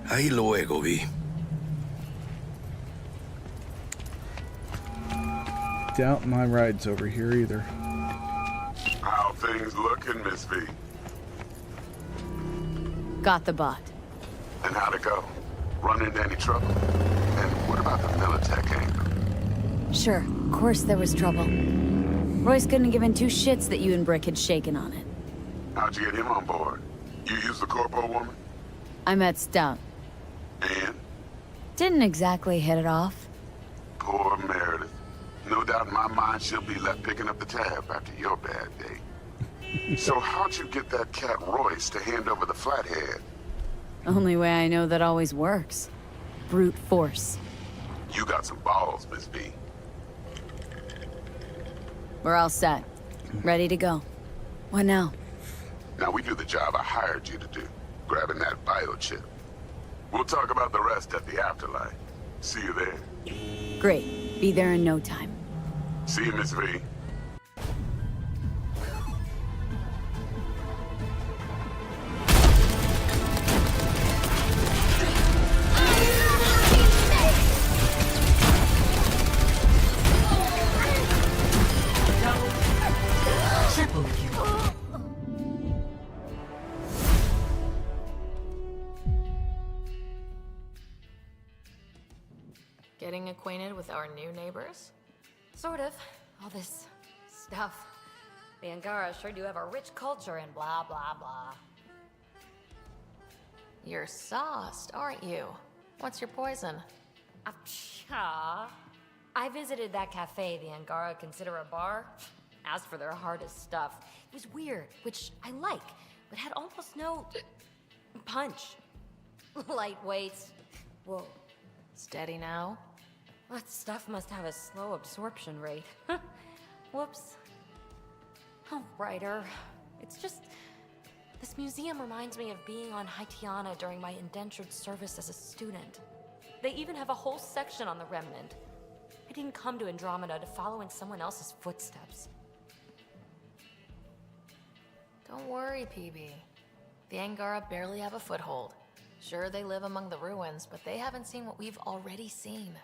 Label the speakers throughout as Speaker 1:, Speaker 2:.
Speaker 1: Ahí luego, vi.
Speaker 2: Doubt my ride's over here either.
Speaker 3: How things looking, Miss V?
Speaker 4: Got the bot.
Speaker 3: And how'd it go? Run into any trouble? And what about the Militech angle?
Speaker 4: Sure, of course there was trouble. Royce couldn't have given two shits that you and Brick had shaken on it.
Speaker 3: How'd you get him on board? You used the corpo woman?
Speaker 4: I met Stout.
Speaker 3: And?
Speaker 4: Didn't exactly hit it off.
Speaker 3: Poor Meredith. No doubt in my mind she'll be left picking up the tab after your bad day. So how'd you get that cat Royce to hand over the flathead?
Speaker 4: Only way I know that always works. Brute force.
Speaker 3: You got some balls, Miss V.
Speaker 4: We're all set. Ready to go. What now?
Speaker 3: Now we do the job I hired you to do, grabbing that biochip. We'll talk about the rest at the afterlife. See you there.
Speaker 4: Great. Be there in no time.
Speaker 3: See you, Miss V.
Speaker 5: Getting acquainted with our new neighbors? Sort of. All this stuff. The Angara sure do have a rich culture and blah, blah, blah. You're sauced, aren't you? What's your poison?
Speaker 6: I visited that cafe the Angara consider a bar. Asked for their hardest stuff. It was weird, which I like, but had almost no punch. Lightweight. Whoa.
Speaker 5: Steady now?
Speaker 6: That stuff must have a slow absorption rate. Whoops. Oh, Ryder. It's just... This museum reminds me of being on Haitiana during my indentured service as a student. They even have a whole section on the Remnant. I didn't come to Andromeda to follow in someone else's footsteps.
Speaker 5: Don't worry, PB. The Angara barely have a foothold. Sure, they live among the ruins, but they haven't seen what we've already seen.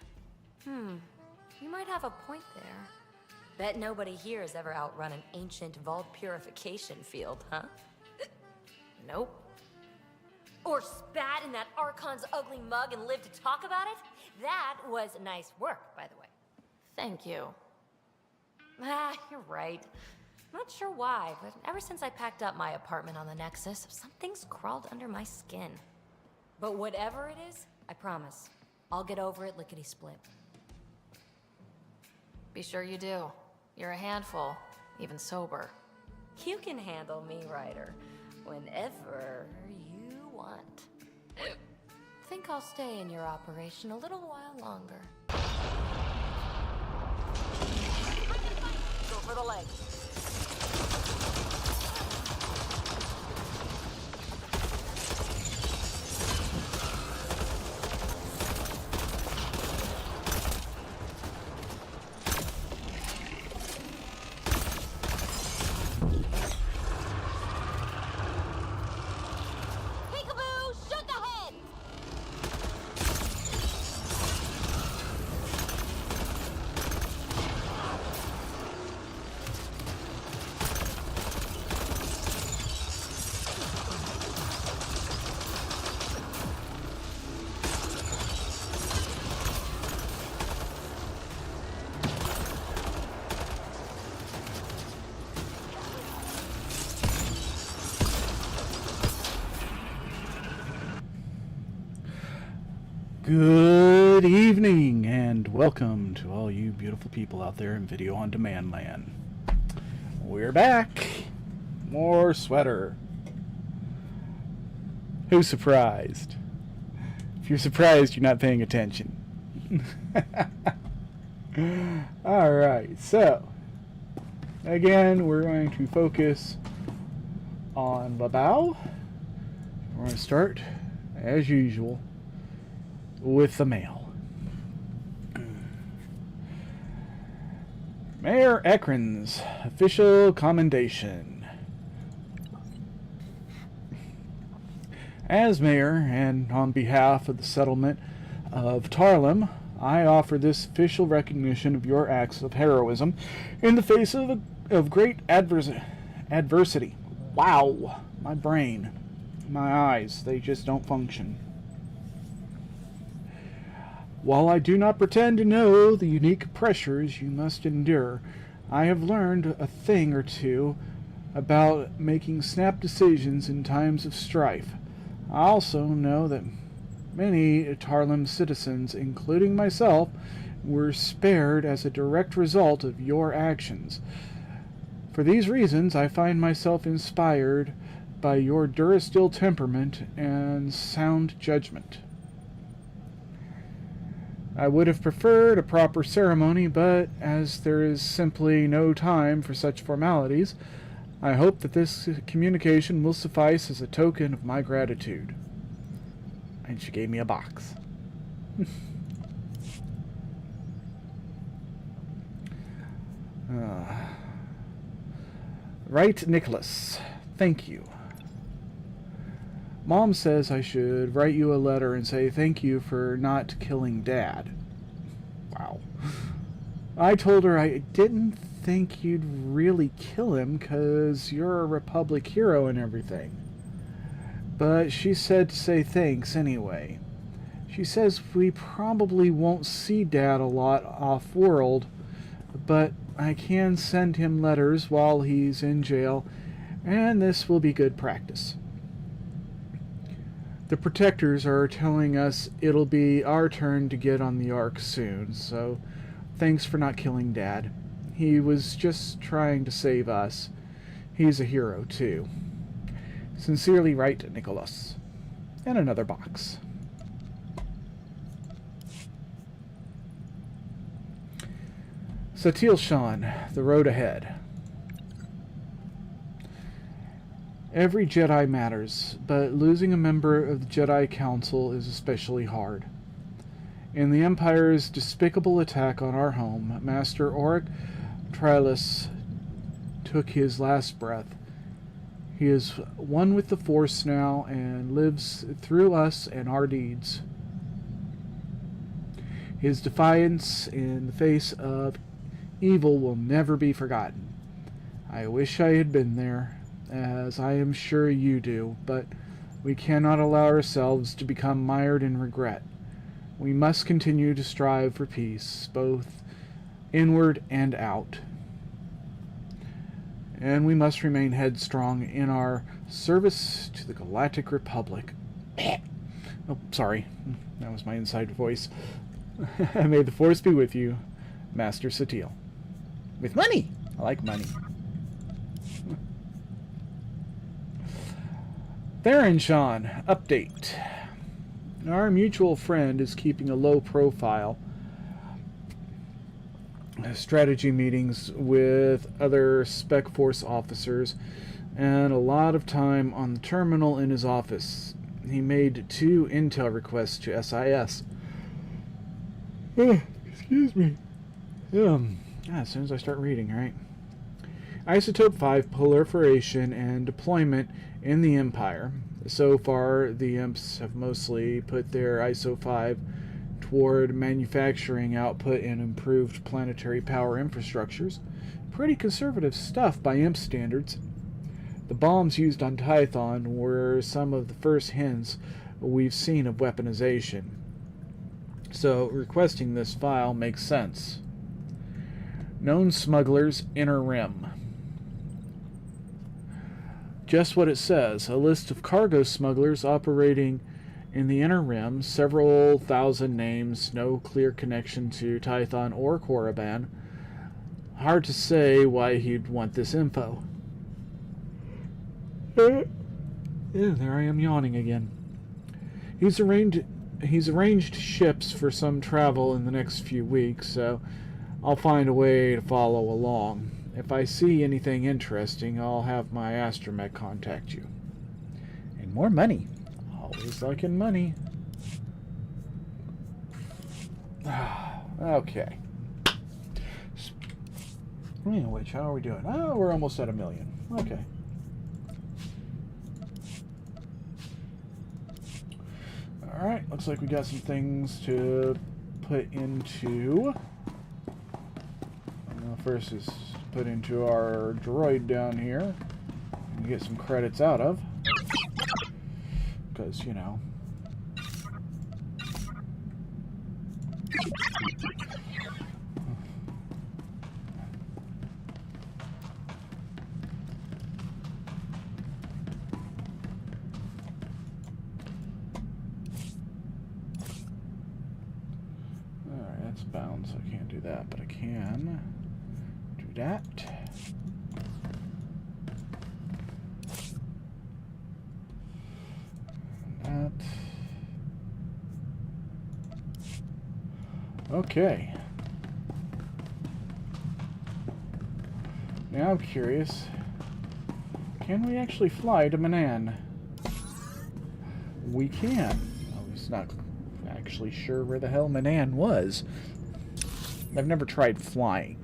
Speaker 6: You might have a point there. Bet nobody here has ever outrun an ancient vault purification field, huh?
Speaker 5: Nope.
Speaker 6: Or spat in that Archon's ugly mug and lived to talk about it? That was nice work, by the way.
Speaker 5: Thank you.
Speaker 6: You're right. Not sure why, but ever since I packed up my apartment on the Nexus, something's crawled under my skin. But whatever it is, I promise, I'll get over it lickety-split.
Speaker 5: Be sure you do. You're a handful, even sober.
Speaker 6: You can handle me, Ryder, whenever you want. Think I'll stay in your operation a little while longer. Go for the leg.
Speaker 2: Good evening and welcome to all you beautiful people out there in video on demand land. We're back. More sweater. Who's surprised? If you're surprised, you're not paying attention. Alright, so again, we're going to focus on Labao. We're going to start, as usual, with the mail. Mayor Ekron's official commendation. As mayor, and on behalf of the settlement of Tarlem, I offer this official recognition of your acts of heroism in the face of great adversity. Wow, my brain, my eyes, they just don't function. While I do not pretend to know the unique pressures you must endure, I have learned a thing or two about making snap decisions in times of strife. I also know that many Tarlem citizens, including myself, were spared as a direct result of your actions. For these reasons, I find myself inspired by your Durasteel temperament and sound judgment. I would have preferred a proper ceremony, but as there is simply no time for such formalities, I hope that this communication will suffice as a token of my gratitude. And she gave me a box. Right, Nicholas. Thank you. Mom says I should write you a letter and say thank you for not killing Dad. Wow. I told her I didn't think you'd really kill him because you're a Republic hero and everything. But she said to say thanks anyway. She says we probably won't see Dad a lot off-world, but I can send him letters while he's in jail, and this will be good practice. The Protectors are telling us it'll be our turn to get on the Ark soon, so thanks for not killing Dad. He was just trying to save us. He's a hero, too. Sincerely right, Nicholas. And another box. Satil Shan, The Road Ahead. Every Jedi matters, but losing a member of the Jedi Council is especially hard. In the Empire's despicable attack on our home, Master Auric Trilus took his last breath. He is one with the Force now and lives through us and our deeds. His defiance in the face of evil will never be forgotten. I wish I had been there, as I am sure you do, but we cannot allow ourselves to become mired in regret. We must continue to strive for peace, both inward and out. And we must remain headstrong in our service to the Galactic Republic. Oh, sorry. That was my inside voice. May the Force be with you, Master Satil. With money! I like money. Theron Sean, update. Our mutual friend is keeping a low profile. Strategy meetings with other Spec Force officers and a lot of time on the terminal in his office. He made 2 intel requests to SIS. Excuse me. As soon as I start reading, right? Isotope 5 proliferation and deployment in the Empire. So far, the Imps have mostly put their ISO 5 toward manufacturing output and improved planetary power infrastructures. Pretty conservative stuff by Imp standards. The bombs used on Tython were some of the first hints we've seen of weaponization. So requesting this file makes sense. Known smugglers, Inner Rim. Just what it says, a list of cargo smugglers operating in the Inner Rim, several thousand names, no clear connection to Tython or Korriban. Hard to say why he'd want this info. There I am yawning again. He's arranged ships for some travel in the next few weeks, so I'll find a way to follow along. If I see anything interesting, I'll have my astromech contact you. And more money. Always liking money. Okay. Speaking of which, how are we doing? Oh, we're almost at 1 million. Okay. Alright, looks like we got some things to put into. First is put into our droid down here and get some credits out of. Because, you know. Alright, that's bound, so I can't do that, but I can do that. Okay. Now I'm curious. Can we actually fly to Manan? We can. I was not actually sure where the hell Manan was. I've never tried flying.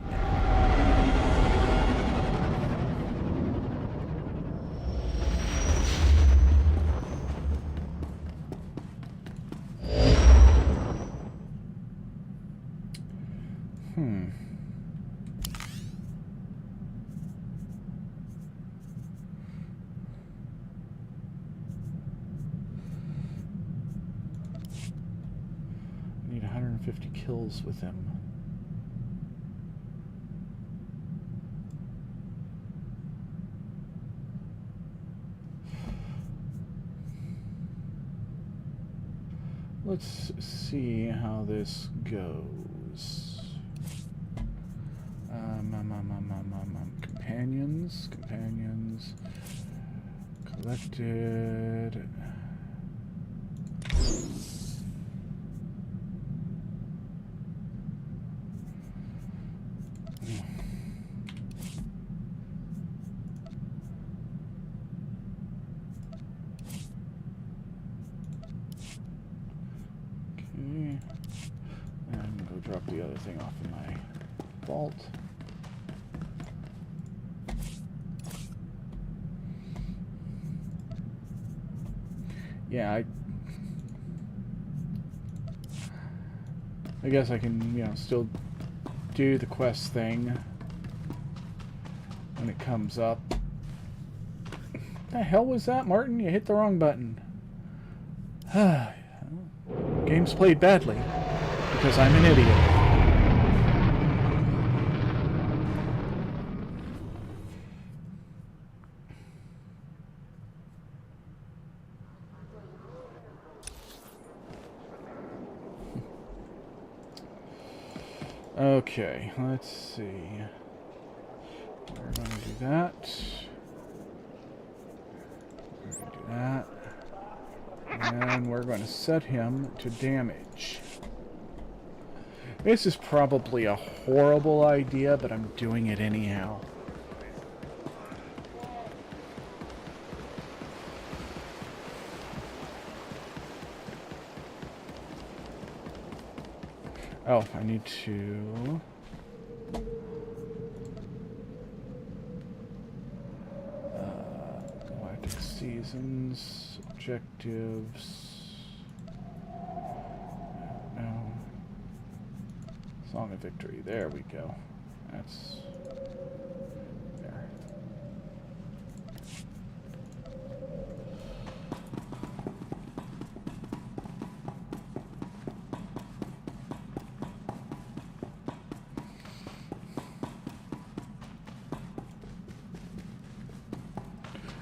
Speaker 2: Need 150 kills with him. Let's see how this goes. Companions, collected. And go drop the other thing off in my vault. Yeah, I guess I can, you know, still do the quest thing when it comes up. The hell was that, Martin? You hit the wrong button. Game's played badly because I'm an idiot. Okay, let's see. We're going to do that. We're going to do that. And we're going to set him to damage. This is probably a horrible idea, but I'm doing it anyhow. Oh, I need to... Galactic Seasons, objectives... No. Song of Victory, there we go. That's... there.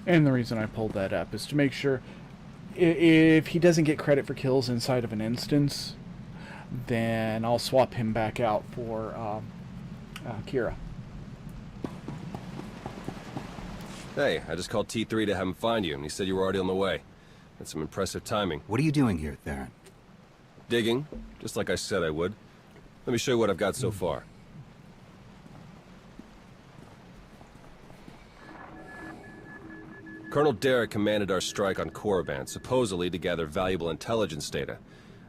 Speaker 2: And the reason I pulled that up is to make sure if he doesn't get credit for kills inside of an instance, then I'll swap him back out for Kira.
Speaker 1: Hey, I just called T3 to have him find you, and he said you were already on the way. That's some impressive timing.
Speaker 7: What are you doing here, Theron?
Speaker 1: Digging, just like I said I would. Let me show you what I've got so far. Colonel Derek commanded our strike on Korriban, supposedly to gather valuable intelligence data,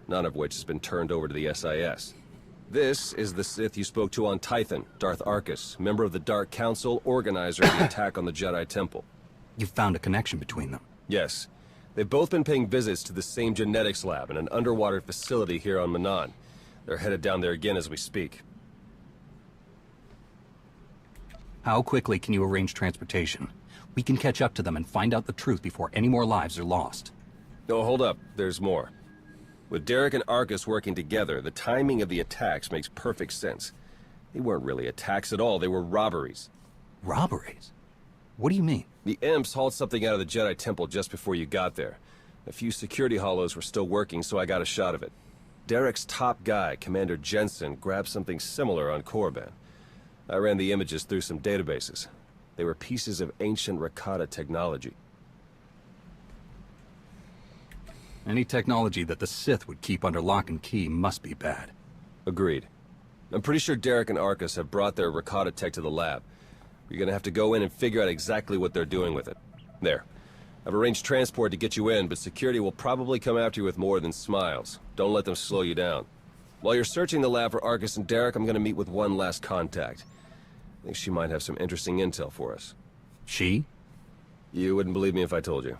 Speaker 1: none of which has been turned over to the SIS. This is the Sith you spoke to on Tython, Darth Arkus, member of the Dark Council, organizer of the attack on the Jedi Temple.
Speaker 7: You found a connection between them?
Speaker 1: Yes. They've both been paying visits to the same genetics lab in an underwater facility here on Manan. They're headed down there again as we speak.
Speaker 7: How quickly can you arrange transportation? We can catch up to them and find out the truth before any more lives are lost.
Speaker 1: No, hold up. There's more. With Derek and Arcus working together, the timing of the attacks makes perfect sense. They weren't really attacks at all, they were robberies.
Speaker 7: Robberies? What do you mean?
Speaker 1: The Imps hauled something out of the Jedi Temple just before you got there. A few security hollows were still working, so I got a shot of it. Derek's top guy, Commander Jensen, grabbed something similar on Korriban. I ran the images through some databases. They were pieces of ancient Rakata technology.
Speaker 7: Any technology that the Sith would keep under lock and key must be bad.
Speaker 1: Agreed. I'm pretty sure Derek and Arcus have brought their Rakata tech to the lab. You're gonna have to go in and figure out exactly what they're doing with it. There. I've arranged transport to get you in, but security will probably come after you with more than smiles. Don't let them slow you down. While you're searching the lab for Arcus and Derek, I'm gonna meet with one last contact. I think she might have some interesting intel for us.
Speaker 7: She?
Speaker 1: You wouldn't believe me if I told you.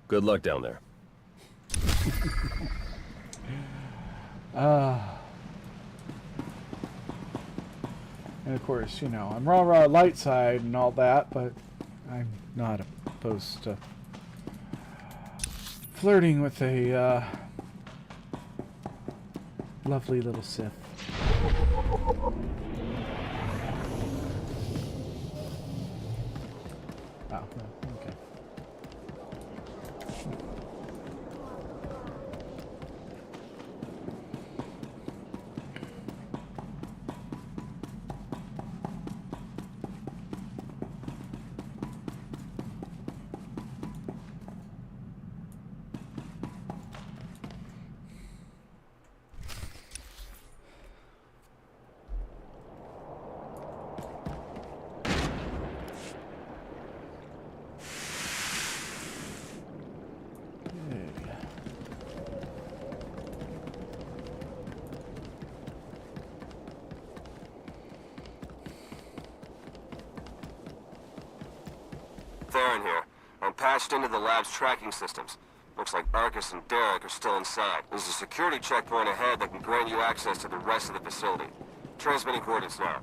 Speaker 1: Good luck down there.
Speaker 2: And of course, you know, I'm rah-rah light side and all that, but I'm not opposed to flirting with a lovely little Sith. Oh, okay.
Speaker 1: Theron here. I'm patched into the lab's tracking systems. Looks like Arcus and Derek are still inside. There's a security checkpoint ahead that can grant you access to the rest of the facility. Transmitting coordinates now.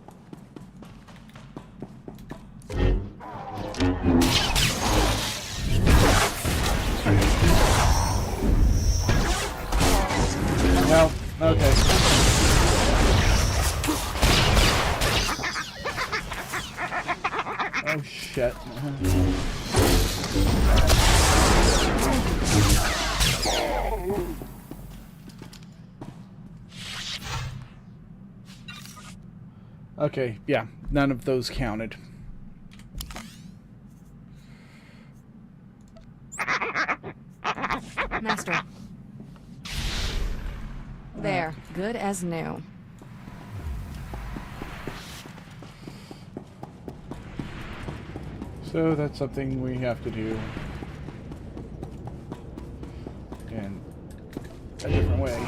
Speaker 2: No, okay. Oh shit. Okay, yeah, none of those counted.
Speaker 8: Master. There, good as new.
Speaker 2: So that's something we have to do in a different way.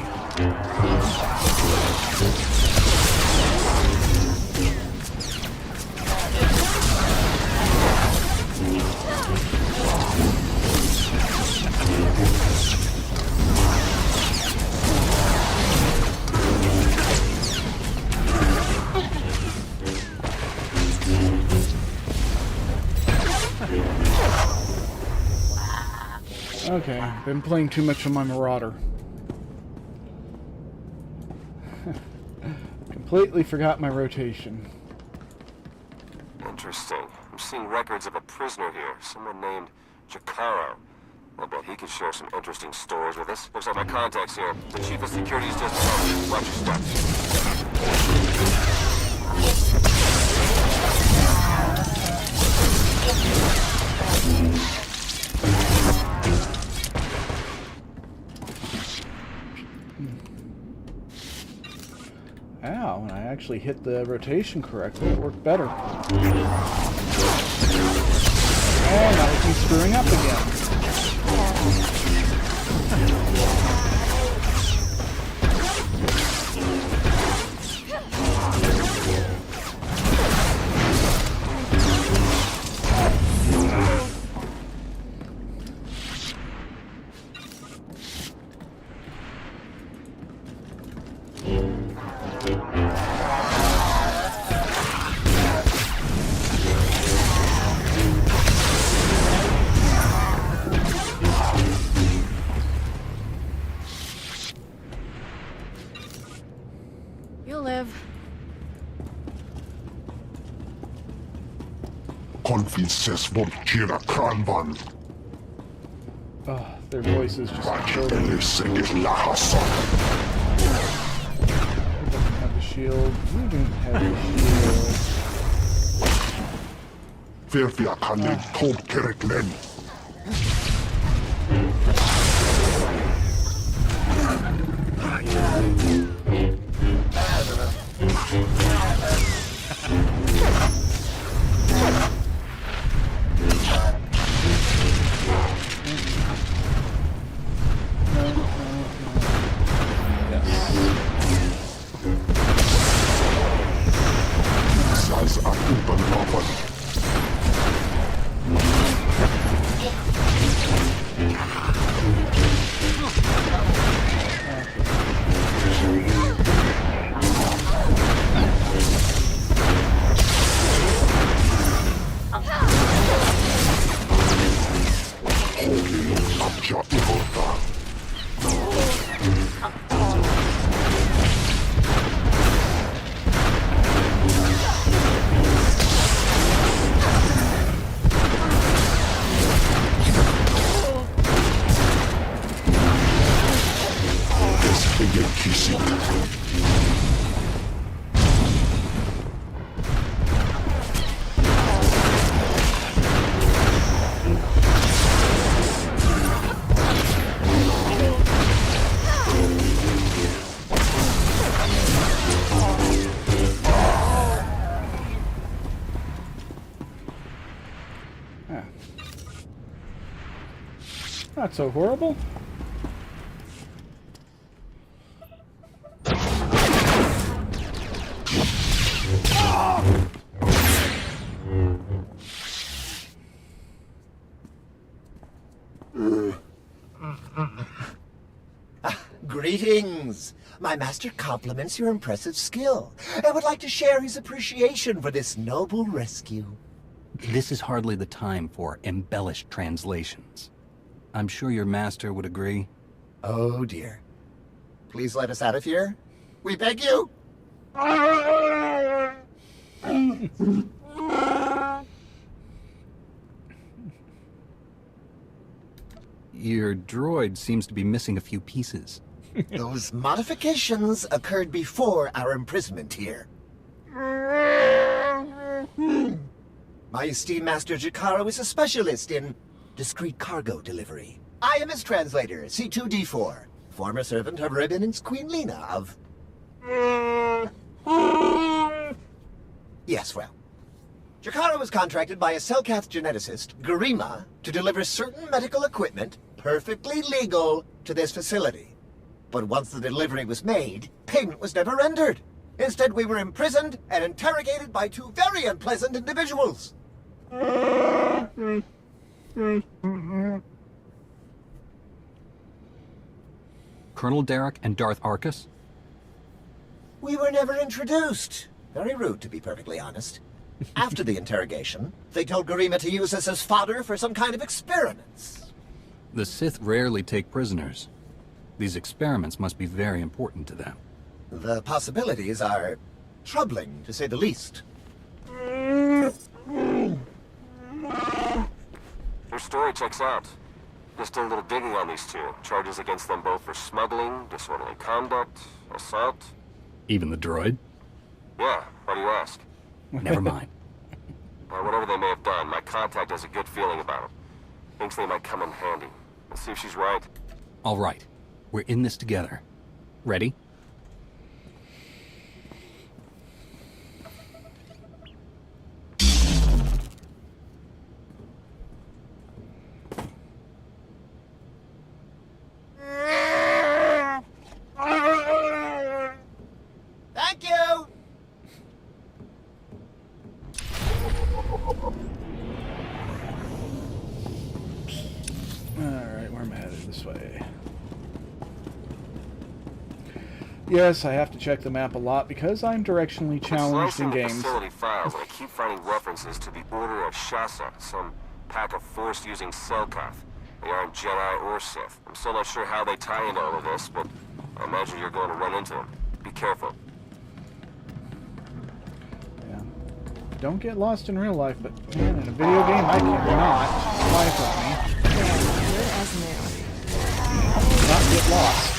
Speaker 2: Okay, been playing too much on my Marauder. Completely forgot my rotation.
Speaker 1: Interesting. I'm seeing records of a prisoner here, someone named Jacaro. I'll bet he could share some interesting stories with us. Looks like my contact's here. The chief of security is just above. Watch your steps.
Speaker 2: Ow, when I actually hit the rotation correctly, it worked better. And now we keep screwing up again.
Speaker 8: You'll live.
Speaker 3: Convinces Volkira Kranvan.
Speaker 2: Oh, their voices just killed me.
Speaker 3: Doesn't
Speaker 2: Have the shield. We didn't have the shield.
Speaker 3: Verfia Khaled Tob Kereklen. Size Akuban Papan. Abja Ihota.
Speaker 2: Not so horrible.
Speaker 9: Greetings! My master compliments your impressive skill and would like to share his appreciation for this noble rescue.
Speaker 7: This is hardly the time for embellished translations. I'm sure your master would agree.
Speaker 9: Oh dear. Please let us out of here. We beg you!
Speaker 7: Your droid seems to be missing a few pieces.
Speaker 9: Those modifications occurred before our imprisonment here. My esteemed Master Jakaro is a specialist in discreet cargo delivery. I am his translator, C2D4, former servant of Ribbon's Queen Lena of... Yes, well. Jakaro was contracted by a Selkath geneticist, Garima, to deliver certain medical equipment, perfectly legal, to this facility. But once the delivery was made, payment was never rendered. Instead, we were imprisoned and interrogated by two very unpleasant individuals.
Speaker 7: Colonel Derek and Darth Arcus?
Speaker 9: We were never introduced. Very rude, to be perfectly honest. After the interrogation, they told Garima to use us as fodder for some kind of experiments.
Speaker 7: The Sith rarely take prisoners. These experiments must be very important to them.
Speaker 9: The possibilities are troubling, to say the least.
Speaker 1: Your story checks out. Just did a little digging on these two. Charges against them both for smuggling, disorderly conduct, assault.
Speaker 7: Even the droid?
Speaker 1: Yeah, why do you ask?
Speaker 7: Never mind.
Speaker 1: Whatever they may have done, my contact has a good feeling about them. Thinks they might come in handy. Let's see if she's right.
Speaker 7: All right. We're in this together. Ready?
Speaker 9: Thank you!
Speaker 2: Alright, where am I headed? This way. Yes, I have to check the map a lot because I'm directionally challenged in games.
Speaker 1: Facility files, and I keep finding references to the Order of Shasa, some pack of Force-using Selkath. They aren't Jedi or Sith. I'm still not sure how they tie into all of this, but I imagine you're going to run into them. Be careful.
Speaker 2: Yeah. Don't get lost in real life, but man, in a video game, I cannot fly from me.
Speaker 8: Yeah, good as new.
Speaker 2: Not get lost.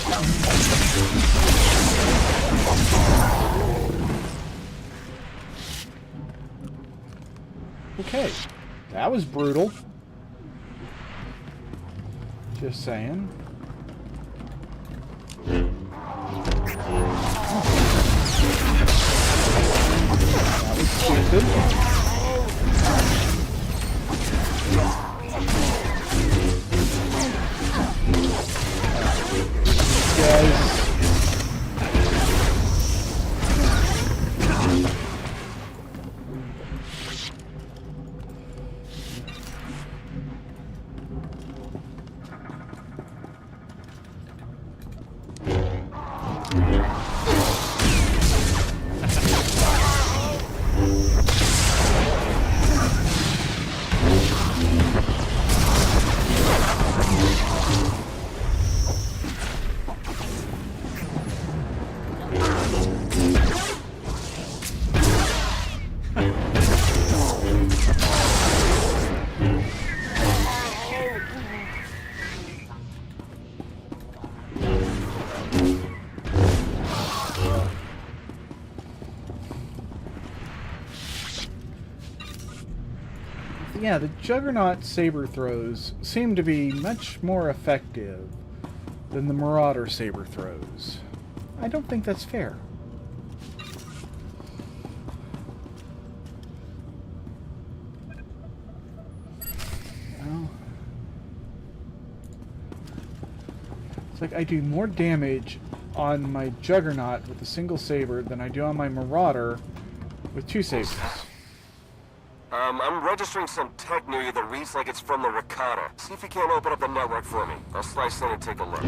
Speaker 2: Okay, that was brutal. Just saying. That was stupid. Guys. Yeah, the Juggernaut saber throws seem to be much more effective than the Marauder saber throws. I don't think that's fair. Well, it's like I do more damage on my Juggernaut with a single saber than I do on my Marauder with two sabers.
Speaker 1: I'm registering some tech near you that reads like it's from the Rakata. See if you can't open up the network for me. I'll slice in and take a look.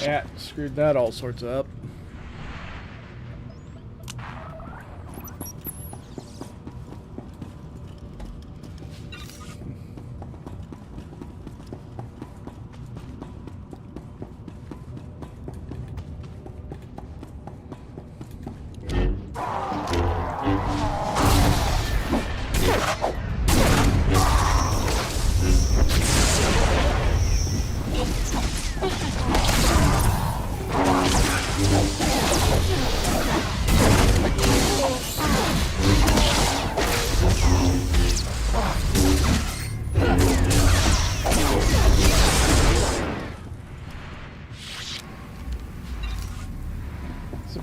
Speaker 2: Yeah, screwed that all sorts up.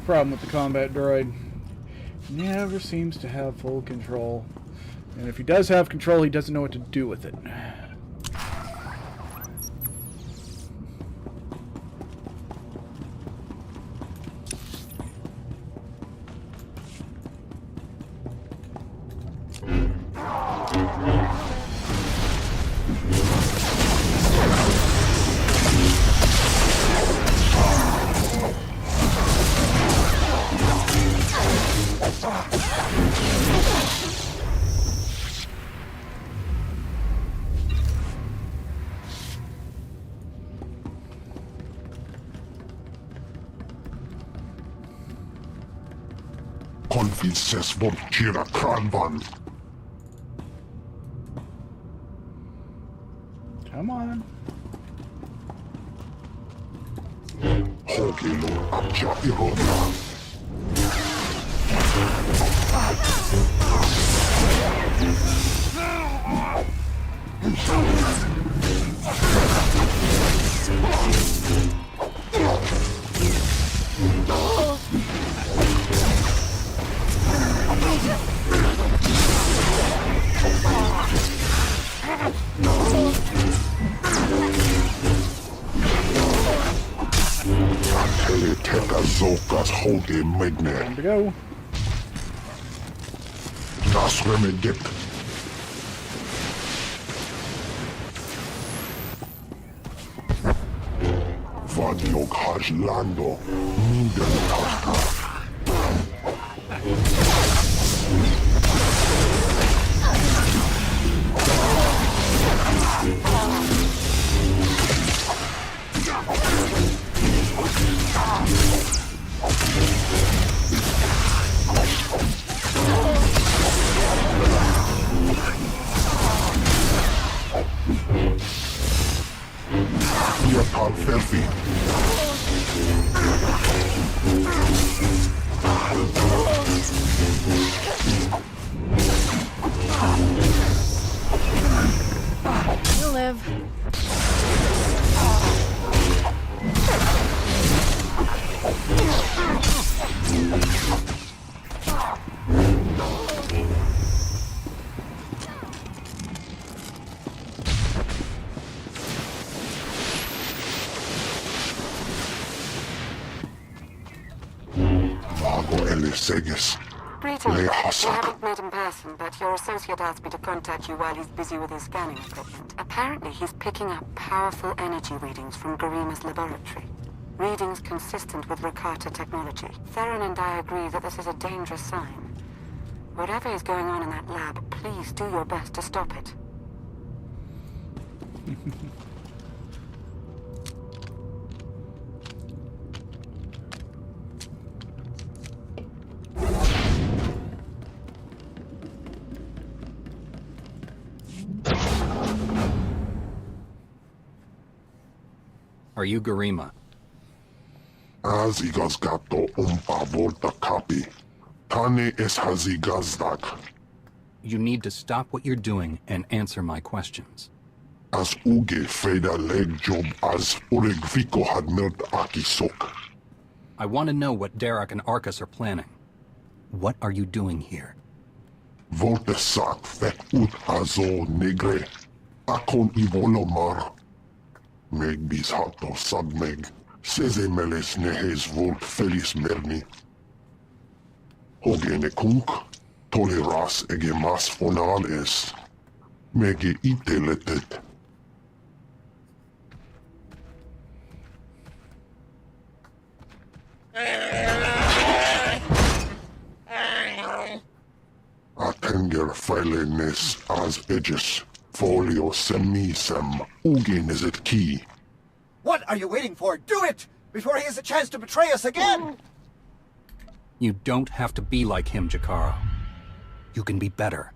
Speaker 2: Problem with the combat droid. Never seems to have full control. And if he does have control, he doesn't know what to do with it.
Speaker 3: convinces Bob Kranvan.
Speaker 2: Come on.
Speaker 3: Hogelo Abja Irona. Teleteka Zokas Hoge Megne.
Speaker 2: Time to go.
Speaker 3: Das Remedip. Vadiog Hajlando. Minden Tachta. Tal Ferfi.
Speaker 8: You'll live.
Speaker 3: Seges.
Speaker 10: Greetings. We haven't met in person, but your associate asked me to contact you while he's busy with his scanning equipment. Apparently, he's picking up powerful energy readings from Garima's laboratory. Readings consistent with Rakata technology. Theron and I agree that this is a dangerous sign. Whatever is going on in that lab, please do your best to stop it.
Speaker 7: Are you Garima?
Speaker 3: Azigas gato volta kapi. Tane es hazigazdak.
Speaker 7: You need to stop what you're doing and answer my questions.
Speaker 3: As uge feda leg job as uregviko had melt akisok.
Speaker 7: I want to know what Derek and Arcus are planning. What are you doing here?
Speaker 3: Volte sak fet ut azo negre. Akon ivolomar. Meg bis hato sabmeg. Seze meles nehes volt felis merni. Hogene kunk. Toleras ege mas fonal es. Mege ite letet. Atenger feilenes as edges. Folio semisem. Ugin is it key.
Speaker 9: What are you waiting for? Do it! Before he has a chance to betray us again!
Speaker 7: You don't have to be like him, Jakaro. You can be better.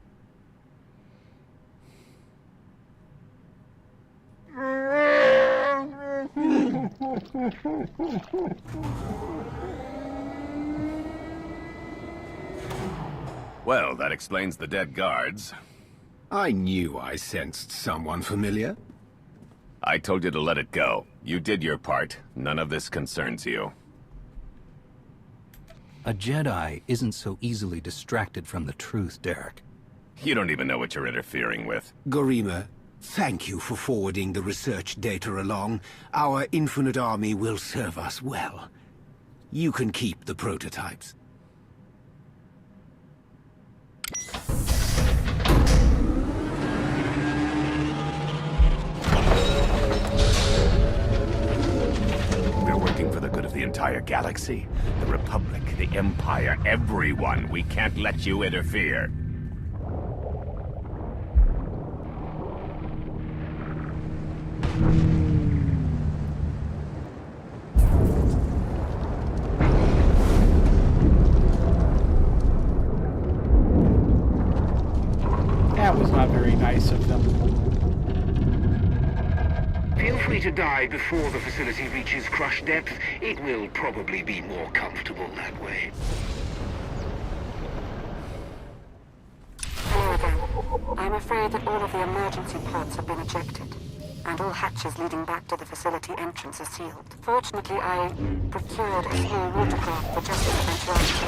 Speaker 11: Well, that explains the dead guards.
Speaker 12: I knew I sensed someone familiar.
Speaker 11: I told you to let it go. You did your part. None of this concerns you.
Speaker 7: A Jedi isn't so easily distracted from the truth, Derek.
Speaker 11: You don't even know what you're interfering with.
Speaker 12: Garima, thank you for forwarding the research data along. Our infinite army will serve us well. You can keep the prototypes.
Speaker 11: We're working for the good of the entire galaxy. The Republic, the Empire, everyone. We can't let you interfere.
Speaker 12: die before the facility reaches crush depth, it will probably be more comfortable that way.
Speaker 10: Hello again. I'm afraid that all of the emergency pods have been ejected, and all hatches leading back to the facility entrance are sealed. Fortunately, I procured a small watercraft for just an eventuality.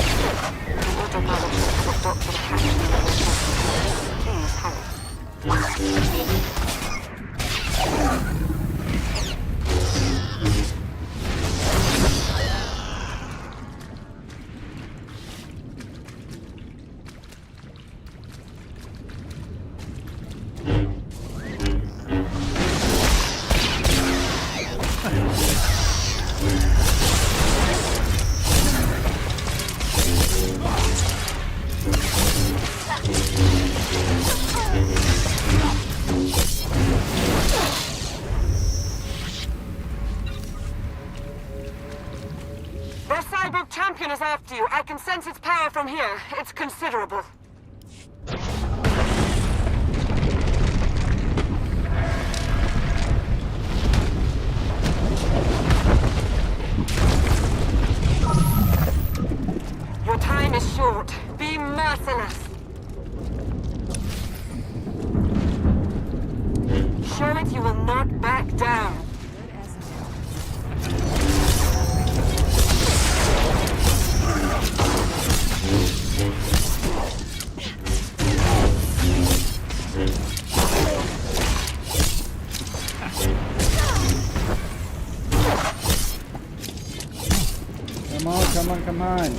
Speaker 10: The autopilot ship has docked to the hatch near the location. Please hurry. After you. I can sense its power from here. It's considerable. Your time is short. Be merciless. Show it you will not back down.
Speaker 2: Come on.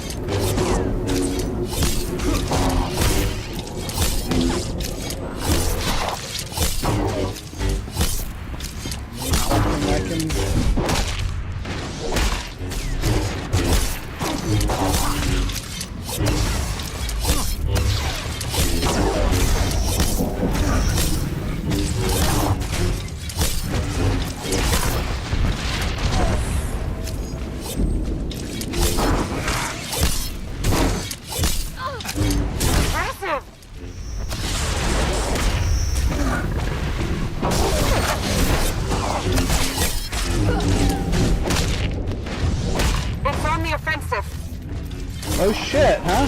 Speaker 2: Oh shit, huh?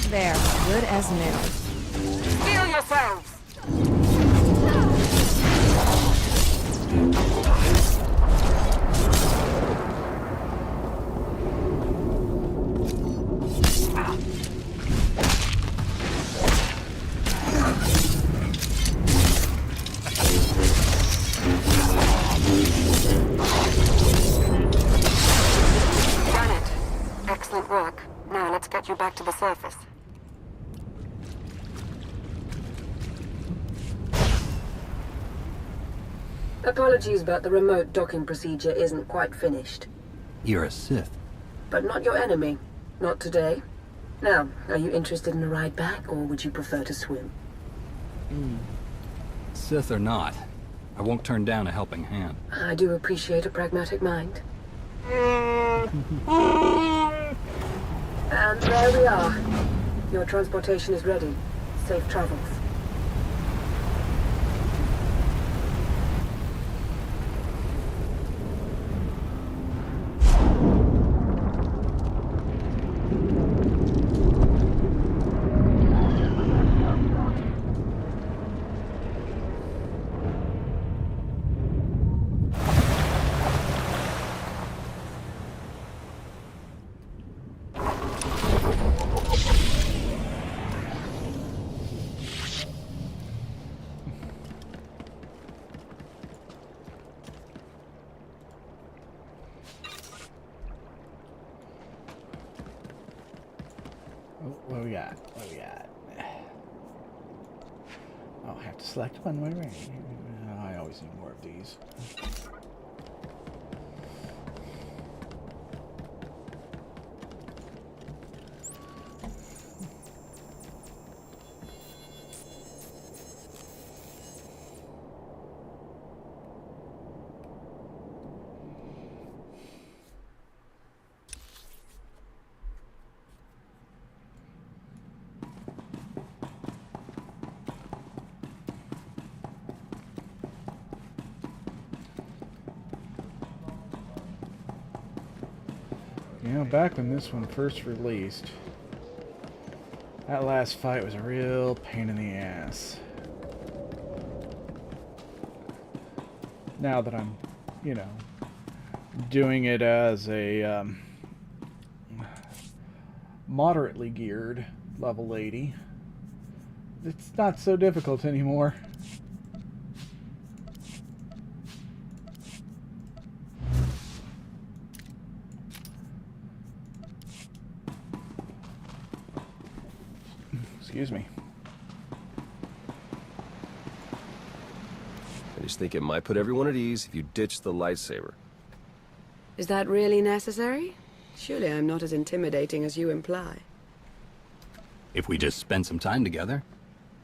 Speaker 8: There, good as new.
Speaker 10: Heal yourselves! Done it. Excellent work. Now let's get you back to the surface.
Speaker 13: Apologies, but the remote docking procedure isn't quite finished.
Speaker 7: You're a Sith.
Speaker 13: But not your enemy. Not today. Now, are you interested in a ride back, or would you prefer to swim?
Speaker 7: Sith or not, I won't turn down a helping hand.
Speaker 13: I do appreciate a pragmatic mind. And there we are. Your transportation is ready. Safe travels.
Speaker 2: I'll have to select one. Wait. I always need more of these. You know, back when this one first released, that last fight was a real pain in the ass. Now that I'm, you know, doing it as a moderately geared level 80, it's not so difficult anymore. Excuse me.
Speaker 1: I just think it might put everyone at ease if you ditch the lightsaber.
Speaker 8: Is that really necessary? Surely I'm not as intimidating as you imply.
Speaker 7: If we just spend some time together,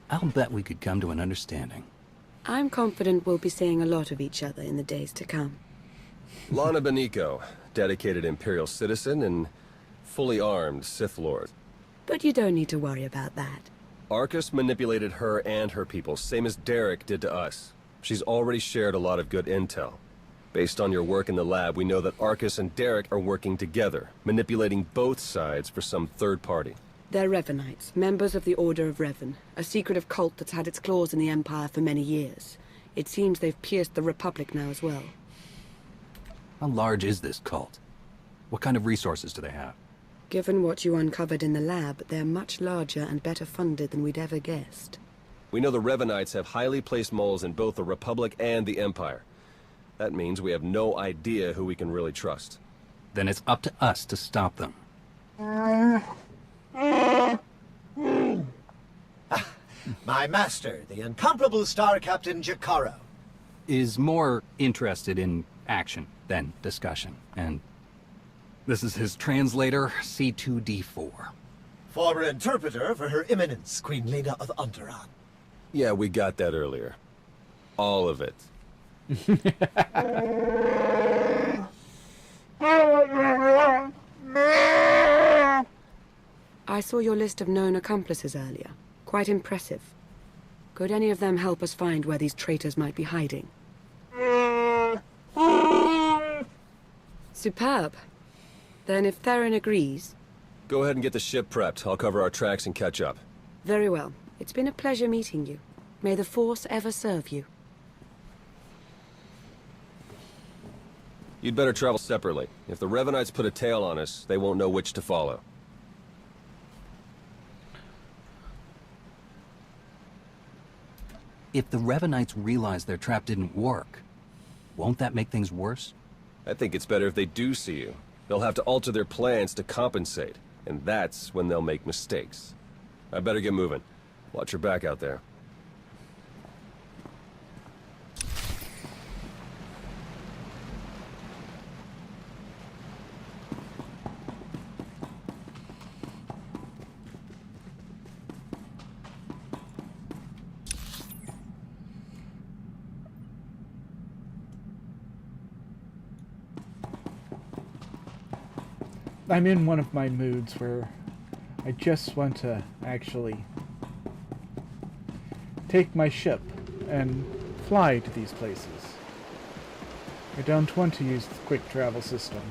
Speaker 7: I'll bet we could come to an understanding.
Speaker 8: I'm confident we'll be seeing a lot of each other in the days to come.
Speaker 1: Lana Beniko, dedicated Imperial citizen and fully armed Sith Lord.
Speaker 8: But you don't need to worry about that.
Speaker 1: Arcus manipulated her and her people, same as Derek did to us. She's already shared a lot of good intel. Based on your work in the lab, we know that Arcus and Derek are working together, manipulating both sides for some third party.
Speaker 8: They're Revenites, members of the Order of Revan, a secretive cult that's had its claws in the Empire for many years. It seems they've pierced the Republic now as well.
Speaker 7: How large is this cult? What kind of resources do they have?
Speaker 8: Given what you uncovered in the lab, they're much larger and better funded than we'd ever guessed.
Speaker 1: We know the Revenites have highly placed moles in both the Republic and the Empire. That means we have no idea who we can really trust.
Speaker 7: Then it's up to us to stop them.
Speaker 9: My master, the incomparable Star Captain Jakaro.
Speaker 7: Is more interested in action than discussion, and this is his translator, C2D4.
Speaker 9: Former interpreter for Her Eminence, Queen Lena of Onderon.
Speaker 1: Yeah, we got that earlier. All of it.
Speaker 8: I saw your list of known accomplices earlier. Quite impressive. Could any of them help us find where these traitors might be hiding? Superb. Then if Theron agrees...
Speaker 1: Go ahead and get the ship prepped. I'll cover our tracks and catch up.
Speaker 8: Very well. It's been a pleasure meeting you. May the Force ever serve you.
Speaker 1: You'd better travel separately. If the Revenites put a tail on us, they won't know which to follow.
Speaker 7: If the Revenites realize their trap didn't work, won't that make things worse?
Speaker 1: I think it's better if they do see you. They'll have to alter their plans to compensate, and that's when they'll make mistakes. I better get moving. Watch your back out there.
Speaker 2: I'm in one of my moods where I just want to actually take my ship and fly to these places. I don't want to use the quick travel system.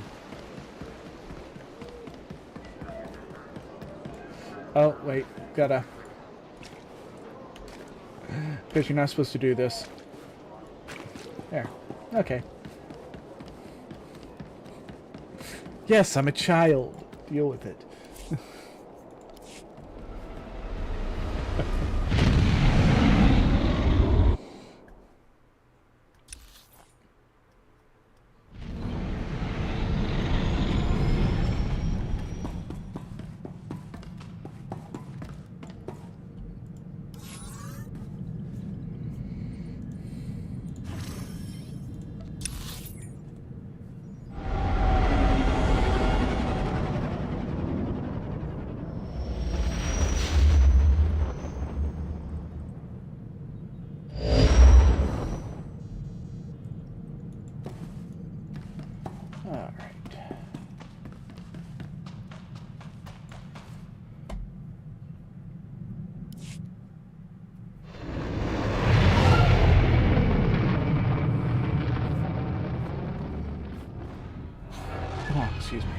Speaker 2: Oh, wait, gotta... Because you're not supposed to do this. There. Okay. Yes, I'm a child. Deal with it. Excuse me.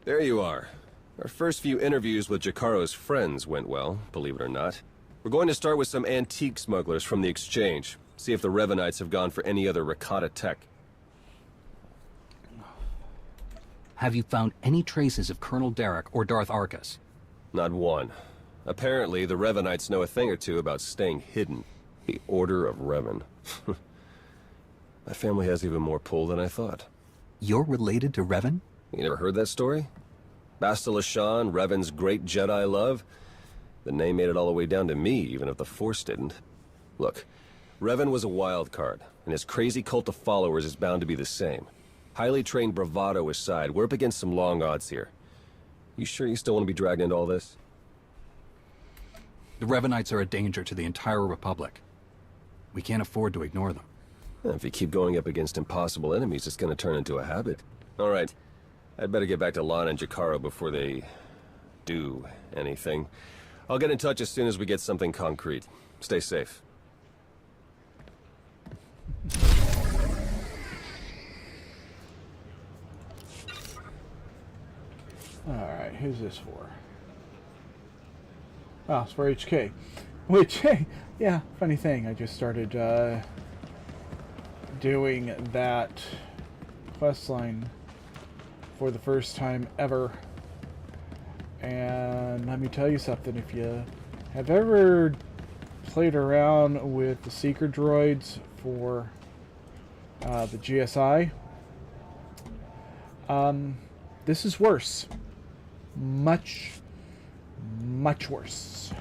Speaker 1: There you are. Our first few interviews with Jakaro's friends went well, believe it or not. We're going to start with some antique smugglers from the exchange. See if the Revenites have gone for any other Rakata tech.
Speaker 7: Have you found any traces of Colonel Derek or Darth Arcus?
Speaker 1: Not one. Apparently, the Revenites know a thing or two about staying hidden. The Order of Revan. My family has even more pull than I thought.
Speaker 7: You're related to Revan?
Speaker 1: You never heard that story? Basta Lashan, Revan's great Jedi love? The name made it all the way down to me, even if the Force didn't. Look, Revan was a wild card, and his crazy cult of followers is bound to be the same. Highly trained bravado aside, we're up against some long odds here. You sure you still want to be dragged into all this?
Speaker 7: The Revenites are a danger to the entire Republic. We can't afford to ignore them.
Speaker 1: If you keep going up against impossible enemies, it's going to turn into a habit. All right. I'd better get back to Lana and Jakaro before they do anything. I'll get in touch as soon as we get something concrete. Stay safe.
Speaker 2: Alright, who's this for? Oh, it's for HK. Which, hey, yeah, funny thing, I just started doing that questline for the first time ever. And let me tell you something, if you have ever played around with the seeker droids for the GSI, this is worse. Much worse.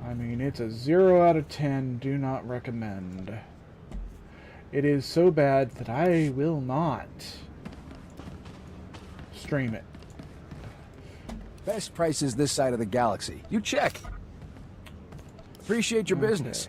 Speaker 2: I mean, it's a 0 out of 10, do not recommend. It is so bad that I will not stream it.
Speaker 14: Best prices this side of the galaxy. You check. Appreciate your business.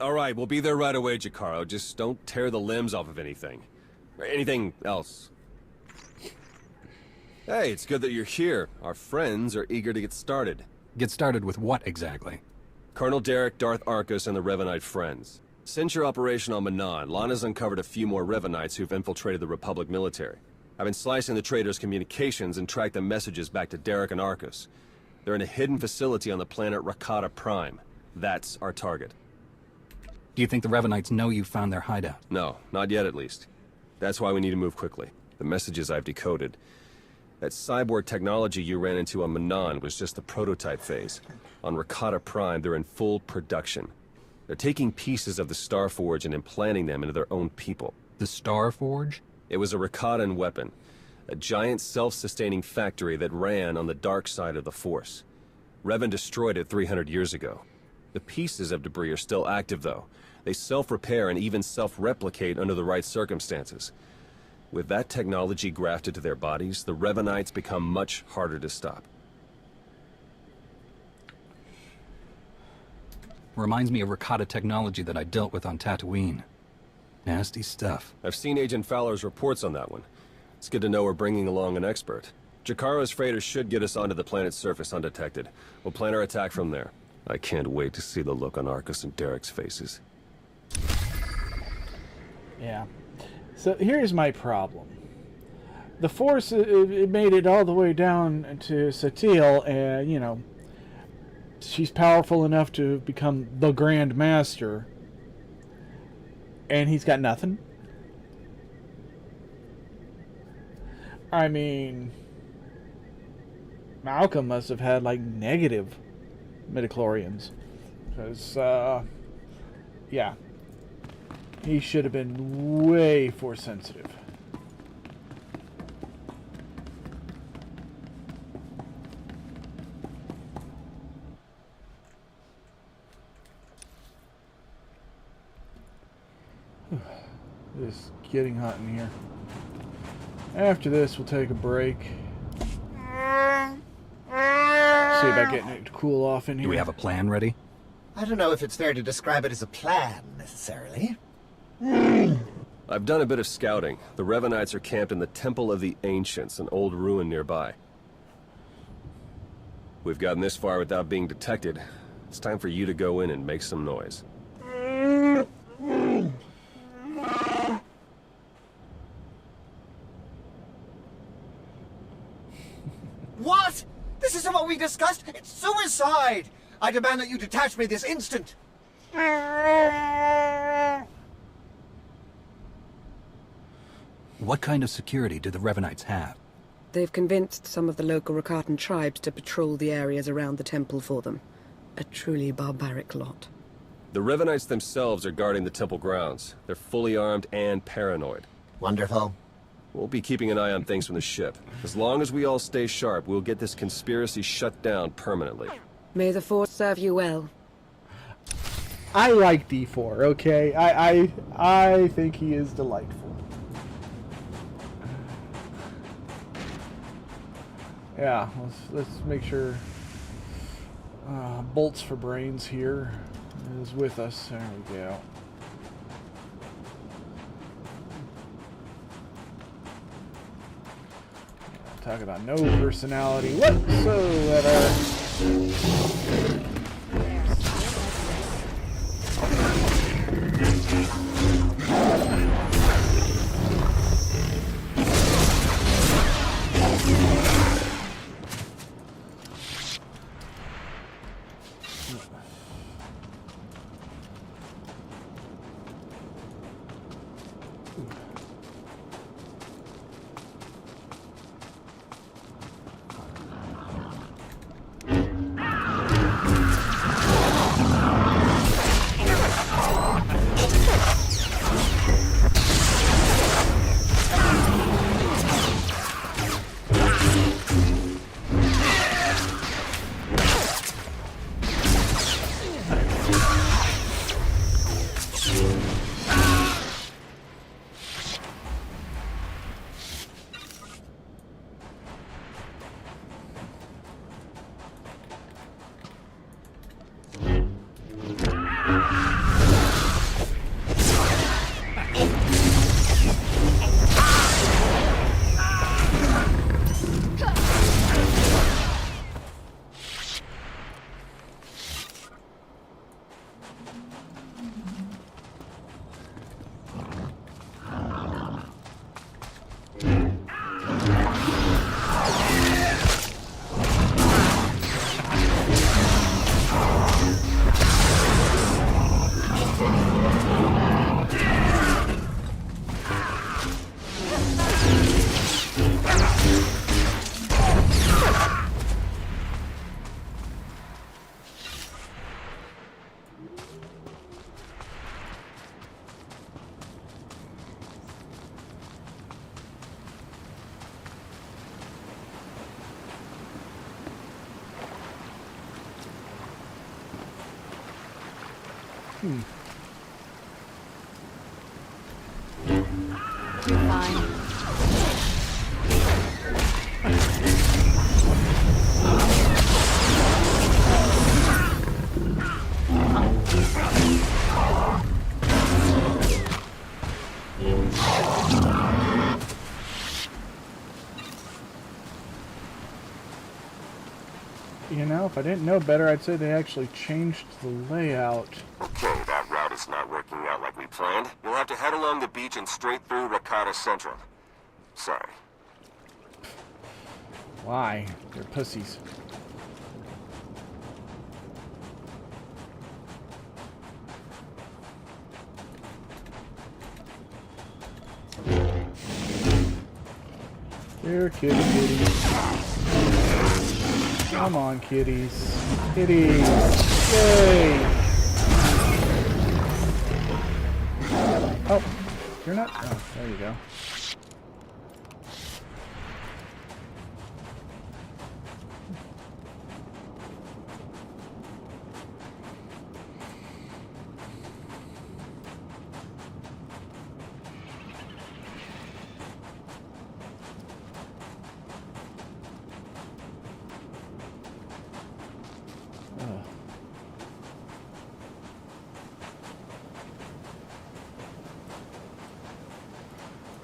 Speaker 1: All right, we'll be there right away, Jakaro. Just don't tear the limbs off of anything. Or anything else. Hey, it's good that you're here. Our friends are eager to get started.
Speaker 7: Get started with what exactly?
Speaker 1: Colonel Derek, Darth Arcus, and the Revanite friends. Since your operation on Manan, Lana's uncovered a few more Revanites who've infiltrated the Republic military. I've been slicing the traitors' communications and tracked the messages back to Derek and Arcus. They're in a hidden facility on the planet Rakata Prime. That's our target.
Speaker 7: Do you think the Revanites know you found their hideout?
Speaker 1: No, not yet at least. That's why we need to move quickly. The messages I've decoded. That cyborg technology you ran into on Manan was just the prototype phase. On Rakata Prime, they're in full production. They're taking pieces of the Starforge and implanting them into their own people.
Speaker 7: The Starforge?
Speaker 1: It was a Rakatan weapon. A giant self-sustaining factory that ran on the dark side of the Force. Revan destroyed it 300 years ago. The pieces of debris are still active, though. They self-repair and even self-replicate under the right circumstances. With that technology grafted to their bodies, the Revanites become much harder to stop.
Speaker 7: Reminds me of Rakata technology that I dealt with on Tatooine. Nasty stuff.
Speaker 1: I've seen Agent Fowler's reports on that one. It's good to know we're bringing along an expert. Jakaro's freighter should get us onto the planet's surface undetected. We'll plan our attack from there. I can't wait to see the look on Arcus and Derek's faces.
Speaker 2: Yeah. So here's my problem. The Force, it made it all the way down to Satil, and, you know, she's powerful enough to become the Grand Master, and he's got nothing. I mean, Malcolm must have had, like, negative midichlorians. Because, yeah. He should have been way Force sensitive. It's getting hot in here. After this, we'll take a break. See about getting it to cool off in here.
Speaker 7: Do we have a plan ready?
Speaker 9: I don't know if it's fair to describe it as a plan, necessarily.
Speaker 1: I've done a bit of scouting. The Revenites are camped in the Temple of the Ancients, an old ruin nearby. We've gotten this far without being detected. It's time for you to go in and make some noise.
Speaker 9: What? This isn't what we discussed? It's suicide! I demand that you detach me this instant!
Speaker 7: What kind of security do the Revenites have?
Speaker 8: They've convinced some of the local Rakatan tribes to patrol the areas around the temple for them. A truly barbaric lot.
Speaker 1: The Revenites themselves are guarding the temple grounds. They're fully armed and paranoid.
Speaker 9: Wonderful.
Speaker 1: We'll be keeping an eye on things from the ship. As long as we all stay sharp, we'll get this conspiracy shut down permanently.
Speaker 8: May the Force serve you well.
Speaker 2: I like D4, okay? I think he is delightful. Yeah, let's make sure Bolts for Brains here is with us. There we go. Talk about no personality whatsoever.
Speaker 4: You're fine.
Speaker 2: You know, if I didn't know better, I'd say they actually changed the layout.
Speaker 1: Okay, that route is not working out like we planned. You'll have to head along the beach and straight through Rakata Central. Sorry.
Speaker 2: Why? They're pussies. Here, kitties. Come on, kitties. Kitties. Yay! Oh, you're not... Oh, there you go.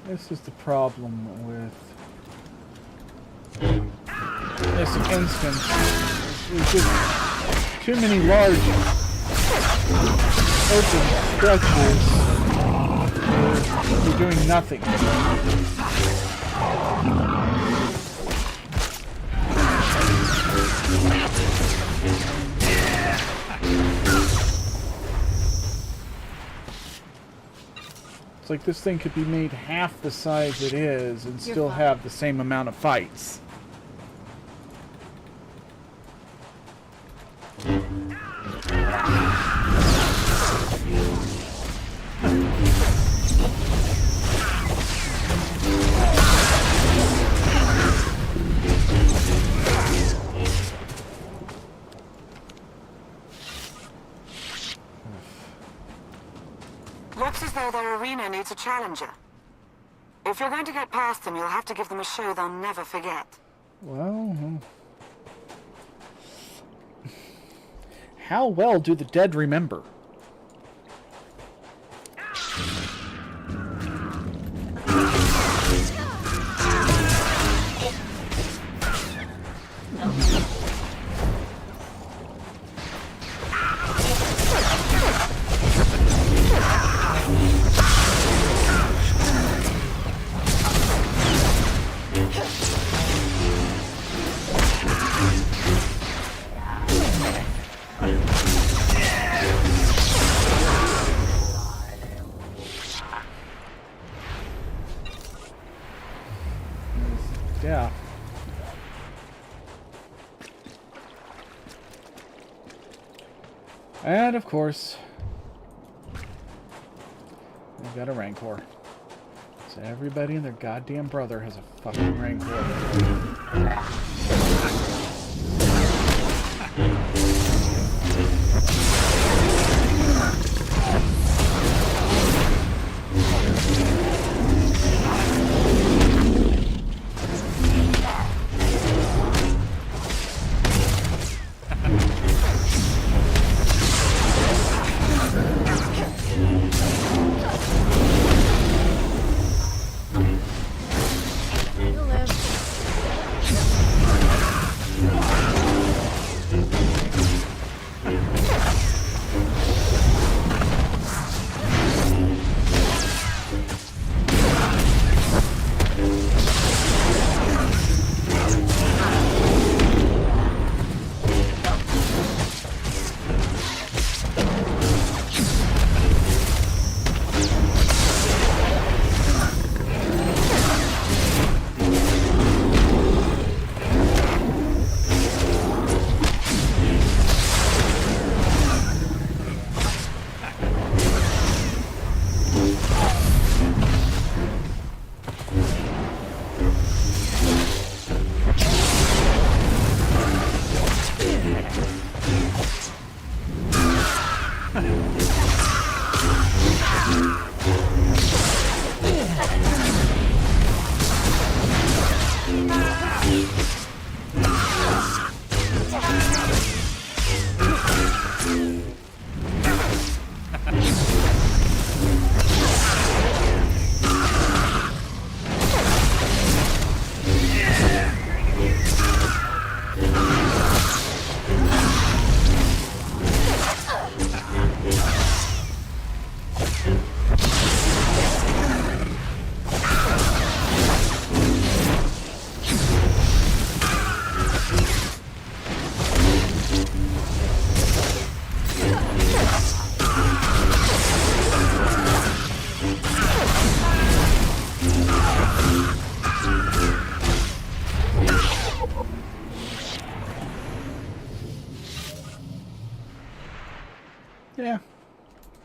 Speaker 2: This is the problem with this instance. There's just too many large open stretches where you're doing nothing. It's like this thing could be made half the size it is and still have the same amount of fights.
Speaker 10: Looks as though their arena needs a challenger. If you're going to get past them, you'll have to give them a show they'll never forget.
Speaker 2: Well, how well do the dead remember? Yeah. And of course, we've got a Rancor. So everybody and their goddamn brother has a fucking Rancor.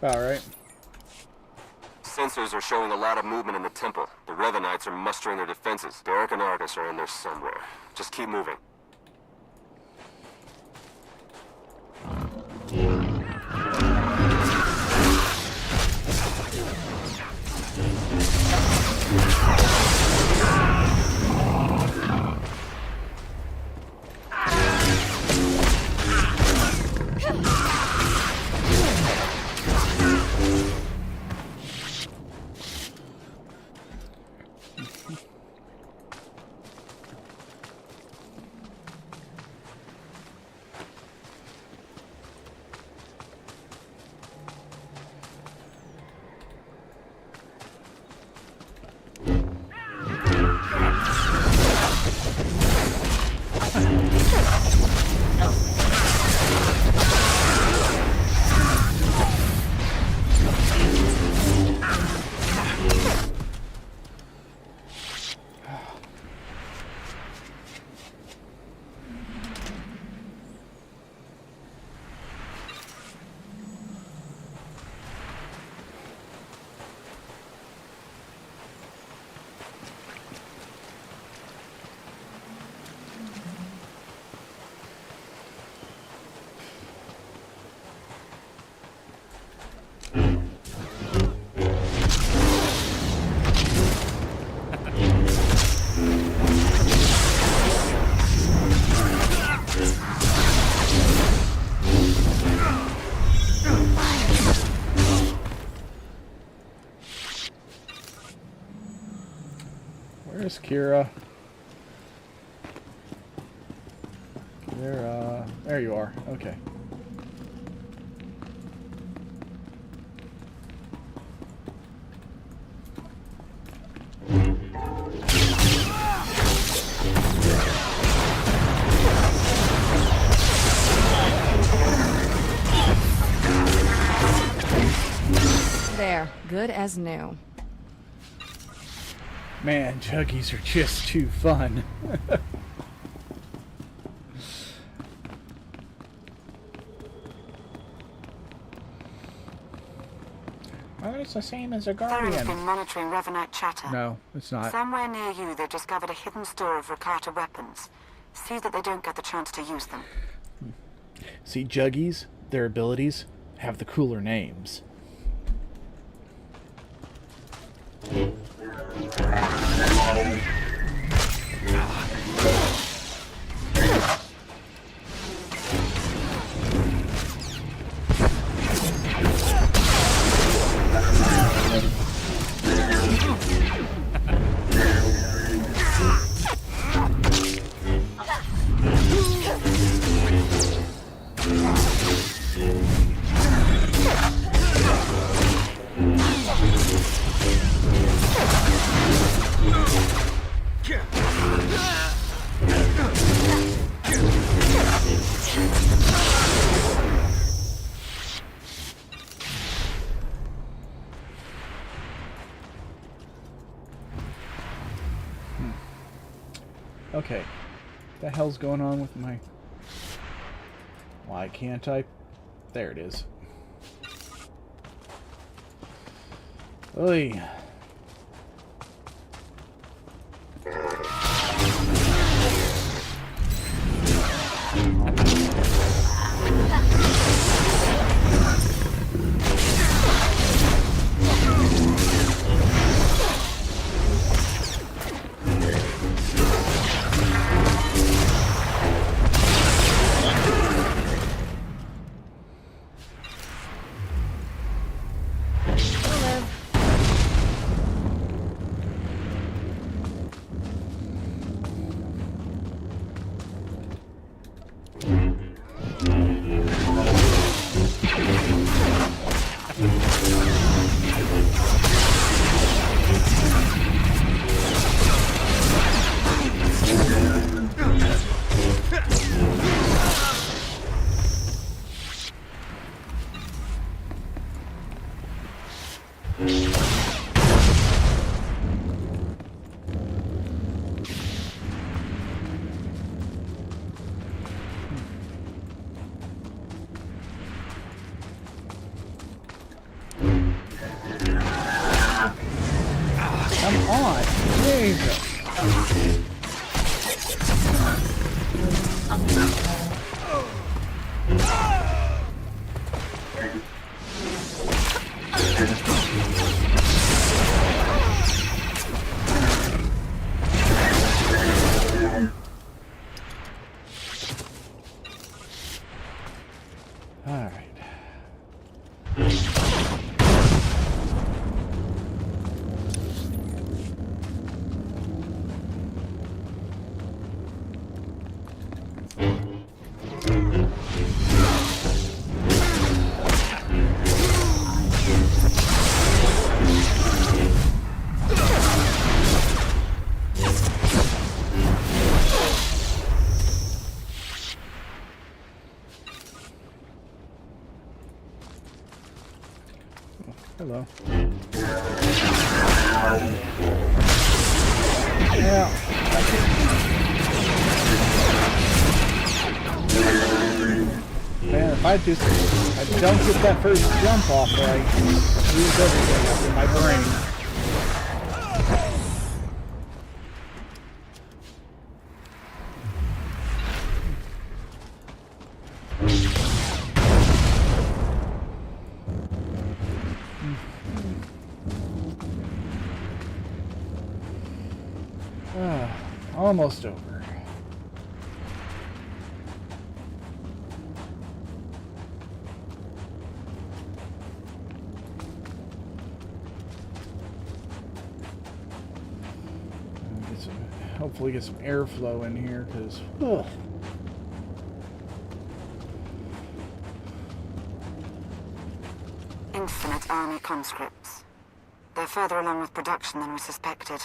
Speaker 2: All right.
Speaker 1: Sensors are showing a lot of movement in the temple. The Revenites are mustering their defenses. Derek and Argus are in there somewhere. Just keep moving.
Speaker 2: Where's Kira? There you are. Okay.
Speaker 6: There, good as new.
Speaker 2: Man, Juggies are just too fun. Well, it's the same as a
Speaker 10: Theron's
Speaker 2: Guardian.
Speaker 10: been monitoring Revenite chatter.
Speaker 2: No, it's not.
Speaker 10: Somewhere near you, they've discovered a hidden store of Rakata weapons. See that they don't get the chance to use them.
Speaker 2: See, Juggies, their abilities have the cooler names. Okay, what the hell's going on with my... Why can't I... There it is. Oy. Come on. Jesus. All right. Hello. Yeah. Man, if I don't get that first jump off right, I lose everything up in my brain. Almost over. Hopefully get some airflow in here, because
Speaker 10: Infinite army conscripts. They're further along with production than we suspected.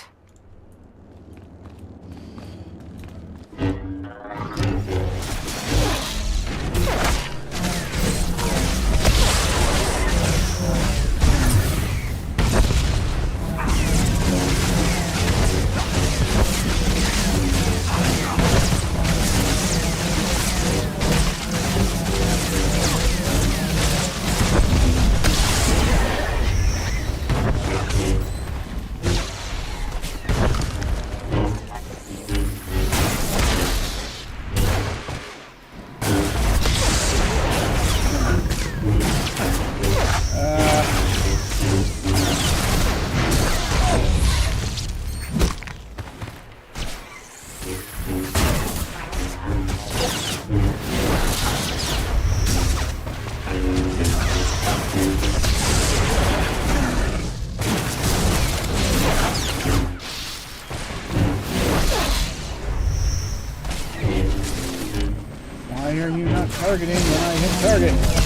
Speaker 10: Why are you not targeting when I hit target?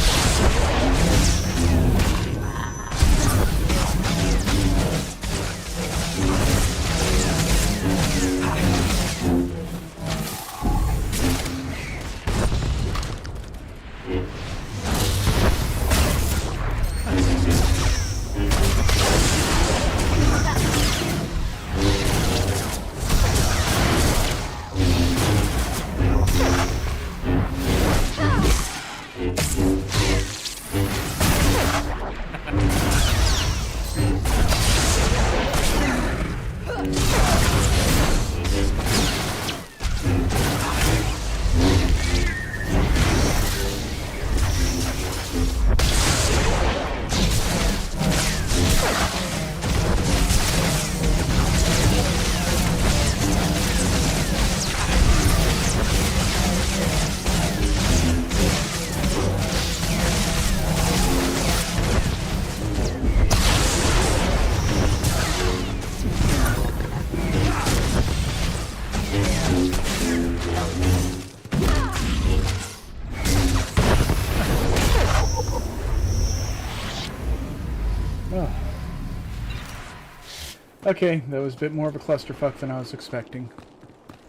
Speaker 10: Okay, that was a bit more of a clusterfuck than I was expecting.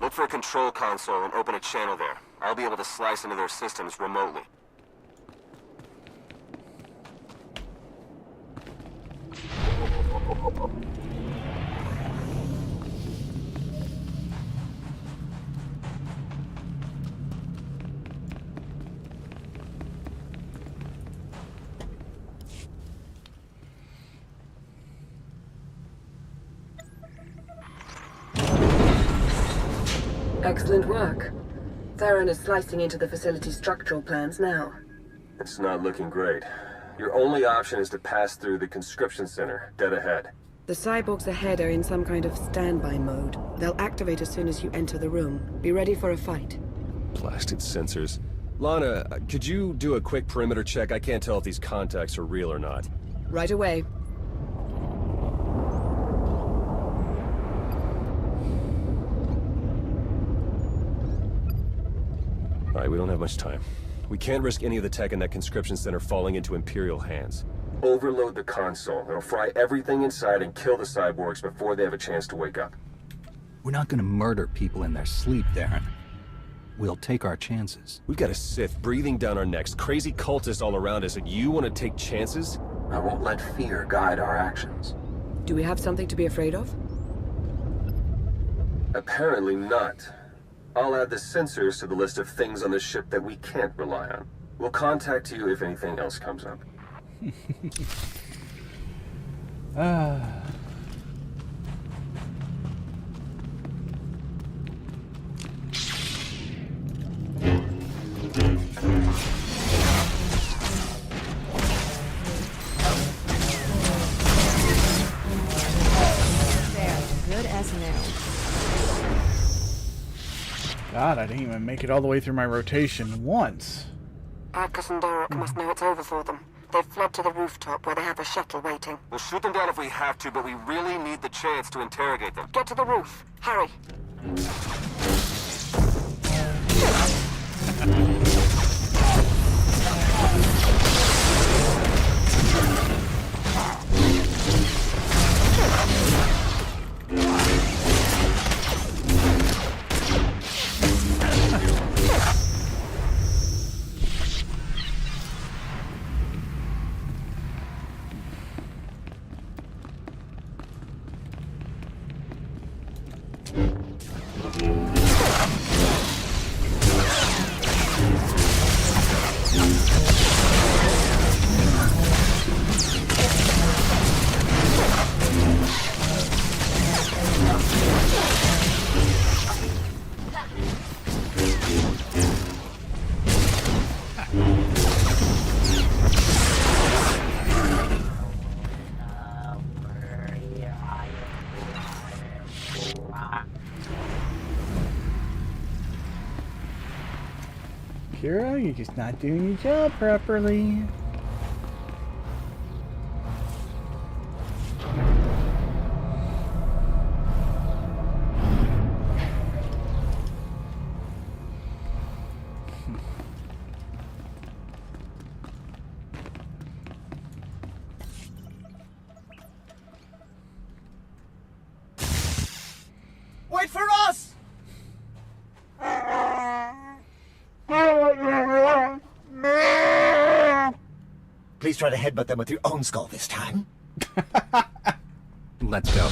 Speaker 1: Look for a control console and open a channel there. I'll be able to slice into their systems remotely.
Speaker 13: Excellent work. Theron is slicing into the facility's structural plans now.
Speaker 1: It's not looking great. Your only option is to pass through the conscription center, dead ahead.
Speaker 8: The cyborgs ahead are in some kind of standby mode. They'll activate as soon as you enter the room. Be ready for a fight.
Speaker 1: Blasted sensors. Lana, could you do a quick perimeter check? I can't tell if these contacts are real or not.
Speaker 8: Right away.
Speaker 1: Alright, we don't have much time. We can't risk any of the tech in that conscription center falling into Imperial hands. Overload the console. It'll fry everything inside and kill the cyborgs before they have a chance to wake up.
Speaker 7: We're not gonna murder people in their sleep, Darren. We'll take our chances.
Speaker 1: We've got a Sith breathing down our necks, crazy cultists all around us, and you want to take chances?
Speaker 15: I won't let fear guide our actions.
Speaker 8: Do we have something to be afraid of?
Speaker 1: Apparently not. I'll add the sensors to the list of things on the ship that we can't rely on. We'll contact you if anything else comes up.
Speaker 6: Good as new.
Speaker 2: God, I didn't even make it all the way through my rotation once.
Speaker 10: Arcus and Derek must know it's over for them. They've fled to the rooftop where they have a shuttle waiting.
Speaker 1: We'll shoot them down if we have to, but we really need the chance to interrogate them.
Speaker 10: Get to the roof. Hurry.
Speaker 2: Kira, you're just not doing your job properly.
Speaker 9: Wait for us! Please try to headbutt them with your own skull this time.
Speaker 7: Let's go.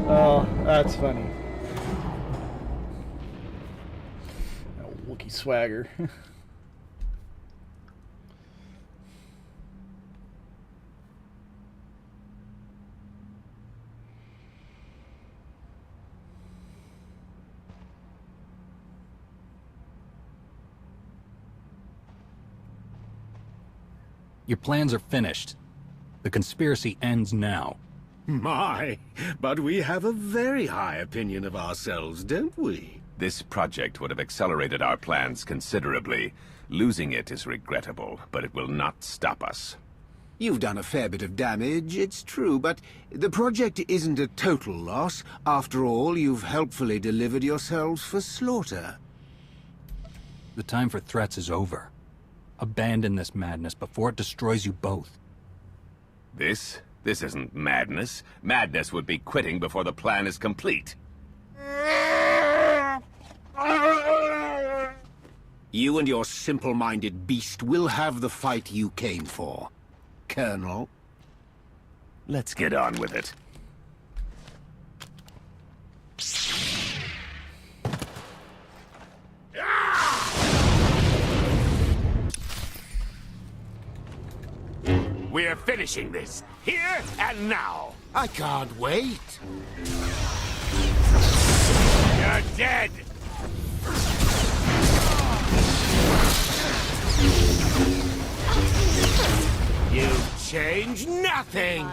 Speaker 2: Oh, that's funny. Oh, Wookiee swagger.
Speaker 7: Your plans are finished. The conspiracy ends now.
Speaker 12: My, but we have a very high opinion of ourselves, don't we?
Speaker 11: This project would have accelerated our plans considerably. Losing it is regrettable, but it will not stop us.
Speaker 12: You've done a fair bit of damage, it's true, but the project isn't a total loss. After all, you've helpfully delivered yourselves for slaughter.
Speaker 7: The time for threats is over. Abandon this madness before it destroys you both.
Speaker 11: This isn't madness. Madness would be quitting before the plan is complete.
Speaker 12: You and your simple-minded beast will have the fight you came for, Colonel.
Speaker 11: Let's get on with it. We're finishing this, here and now.
Speaker 12: I can't wait.
Speaker 11: Yeah! You're dead! You've changed nothing!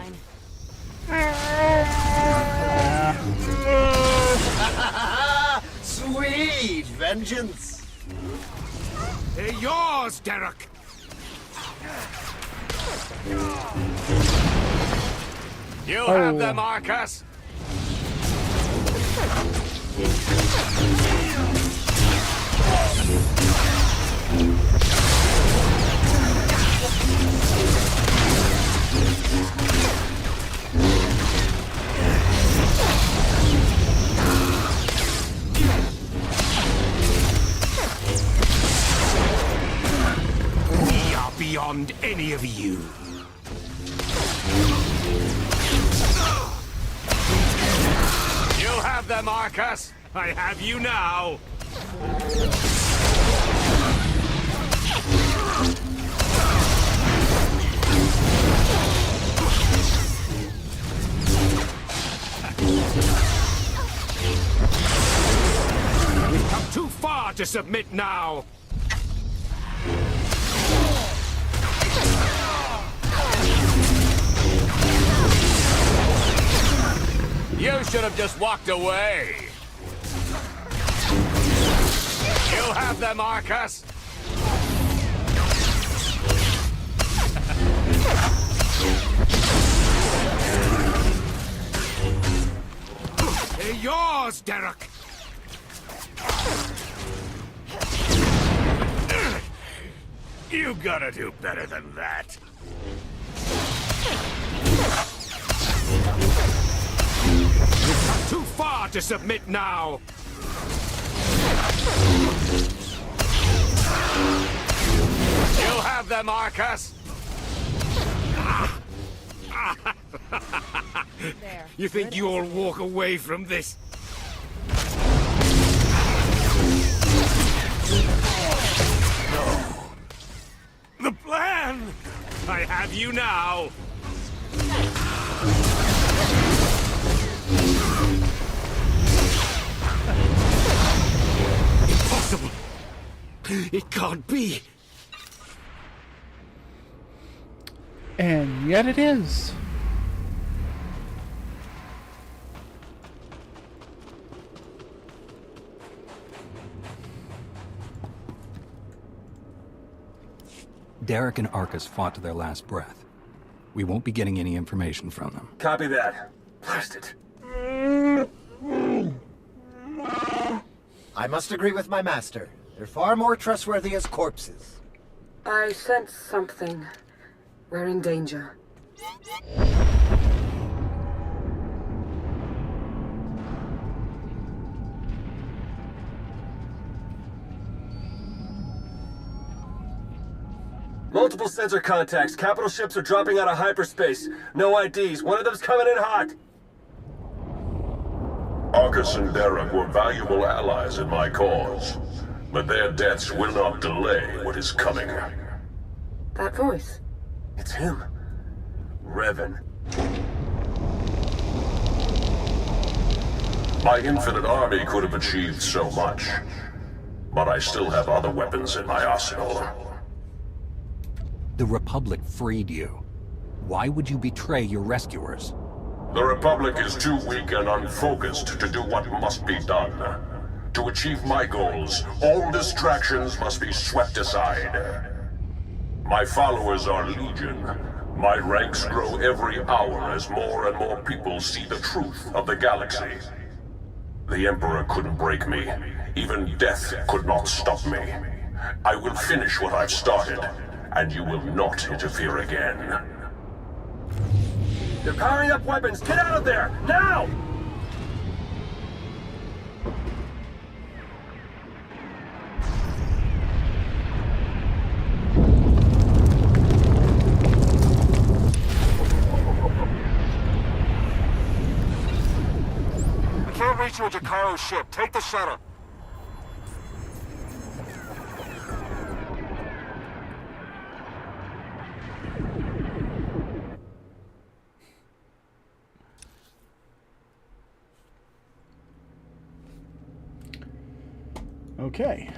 Speaker 9: Sweet vengeance!
Speaker 11: They're yours, Derek! You have them, Marcus! We are beyond any of you. You have them, Marcus. I have you now. We've come too far to submit now. You should have just walked away. You have them, Marcus. They're yours, Derek. You gotta do better than that. You've come too far to submit now! You have them, Marcus! You think you'll walk away from this? No. The plan! I have you now! Impossible! It can't be!
Speaker 2: And yet it is.
Speaker 7: Derek and Arcus fought to their last breath. We won't be getting any information from them.
Speaker 16: Copy that. Blast it.
Speaker 9: I must agree with my master. They're far more trustworthy as corpses.
Speaker 13: I sense something. We're in danger.
Speaker 16: Multiple sensor contacts. Capital ships are dropping out of hyperspace. No IDs. One of them's coming in hot.
Speaker 3: Arcus and Derek were valuable allies in my cause, but their deaths will not delay what is coming.
Speaker 13: That voice.
Speaker 16: It's him. Revan.
Speaker 3: My infinite army could have achieved so much, but I still have other weapons in my arsenal.
Speaker 7: The Republic freed you. Why would you betray your rescuers?
Speaker 3: The Republic is too weak and unfocused to do what must be done. To achieve my goals, all distractions must be swept aside. My followers are legion. My ranks grow every hour as more and more people see the truth of the galaxy. The Emperor couldn't break me. Even death could not stop me. I will finish what I've started, and you will not interfere again.
Speaker 16: They're powering up weapons. Get out of there! Now!
Speaker 17: We can't reach you with Jakaro's ship. Take the shuttle.
Speaker 2: Okay.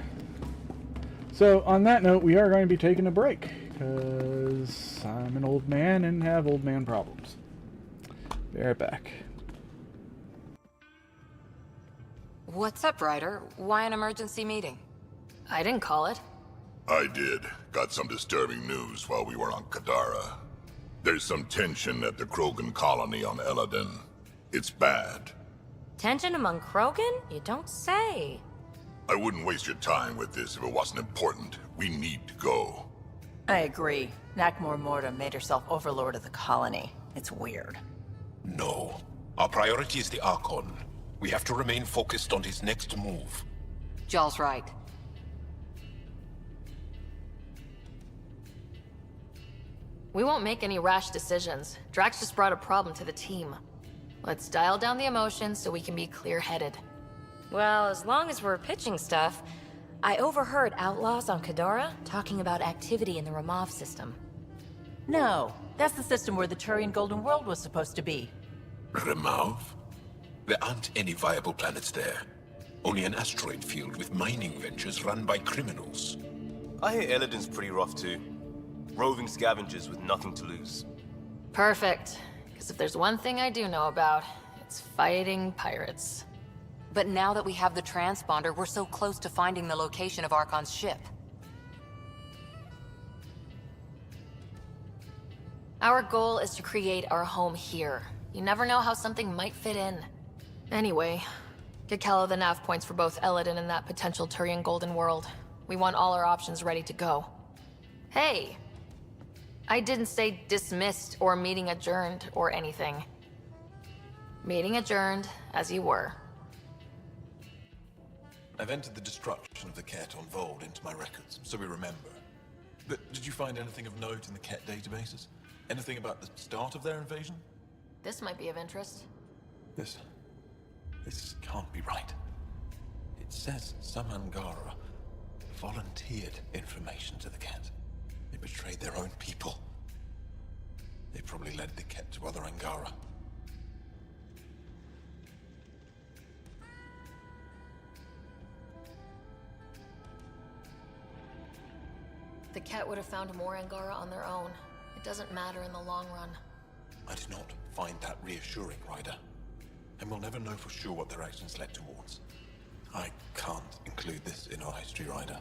Speaker 2: So, on that note, we are going to be taking a break, because I'm an old man and have old man problems. Be right back.
Speaker 6: What's up, Ryder? Why an emergency meeting?
Speaker 5: I didn't call it.
Speaker 18: I did. Got some disturbing news while we were on Kadara. There's some tension at the Krogan colony on Eladin. It's bad.
Speaker 6: Tension among Krogan? You don't say.
Speaker 18: I wouldn't waste your time with this if it wasn't important. We need to go.
Speaker 19: I agree. Nakmor Morta made herself overlord of the colony. It's weird.
Speaker 20: No. Our priority is the Archon. We have to remain focused on his next move.
Speaker 6: Jall's right.
Speaker 5: We won't make any rash decisions. Drax just brought a problem to the team. Let's dial down the emotions so we can be clear-headed.
Speaker 6: Well, as long as we're pitching stuff, I overheard outlaws on Kadara talking about activity in the Ramov system.
Speaker 19: No, that's the system where the Turian Golden World was supposed to be.
Speaker 20: Ramov? There aren't any viable planets there. Only an asteroid field with mining ventures run by criminals.
Speaker 16: I hear Eladin's pretty rough too. Roving scavengers with nothing to lose.
Speaker 5: Perfect. Because if there's one thing I do know about, it's fighting pirates.
Speaker 6: But now that we have the transponder, we're so close to finding the location of Archon's ship.
Speaker 5: Our goal is to create our home here. You never know how something might fit in. Anyway, get Kello the nav points for both Eladin and that potential Turian Golden World. We want all our options ready to go. Hey! I didn't say dismissed or meeting adjourned or anything. Meeting adjourned, as you were.
Speaker 20: I've entered the destruction of the Ket on Vold into my records, so we remember. But did you find anything of note in the Ket databases? Anything about the start of their invasion?
Speaker 5: This might be of interest.
Speaker 20: This can't be right. It says some Angara volunteered information to the Ket. They betrayed their own people. They probably led the Ket to other Angara.
Speaker 5: The Ket would have found more Angara on their own. It doesn't matter in the long run.
Speaker 20: I did not find that reassuring, Ryder. And we'll never know for sure what their actions led towards. I can't include this in our history, Ryder.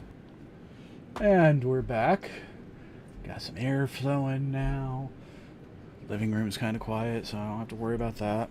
Speaker 2: And we're back. Got some air flowing now. Living room's kind of quiet, so I don't have to worry about that.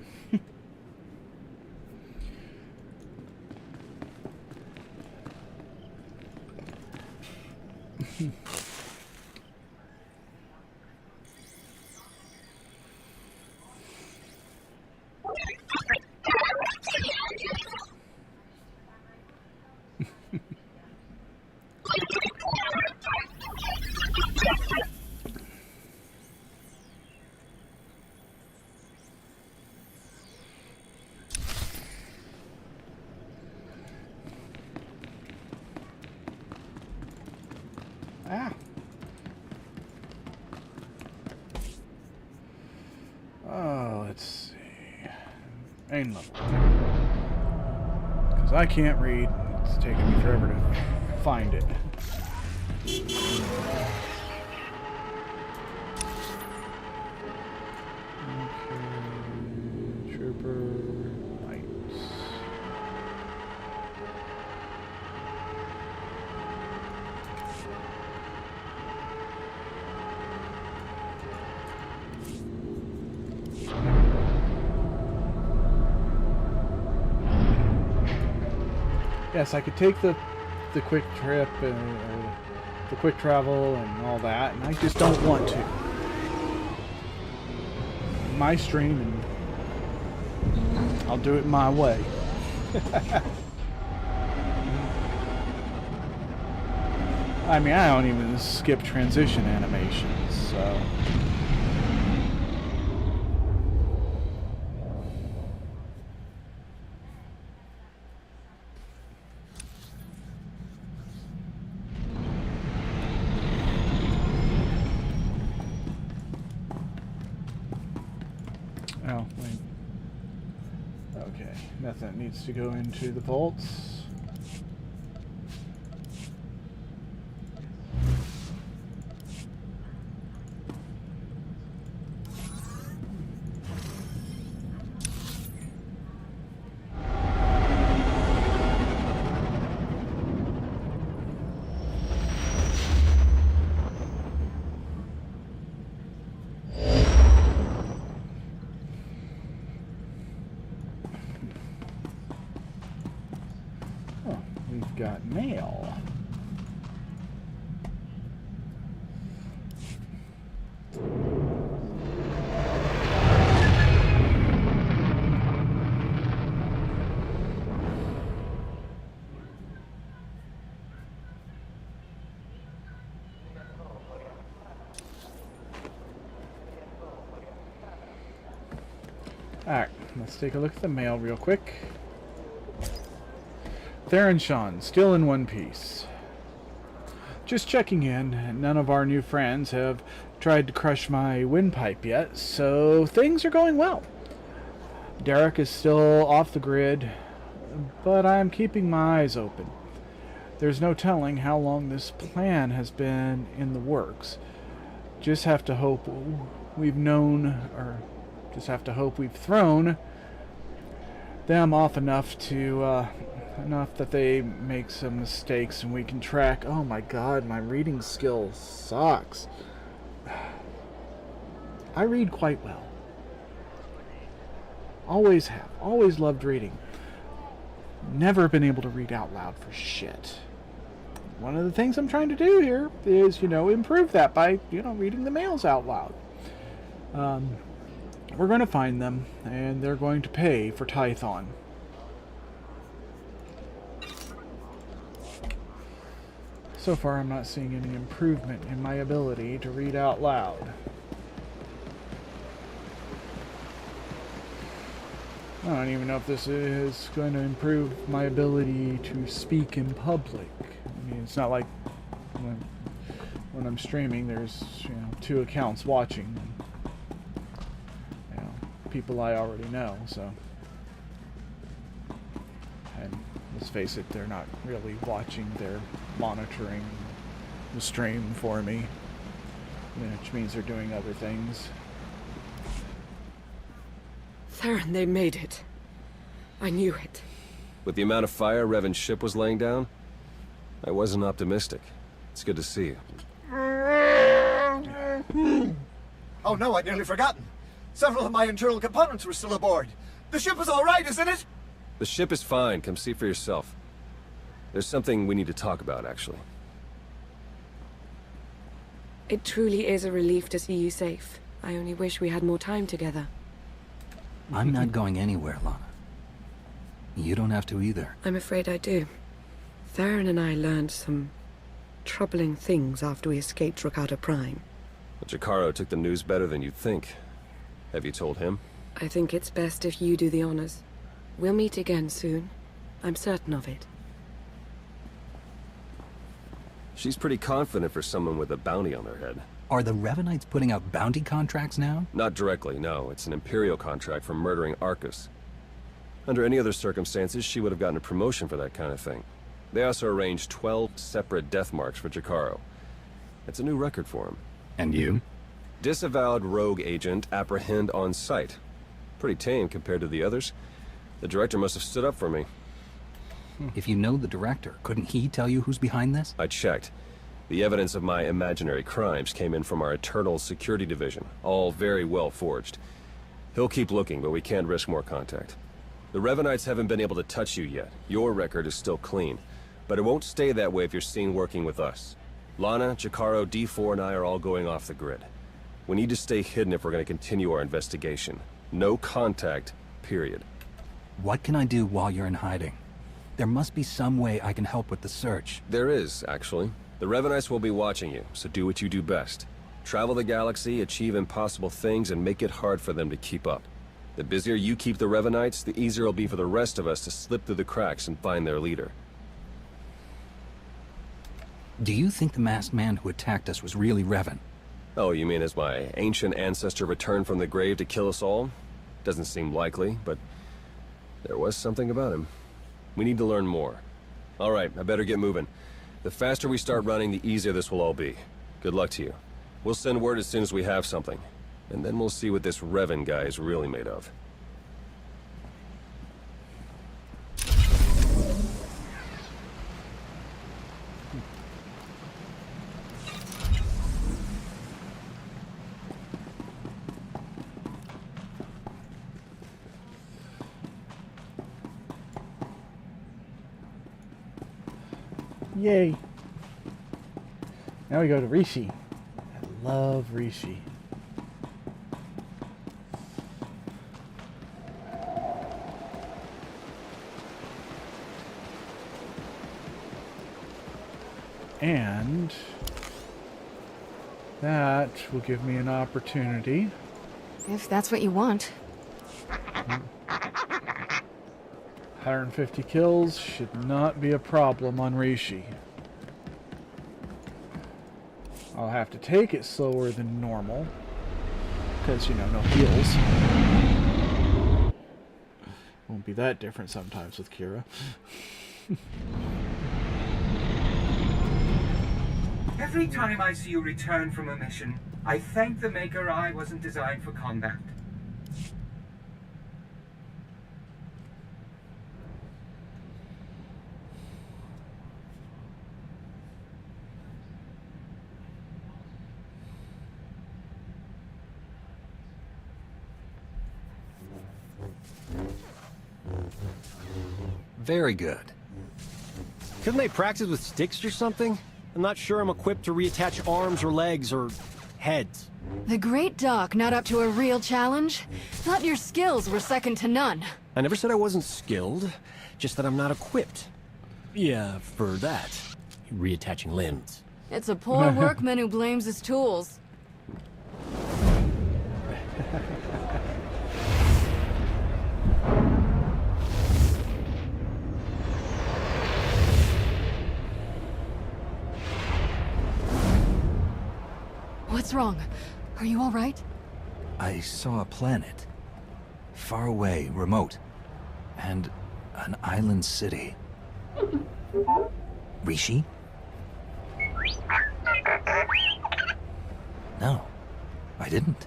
Speaker 2: Ah. Oh, let's see. Main level. Because I can't read. It's taking me forever to find it. Okay. Trooper. Knights. Yes, I could take the quick trip and the quick travel and all that, and I just don't want to. My stream, and I'll do it my way. I mean, I don't even skip transition animations, so... Oh, wait. Okay, nothing needs to go into the vaults. got mail. Alright, let's take a look at the mail real quick. Theron Sean, still in one piece. Just checking in. None of our new friends have tried to crush my windpipe yet, so things are going well. Derek is still off the grid, but I'm keeping my eyes open. There's no telling how long this plan has been in the works. Just have to hope we've thrown them off enough that they make some mistakes and we can track. Oh my god, my reading skill sucks. I read quite well. Always have. Always loved reading. Never been able to read out loud for shit. One of the things I'm trying to do here is, improve that by, reading the mails out loud. We're going to find them, and they're going to pay for Tython. So far, I'm not seeing any improvement in my ability to read out loud. I don't even know if this is going to improve my ability to speak in public. I mean, it's not like when I'm streaming, there's 2 accounts watching. People I already know, so. And let's face it, they're not really watching, they're monitoring the stream for me, which means they're doing other things.
Speaker 8: Theron, they made it. I knew it.
Speaker 1: With the amount of fire Revan's ship was laying down, I wasn't optimistic. It's good to see you.
Speaker 9: Oh no, I'd nearly forgotten. Several of my internal components were still aboard. The ship is all right, isn't it?
Speaker 1: The ship is fine. Come see for yourself. There's something we need to talk about, actually.
Speaker 8: It truly is a relief to see you safe. I only wish we had more time together.
Speaker 7: I'm not going anywhere, Lana. You don't have to either.
Speaker 8: I'm afraid I do. Theron and I learned some troubling things after we escaped Rakata Prime.
Speaker 1: Jakaro took the news better than you'd think. Have you told him?
Speaker 8: I think it's best if you do the honors. We'll meet again soon. I'm certain of it.
Speaker 1: She's pretty confident for someone with a bounty on their head.
Speaker 7: Are the Revanites putting out bounty contracts now?
Speaker 1: Not directly, no. It's an Imperial contract for murdering Arcus. Under any other circumstances, she would have gotten a promotion for that kind of thing. They also arranged 12 separate death marks for Jakaro. It's a new record for him.
Speaker 7: And you?
Speaker 1: Disavowed rogue agent, apprehend on sight. Pretty tame compared to the others. The director must have stood up for me.
Speaker 7: If you know the director, couldn't he tell you who's behind this?
Speaker 1: I checked. The evidence of my imaginary crimes came in from our Eternal Security Division, all very well forged. He'll keep looking, but we can't risk more contact. The Revanites haven't been able to touch you yet. Your record is still clean. But it won't stay that way if you're seen working with us. Lana, Jakaro, D4, and I are all going off the grid. We need to stay hidden if we're going to continue our investigation. No contact, period.
Speaker 7: What can I do while you're in hiding? There must be some way I can help with the search.
Speaker 1: There is, actually. The Revanites will be watching you, so do what you do best. Travel the galaxy, achieve impossible things, and make it hard for them to keep up. The busier you keep the Revanites, the easier it'll be for the rest of us to slip through the cracks and find their leader.
Speaker 7: Do you think the masked man who attacked us was really Revan?
Speaker 1: Oh, you mean as my ancient ancestor returned from the grave to kill us all? Doesn't seem likely, but there was something about him. We need to learn more. All right, I better get moving. The faster we start running, the easier this will all be. Good luck to you. We'll send word as soon as we have something. And then we'll see what this Revan guy is really made of.
Speaker 2: Yay. Now we go to Rishi. I love Rishi. And that will give me an opportunity.
Speaker 21: If that's what you want.
Speaker 2: 150 kills should not be a problem on Rishi. I'll have to take it slower than normal. Because, you know, no heals. Won't be that different sometimes with Kira.
Speaker 22: Every time I see you return from a mission, I thank the Maker I wasn't designed for combat.
Speaker 7: Very good.
Speaker 23: Couldn't they practice with sticks or something? I'm not sure I'm equipped to reattach arms or legs or heads.
Speaker 21: The Great Doc not up to a real challenge? Thought your skills were second to none.
Speaker 23: I never said I wasn't skilled, just that I'm not equipped. Yeah, for that. Reattaching limbs.
Speaker 21: It's a poor workman who blames his tools. What's wrong? Are you all right?
Speaker 24: I saw a planet. Far away, remote. And an island city. Rishi? No, I didn't.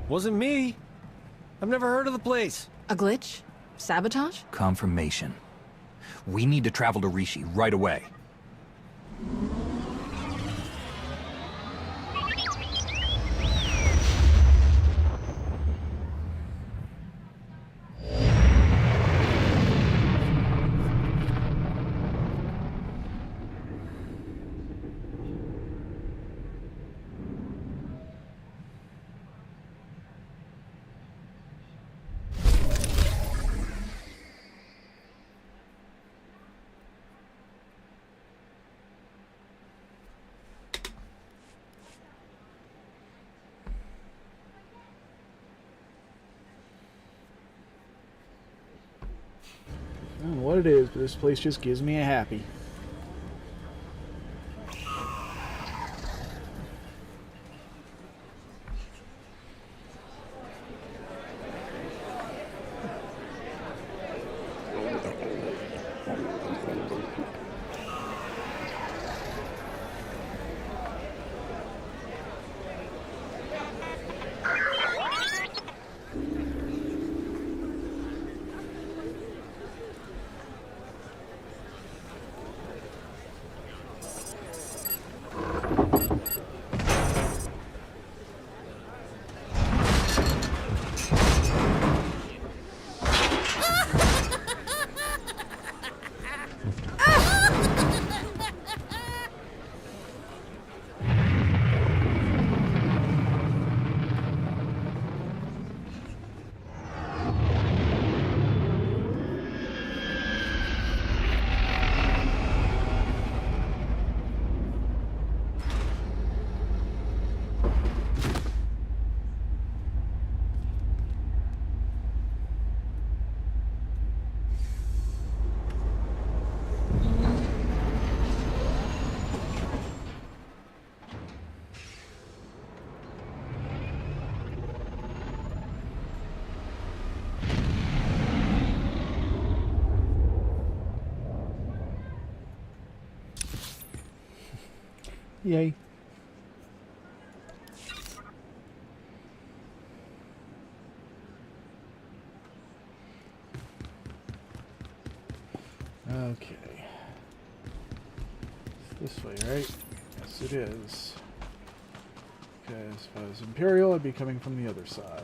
Speaker 23: Wasn't me. I've never heard of the place.
Speaker 21: A glitch? Sabotage?
Speaker 24: Confirmation. We need to travel to Rishi right away.
Speaker 2: I don't know what it is, but this place just gives me a happy. Yay. Okay. It's this way, right? Yes, it is. Because if I was Imperial, I'd be coming from the other side.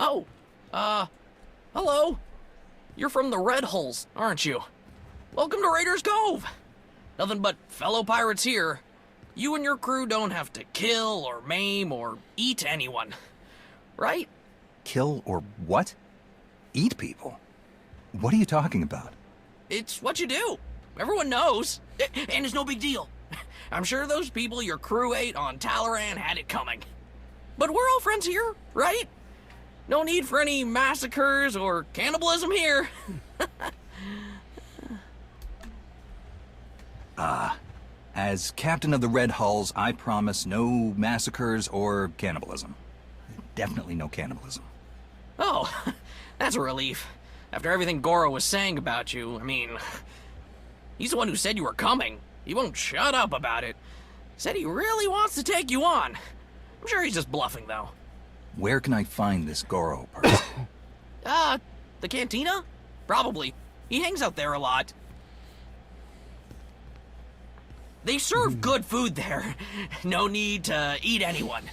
Speaker 4: Oh, hello. You're from the Red Hulls, aren't you? Welcome to Raiders Cove. Nothing but fellow pirates here. You and your crew don't have to kill or maim or eat anyone, right?
Speaker 24: Kill or what? Eat people? What are you talking about?
Speaker 4: It's what you do. Everyone knows. And it's no big deal. I'm sure those people your crew ate on Talaran had it coming. But we're all friends here, right? No need for any massacres or cannibalism here.
Speaker 24: As captain of the Red Hulls, I promise no massacres or cannibalism. Definitely no cannibalism.
Speaker 4: Oh, that's a relief. After everything Goro was saying about you, I mean, he's the one who said you were coming. He won't shut up about it. Said he really wants to take you on. I'm sure he's just bluffing, though.
Speaker 24: Where can I find this Goro person?
Speaker 4: The cantina? Probably. He hangs out there a lot. They serve good food there. No need to eat anyone.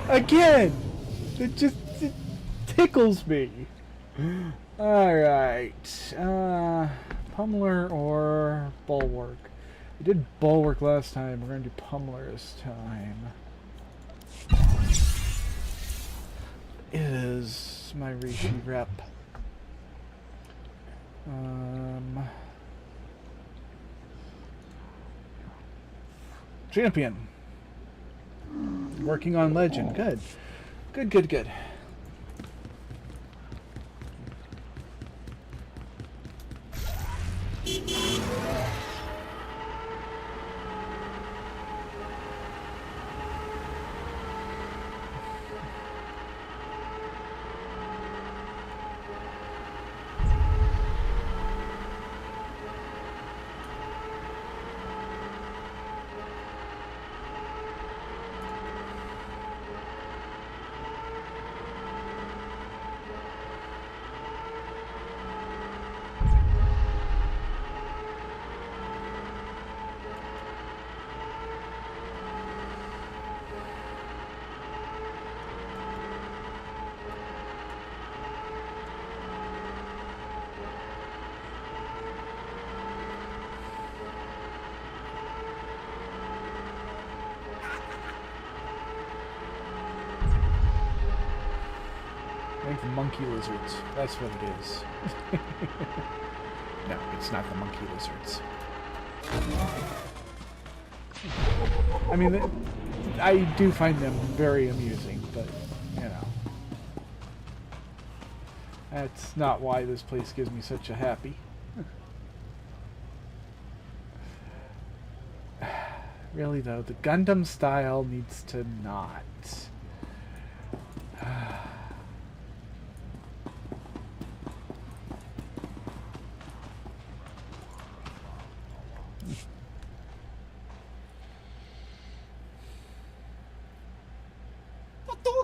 Speaker 2: Again! It tickles me. Alright. Pummeler or Bulwark? We did Bulwark last time. We're going to do Pummeler this time. Is my Rishi rep. Champion. Working on Legend. Good. Good. Monkey lizards. That's what it is. No, it's not the monkey lizards. I mean, I do find them very amusing, but, you know. That's not why this place gives me such a happy. Really, though, the Gundam style needs to not.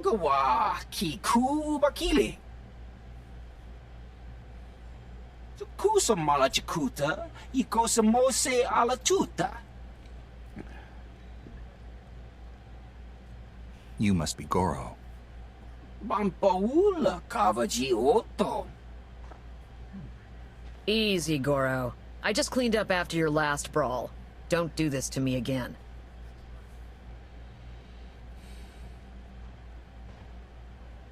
Speaker 10: Wa kiku bakili. Kusa mala chikuta, ikosa mose ala chuta.
Speaker 24: You must be Goro.
Speaker 10: Bampaula kavaji oto.
Speaker 14: Easy, Goro. I just cleaned up after your last brawl. Don't do this to me again.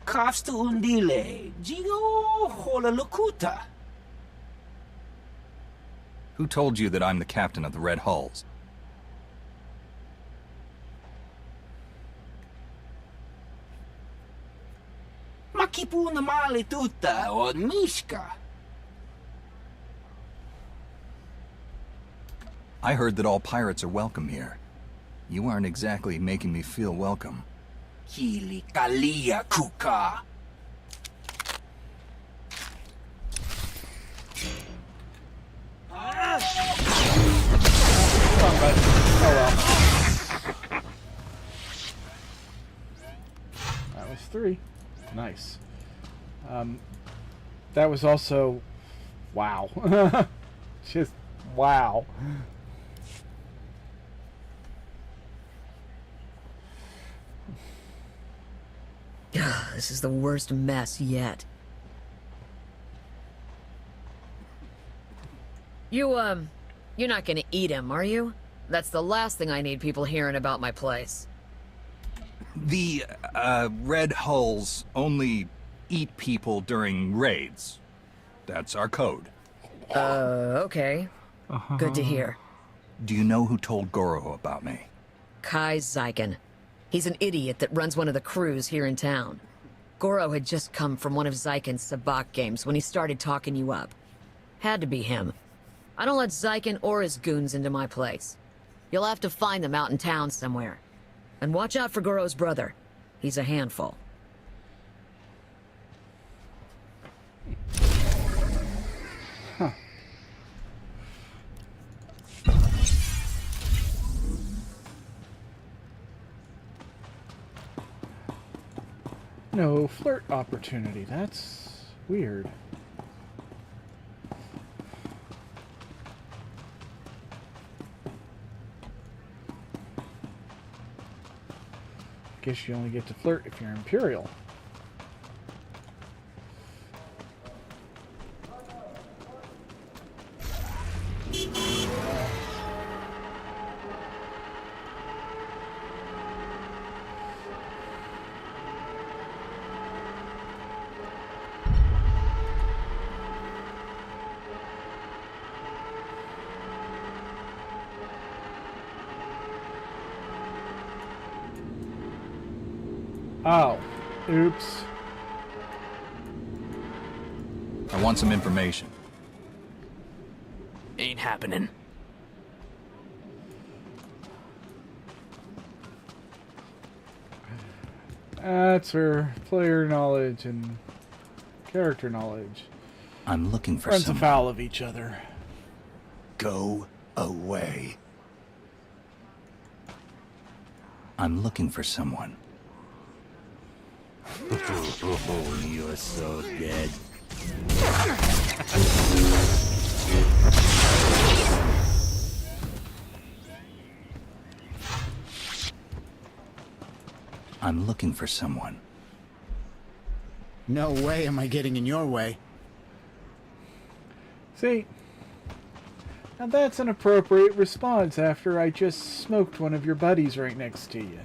Speaker 10: Kafsta undile, jigo hola lukuta.
Speaker 24: Who told you that I'm the captain of the Red Hulls?
Speaker 10: Makipuna mali tuta o mishka.
Speaker 24: I heard that all pirates are welcome here. You aren't exactly making me feel welcome.
Speaker 10: Kili kalia kuka.
Speaker 2: That was 3. Nice. That was also... Wow. Just wow.
Speaker 14: This is the worst mess yet. You're not gonna eat him, are you? That's the last thing I need people hearing about my place.
Speaker 24: The, Red Hulls only eat people during raids. That's our code.
Speaker 14: Okay. Good to hear.
Speaker 24: Do you know who told Goro about me?
Speaker 14: Kai Zyken. He's an idiot that runs one of the crews here in town. Goro had just come from one of Zyken's sabacc games when he started talking you up. Had to be him. I don't let Zyken or his goons into my place. You'll have to find them out in town somewhere. And watch out for Goro's brother. He's a handful.
Speaker 2: Huh. No flirt opportunity. That's weird. Guess you only get to flirt if you're Imperial. Oh, oops.
Speaker 24: I want some information.
Speaker 4: Ain't happening.
Speaker 2: That's for player knowledge and character knowledge.
Speaker 24: I'm looking for
Speaker 2: Runs
Speaker 24: someone.
Speaker 2: afoul of each other.
Speaker 24: Go away. I'm looking for someone.
Speaker 11: Oh, you're so dead.
Speaker 24: I'm looking for someone.
Speaker 12: No way am I getting in your way.
Speaker 2: See? Now that's an appropriate response after I just smoked one of your buddies right next to you.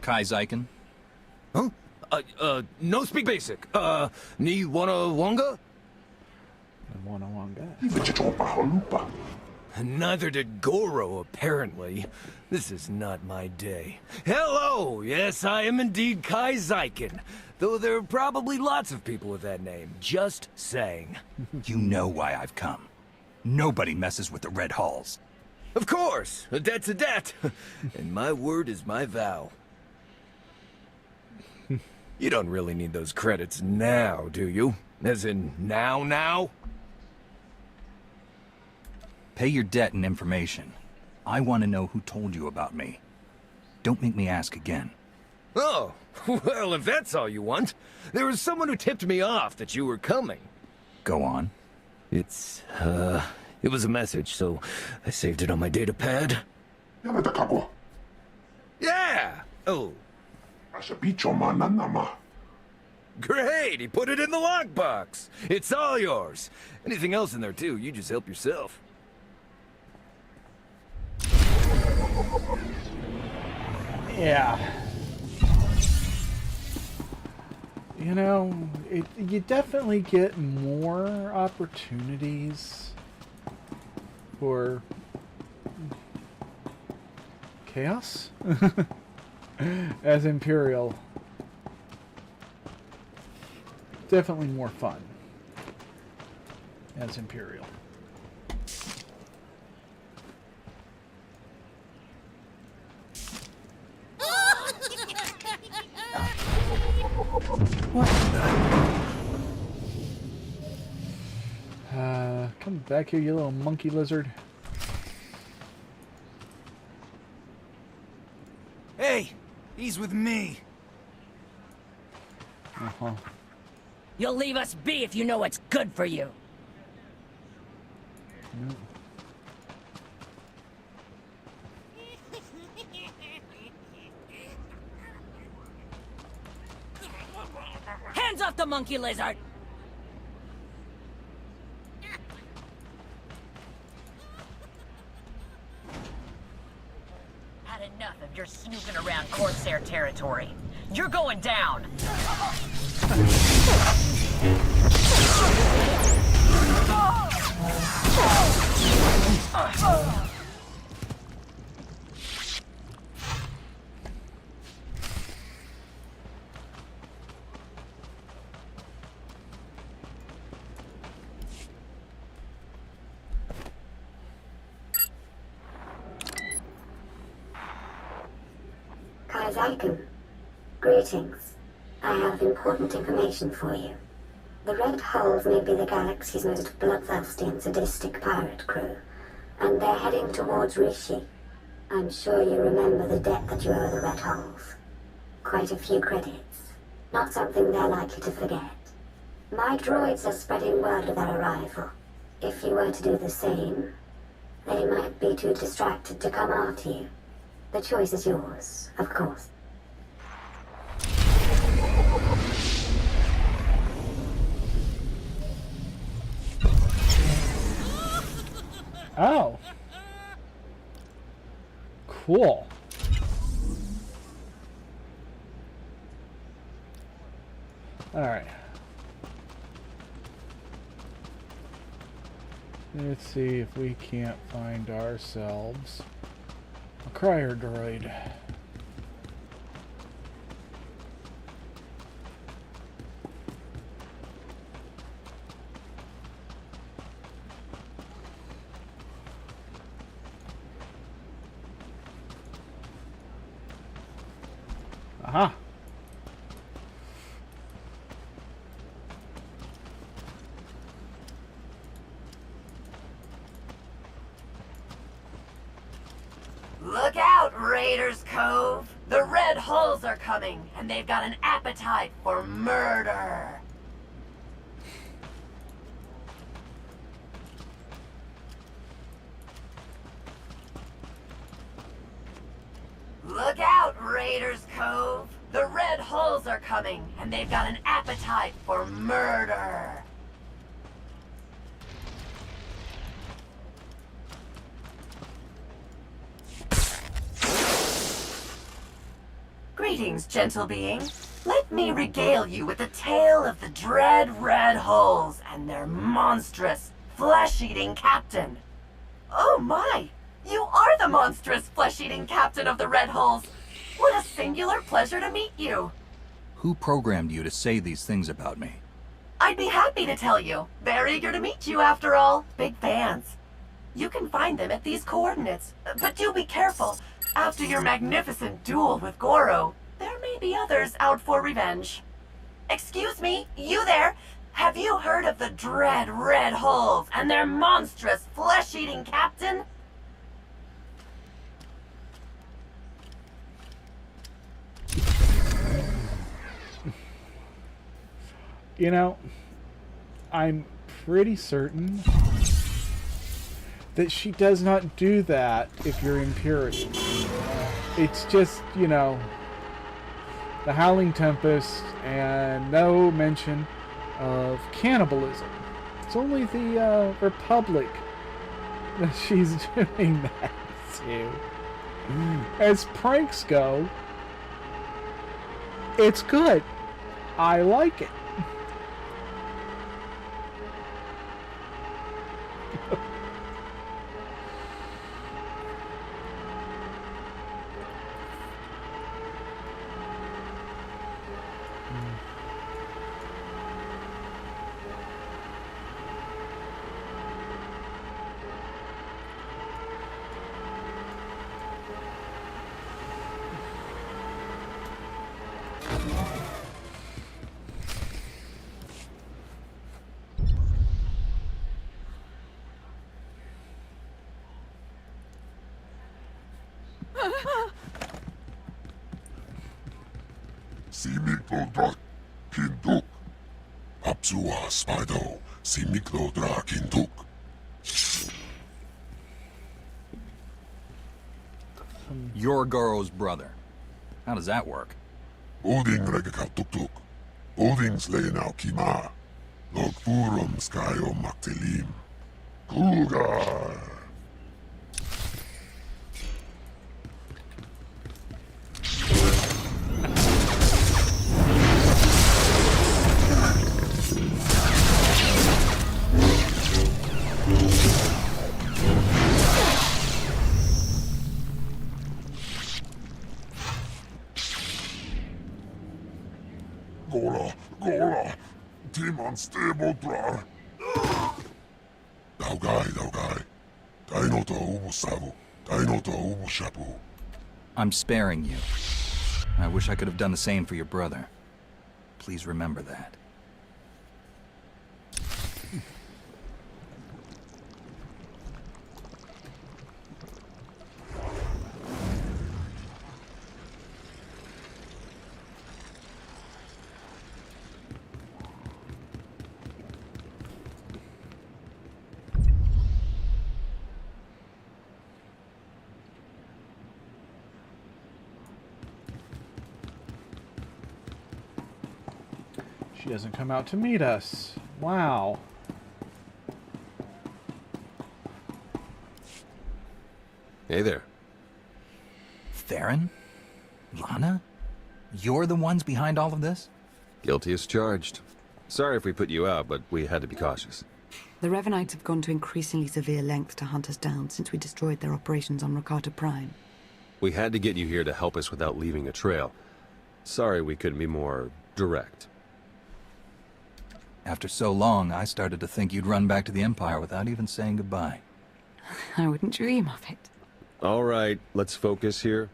Speaker 24: Kai Zyken?
Speaker 11: Huh? No speak basic. Ni wanna wonga? Neither did Goro, apparently. This is not my day. Hello! Yes, I am indeed Kai Zyken. Though there are probably lots of people with that name. Just saying.
Speaker 24: You know why I've come. Nobody messes with the Red Hulls.
Speaker 11: Of course! A debt's a debt. And my word is my vow. You don't really need those credits now, do you? As in, now?
Speaker 24: Pay your debt and information. I want to know who told you about me. Don't make me ask again.
Speaker 11: Oh, well, if that's all you want. There was someone who tipped me off that you were coming.
Speaker 24: Go on.
Speaker 11: It was a message, so I saved it on my data pad. Yeah! Oh. Great! He put it in the lockbox! It's all yours! Anything else in there, too, you just help yourself.
Speaker 2: Yeah. You know, you definitely get more opportunities for chaos as Imperial. Definitely more fun as Imperial. Come back here, you little monkey lizard.
Speaker 10: He's with me.
Speaker 2: Uh-huh.
Speaker 3: You'll leave us be if you know what's good for you.
Speaker 2: No.
Speaker 3: Hands off the monkey lizard! Had enough of your snooping around Corsair territory. You're going down!
Speaker 13: Kaizaku, greetings. I have important information for you. The Red Hulls may be the galaxy's most bloodthirsty and sadistic pirate crew, and they're heading towards Rishi. I'm sure you remember the debt that you owe the Red Hulls. Quite a few credits. Not something they're likely to forget. My droids are spreading word of their arrival. If you were to do the same, they might be too distracted to come after you. The choice is yours, of course.
Speaker 2: Oh. Cool. Alright. Let's see if we can't find ourselves a crier droid. Aha.
Speaker 3: Look out, Raiders Cove! The Red Hulls are coming, and they've got an appetite for murder! Look out, Raiders Cove! The Red Hulls are coming, and they've got an appetite for murder! Greetings, gentle being. Let me regale you with a tale of the dread Red Hulls and their monstrous, flesh-eating captain. Oh my! You are the monstrous, flesh-eating captain of the Red Hulls! What a singular pleasure to meet you!
Speaker 24: Who programmed you to say these things about me?
Speaker 3: I'd be happy to tell you. Very eager to meet you, after all. Big fans. You can find them at these coordinates. But do be careful. After your magnificent duel with Goro, there may be others out for revenge. Excuse me, you there? Have you heard of the dread Red Hulls and their monstrous, flesh-eating captain?
Speaker 2: You know, I'm pretty certain that she does not do that if you're Imperial. It's just, you know, the Howling Tempest and no mention of cannibalism. It's only the Republic that she's doing that to. As pranks go, it's good. I like it.
Speaker 15: Simiklodra kinduk. Apsua spido. Simiklodra kinduk.
Speaker 24: You're Goro's brother. How does that work?
Speaker 15: Oding regakau tuk. Oding's leyenau kima. Log furum skyo maktelim. Kulgar. Gora. Timon stebodrar. Daugai. Dainoto umusavu. Dainoto umushapu.
Speaker 24: I'm sparing you. I wish I could have done the same for your brother. Please remember that.
Speaker 2: She doesn't come out to meet us. Wow.
Speaker 1: Hey there.
Speaker 24: Theron? Lana? You're the ones behind all of this?
Speaker 1: Guilty as charged. Sorry if we put you out, but we had to be cautious.
Speaker 8: The Revenites have gone to increasingly severe lengths to hunt us down since we destroyed their operations on Rakata Prime.
Speaker 1: We had to get you here to help us without leaving a trail. Sorry we couldn't be more direct.
Speaker 24: After so long, I started to think you'd run back to the Empire without even saying goodbye.
Speaker 8: I wouldn't dream of it.
Speaker 1: All right, let's focus here.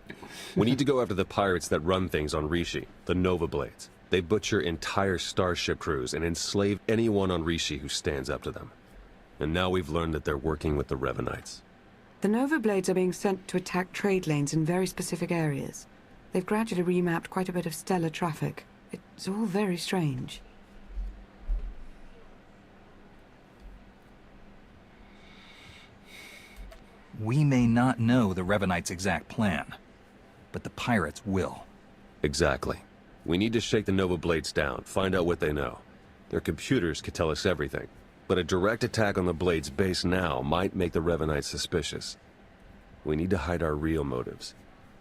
Speaker 1: We need to go after the pirates that run things on Rishi, the Nova Blades. They butcher entire starship crews and enslave anyone on Rishi who stands up to them. And now we've learned that they're working with the Revenites.
Speaker 8: The Nova Blades are being sent to attack trade lanes in very specific areas. They've gradually remapped quite a bit of stellar traffic. It's all very strange.
Speaker 24: We may not know the Revenites' exact plan, but the pirates will.
Speaker 1: Exactly. We need to shake the Nova Blades down, find out what they know. Their computers could tell us everything, but a direct attack on the Blades' base now might make the Revenites suspicious. We need to hide our real motives.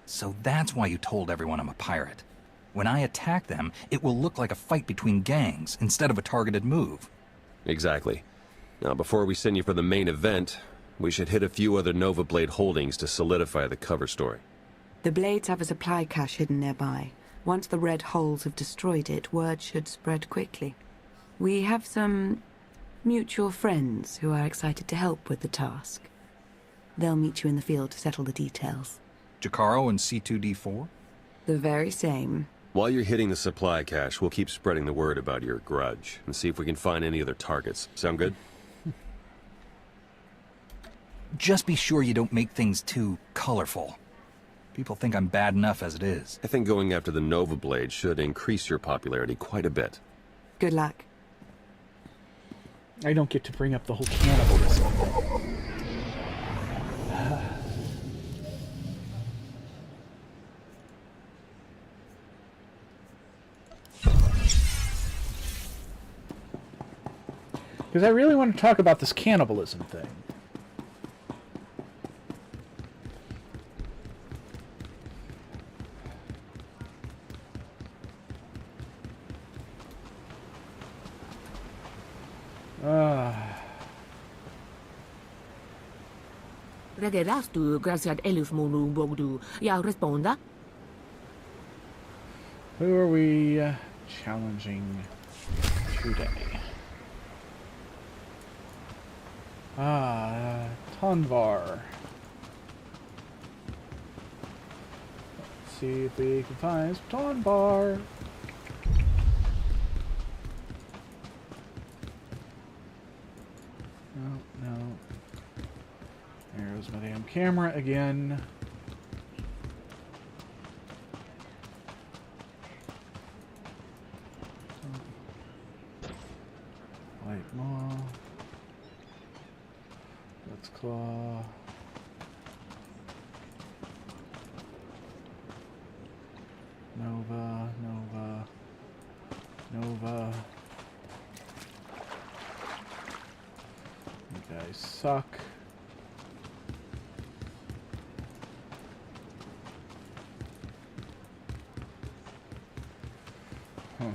Speaker 24: So that's why you told everyone I'm a pirate. When I attack them, it will look like a fight between gangs instead of a targeted move.
Speaker 1: Exactly. Now, before we send you for the main event, we should hit a few other Nova Blade holdings to solidify the cover story.
Speaker 8: The Blades have a supply cache hidden nearby. Once the Red Holes have destroyed it, word should spread quickly. We have some mutual friends who are excited to help with the task. They'll meet you in the field to settle the details.
Speaker 24: Jacaro and C2D4?
Speaker 8: The very same.
Speaker 1: While you're hitting the supply cache, we'll keep spreading the word about your grudge and see if we can find any other targets. Sound good?
Speaker 24: Just be sure you don't make things too colorful. People think I'm bad enough as it is.
Speaker 1: I think going after the Nova Blade should increase your popularity quite a bit.
Speaker 8: Good luck.
Speaker 2: I don't get to bring up the whole cannibalism. Because I really want to talk about this cannibalism thing.
Speaker 17: Regerastu gracias elus monu bogdu. Ya responda?
Speaker 2: Who are we challenging today? Tonvar. Let's see if we can find Tonvar. No. There's my damn camera again. Let's claw. Nova, Nova, Nova. You guys suck. Huh.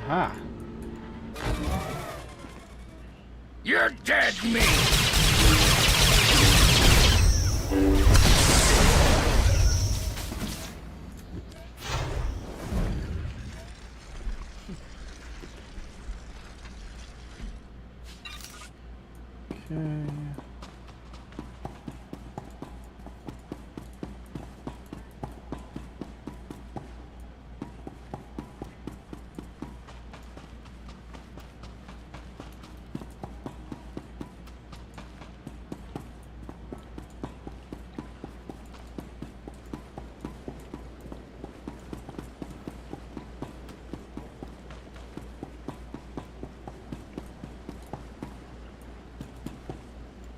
Speaker 2: Aha.
Speaker 10: You're dead meat!
Speaker 2: Okay.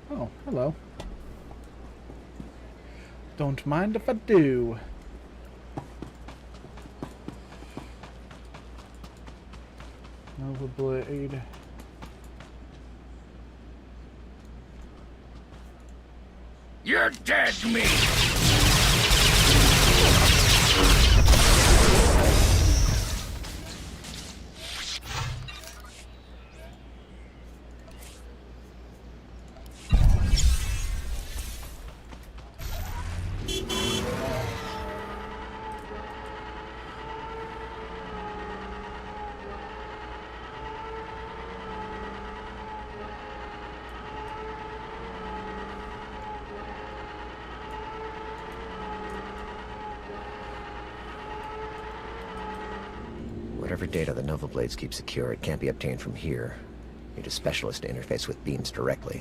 Speaker 2: Oh, hello. Don't mind if I do. Nova Blade.
Speaker 10: You're dead meat!
Speaker 6: Whatever data the Nova Blades keep secure, it can't be obtained from here. Need a specialist to interface with beams directly.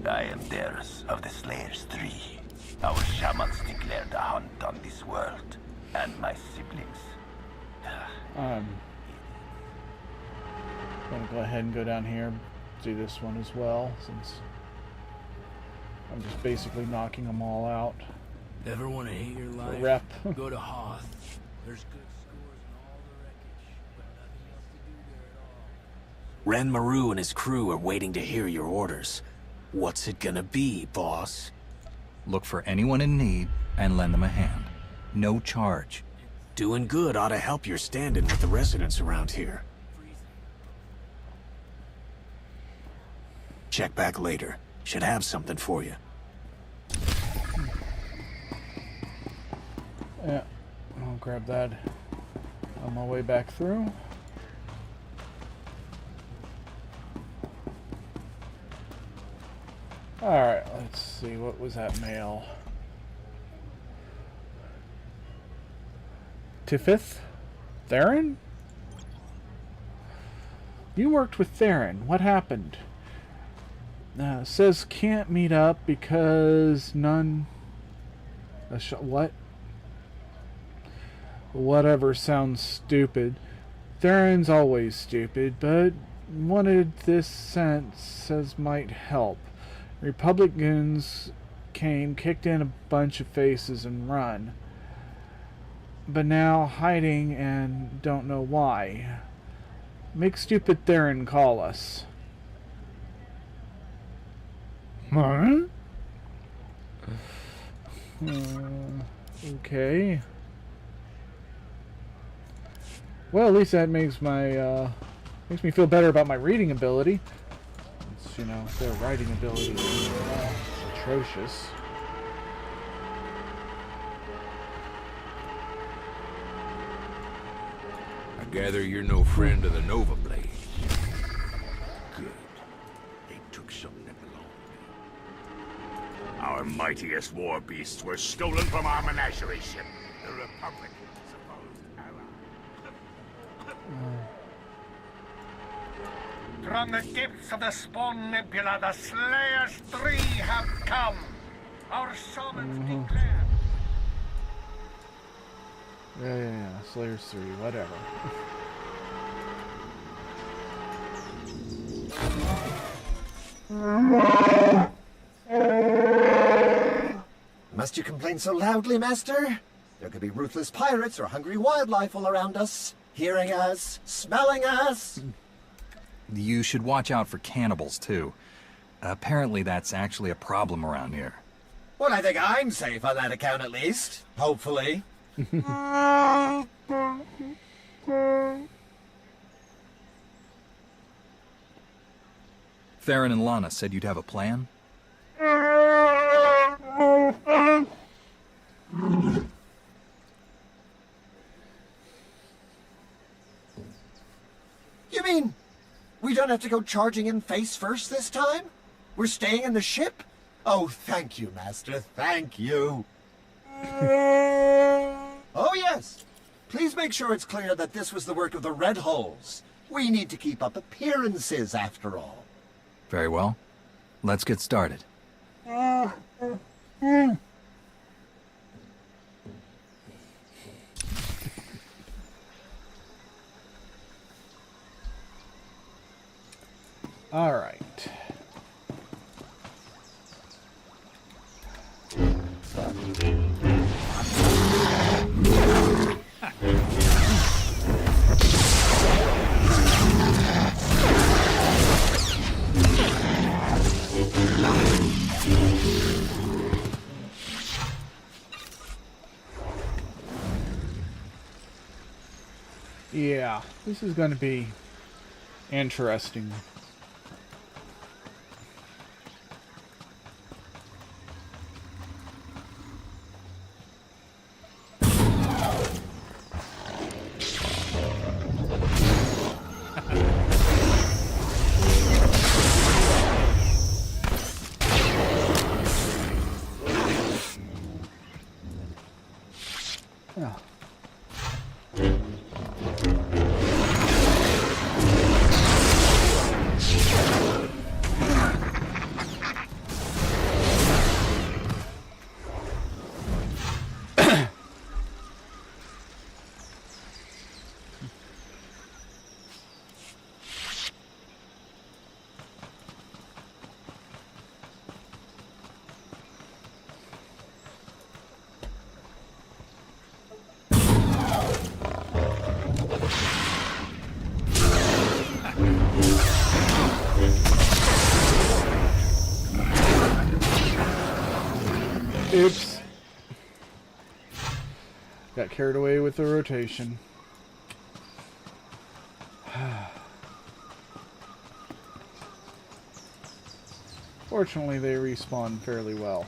Speaker 10: I am Darius of the Slayers 3. Our shamans declared a hunt on this world, and my siblings.
Speaker 2: I'm gonna go ahead and go down here, do this one as well, since I'm just basically knocking them all out.
Speaker 16: Ever want to hate your life?
Speaker 2: Rep.
Speaker 16: Go to Hoth. There's good scores in all the wreckage, but nothing else to do there at all. Ren Maru and his crew are waiting to hear your orders. What's it gonna be, boss?
Speaker 24: Look for anyone in need and lend them a hand. No charge.
Speaker 16: Doing good ought to help your stand-in with the residents around here. Check back later. Should have something for you.
Speaker 2: Yeah, I'll grab that on my way back through. Alright, let's see, what was that mail? Tiffith? Theron? You worked with Theron. What happened? Says can't meet up because none... what? Whatever sounds stupid. Theron's always stupid, but wanted this sent says might help. Republic goons came, kicked in a bunch of faces, and run. But now hiding and don't know why. Make stupid Theron call us. Huh? Okay. Well, at least that makes my makes me feel better about my reading ability. It's, you know, their writing ability is atrocious.
Speaker 5: I gather you're no friend of the Nova Blade. Good. They took something that belonged to me. Our mightiest war beasts were stolen from our menagerie ship, the Republic.
Speaker 18: From the depths of the Spawn Nebula, the Slayers 3 have come. Our summons declare.
Speaker 2: Yeah. Slayers 3, whatever.
Speaker 9: Must you complain so loudly, Master? There could be ruthless pirates or hungry wildlife all around us, hearing us, smelling us.
Speaker 24: You should watch out for cannibals, too. Apparently that's actually a problem around here.
Speaker 9: Well, I think I'm safe on that account at least. Hopefully.
Speaker 24: Theron and Lana said you'd have a plan?
Speaker 9: You mean we don't have to go charging in face first this time? We're staying in the ship? Oh, thank you, Master. Thank you. Oh, yes. Please make sure it's clear that this was the work of the Red Hulls. We need to keep up appearances, after all.
Speaker 24: Very well. Let's get started.
Speaker 2: All right. Yeah, this is going to be interesting. Oops. Got carried away with the rotation. Fortunately, they respawn fairly well.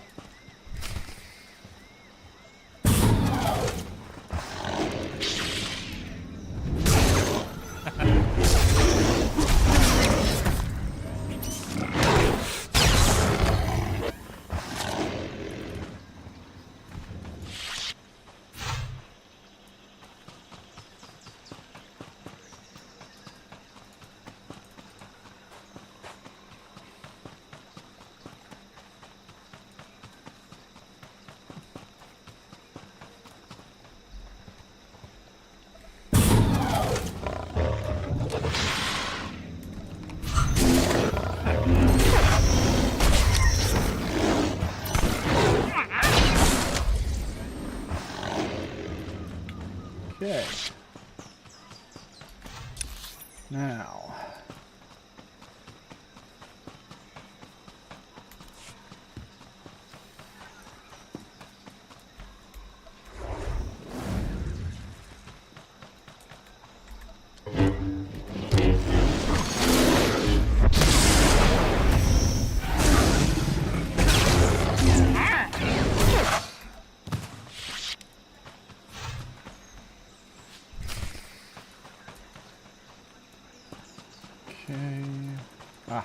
Speaker 2: Okay. Now. Okay. Ah.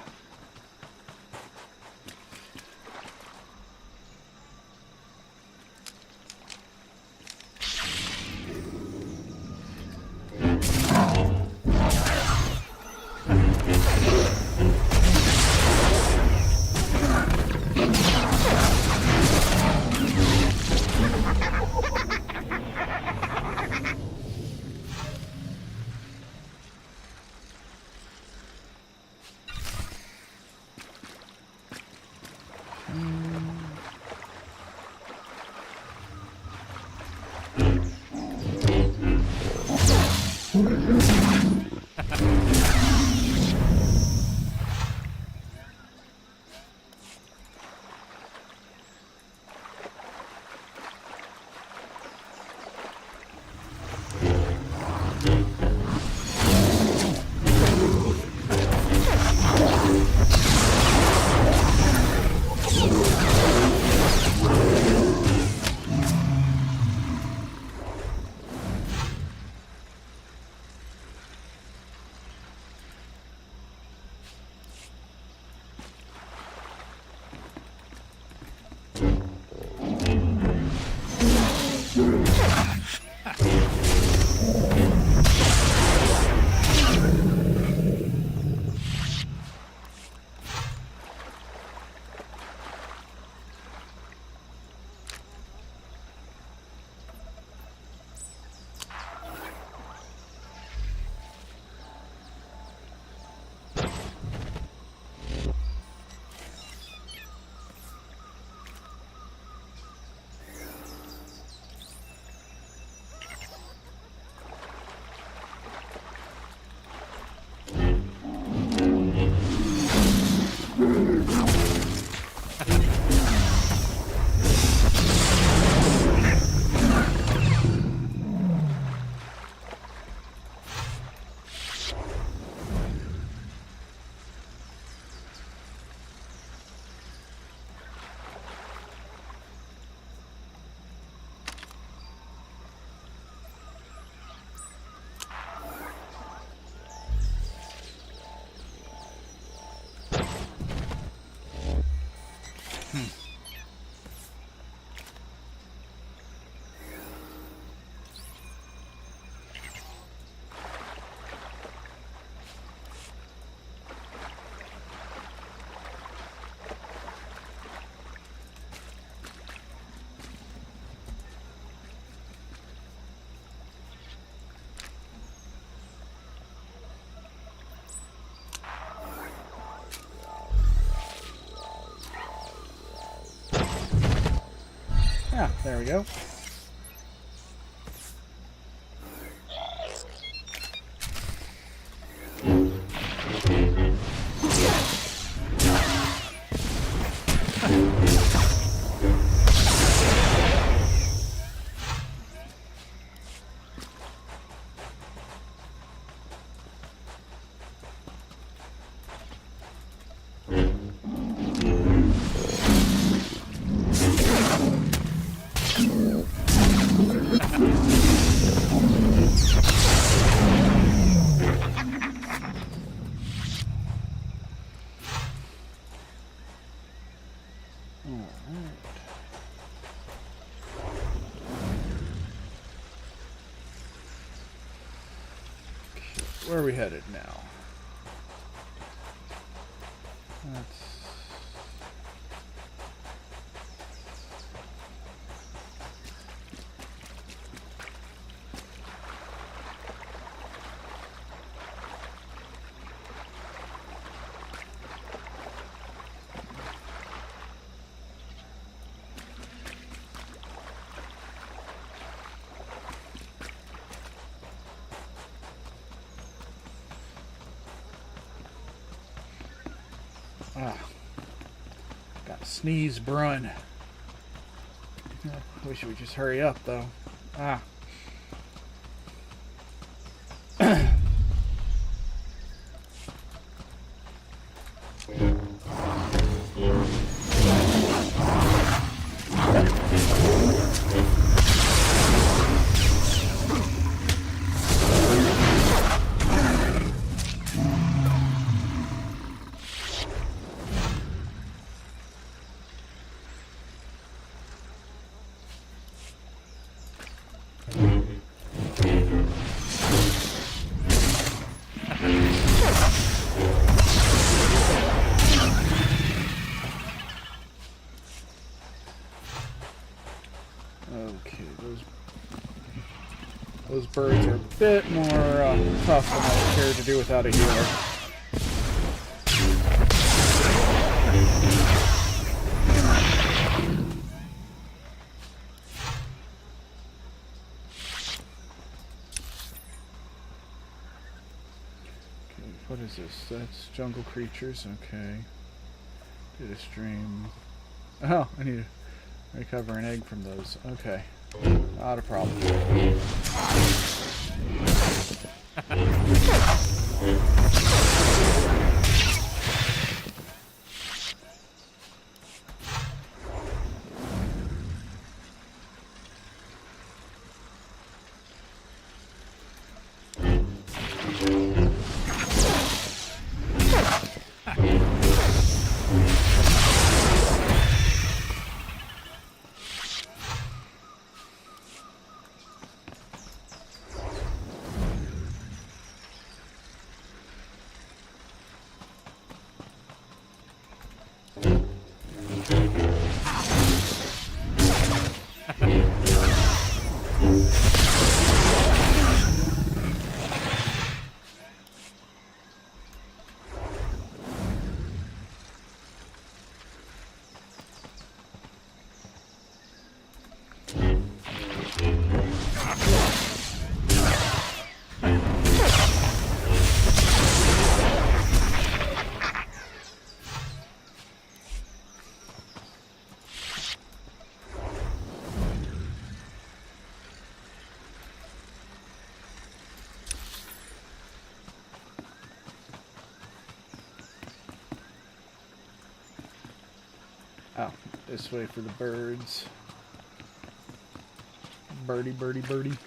Speaker 2: Yeah, there we go. Where are we headed now? sneeze brewing. Wish we just hurry up, though. Ah. Those birds are a bit more tough than I care to do without a healer. Okay, what is this? That's jungle creatures. Okay. Did a stream. Oh, I need to recover an egg from those. Okay. Not a problem. Oh, this way for the birds. Birdie, birdie, birdie.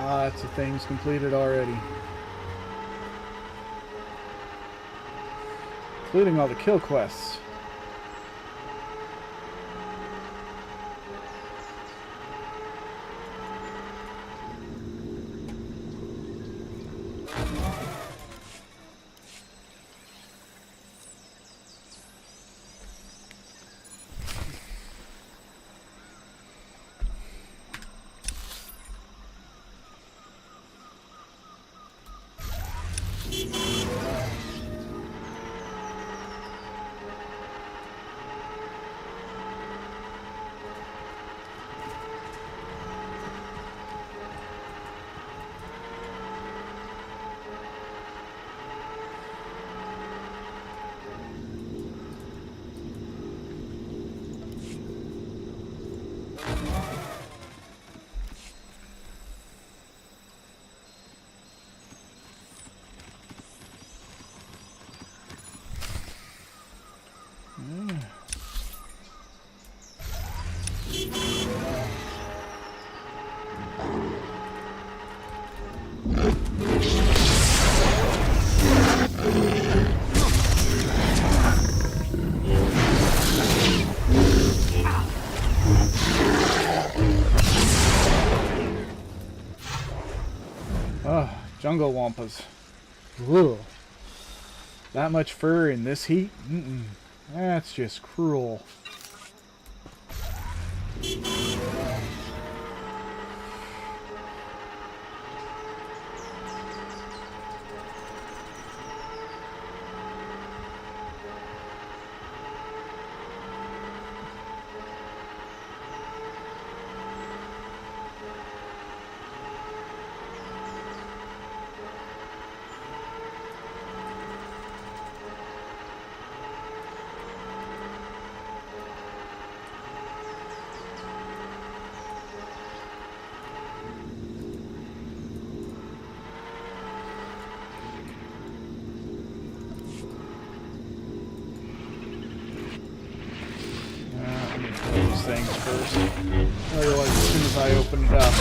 Speaker 2: Lots of things completed already. including all the kill quests. Jungle wampas. Ugh. That much fur in this heat? That's just cruel. Things first. Otherwise, as soon as I open it up,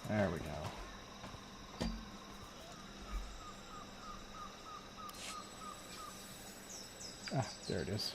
Speaker 2: there we go. Ah, there it is.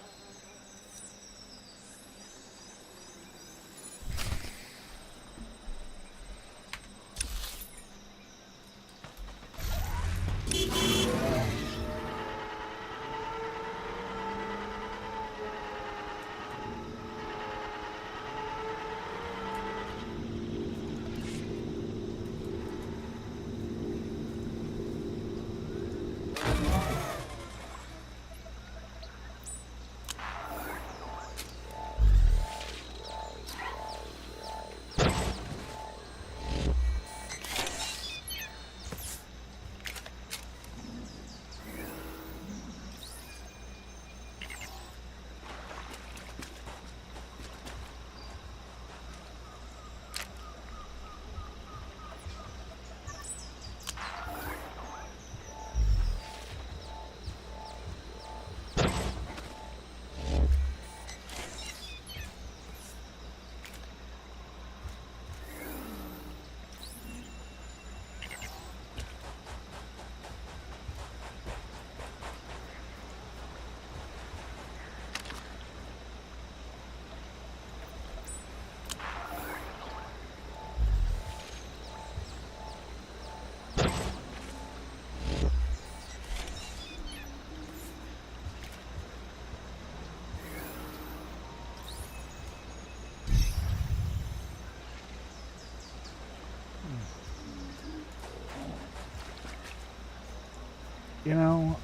Speaker 2: You know,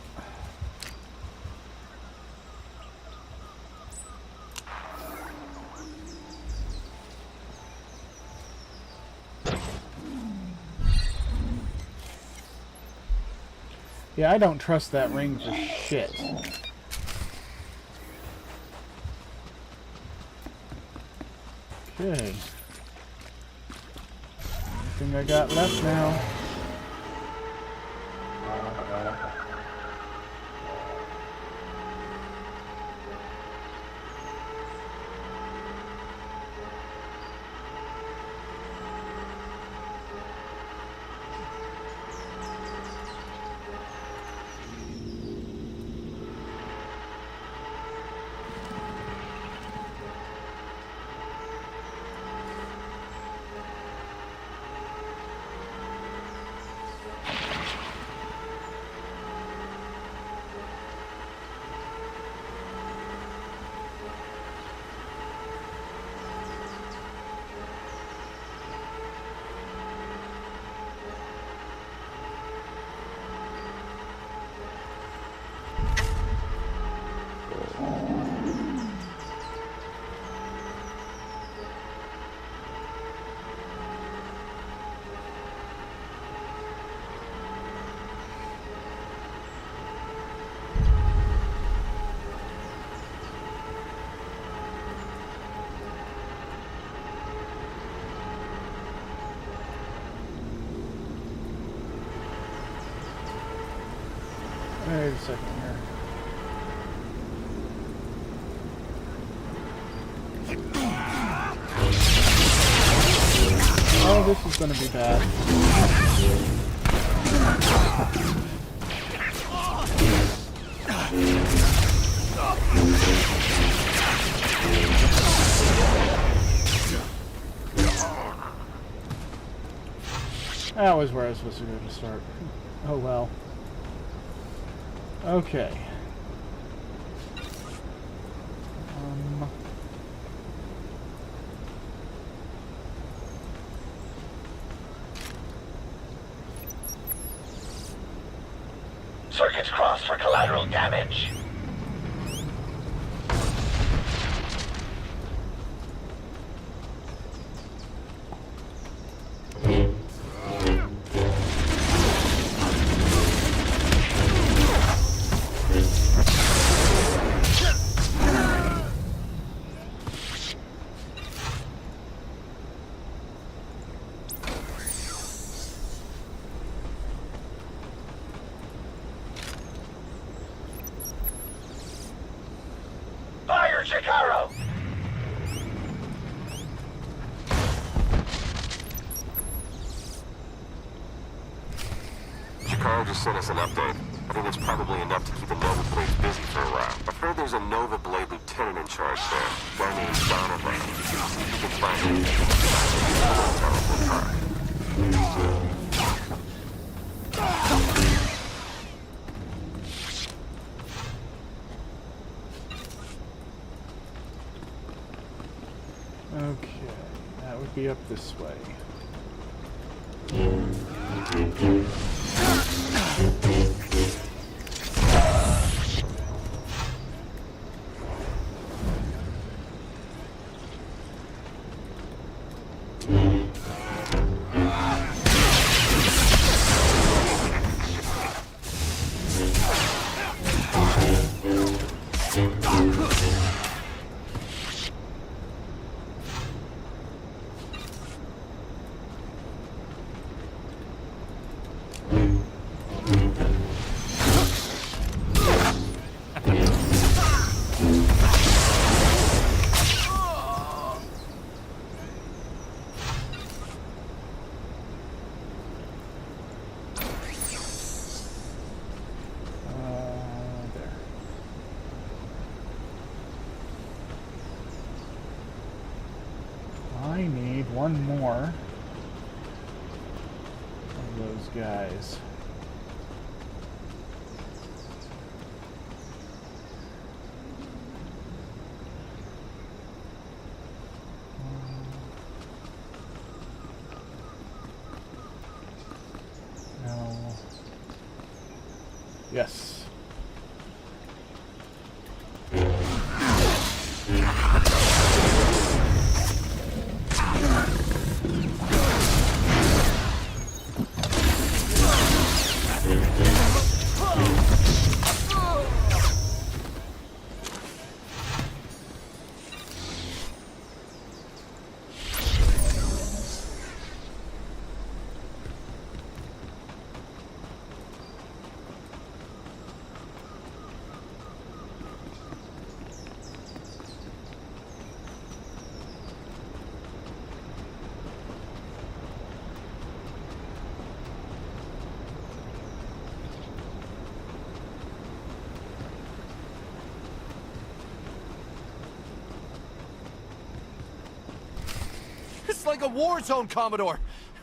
Speaker 2: yeah, I don't trust that ring for shit. Okay. Thing I got left now. Wait a second here. Oh, this is gonna be bad. That was where I was supposed to go to start. Oh well. Okay.
Speaker 10: Circuits crossed for collateral damage. Shikaro!
Speaker 1: Shikaro just sent us an update. I think it's probably enough to keep the Nova Blades busy for a while. I've heard there's a Nova Blade lieutenant in charge there. A guy named Donovan. See if you can find him.
Speaker 2: Okay, that would be up this way. I need one more of those guys. No. Yes.
Speaker 7: This is like a war zone, Commodore.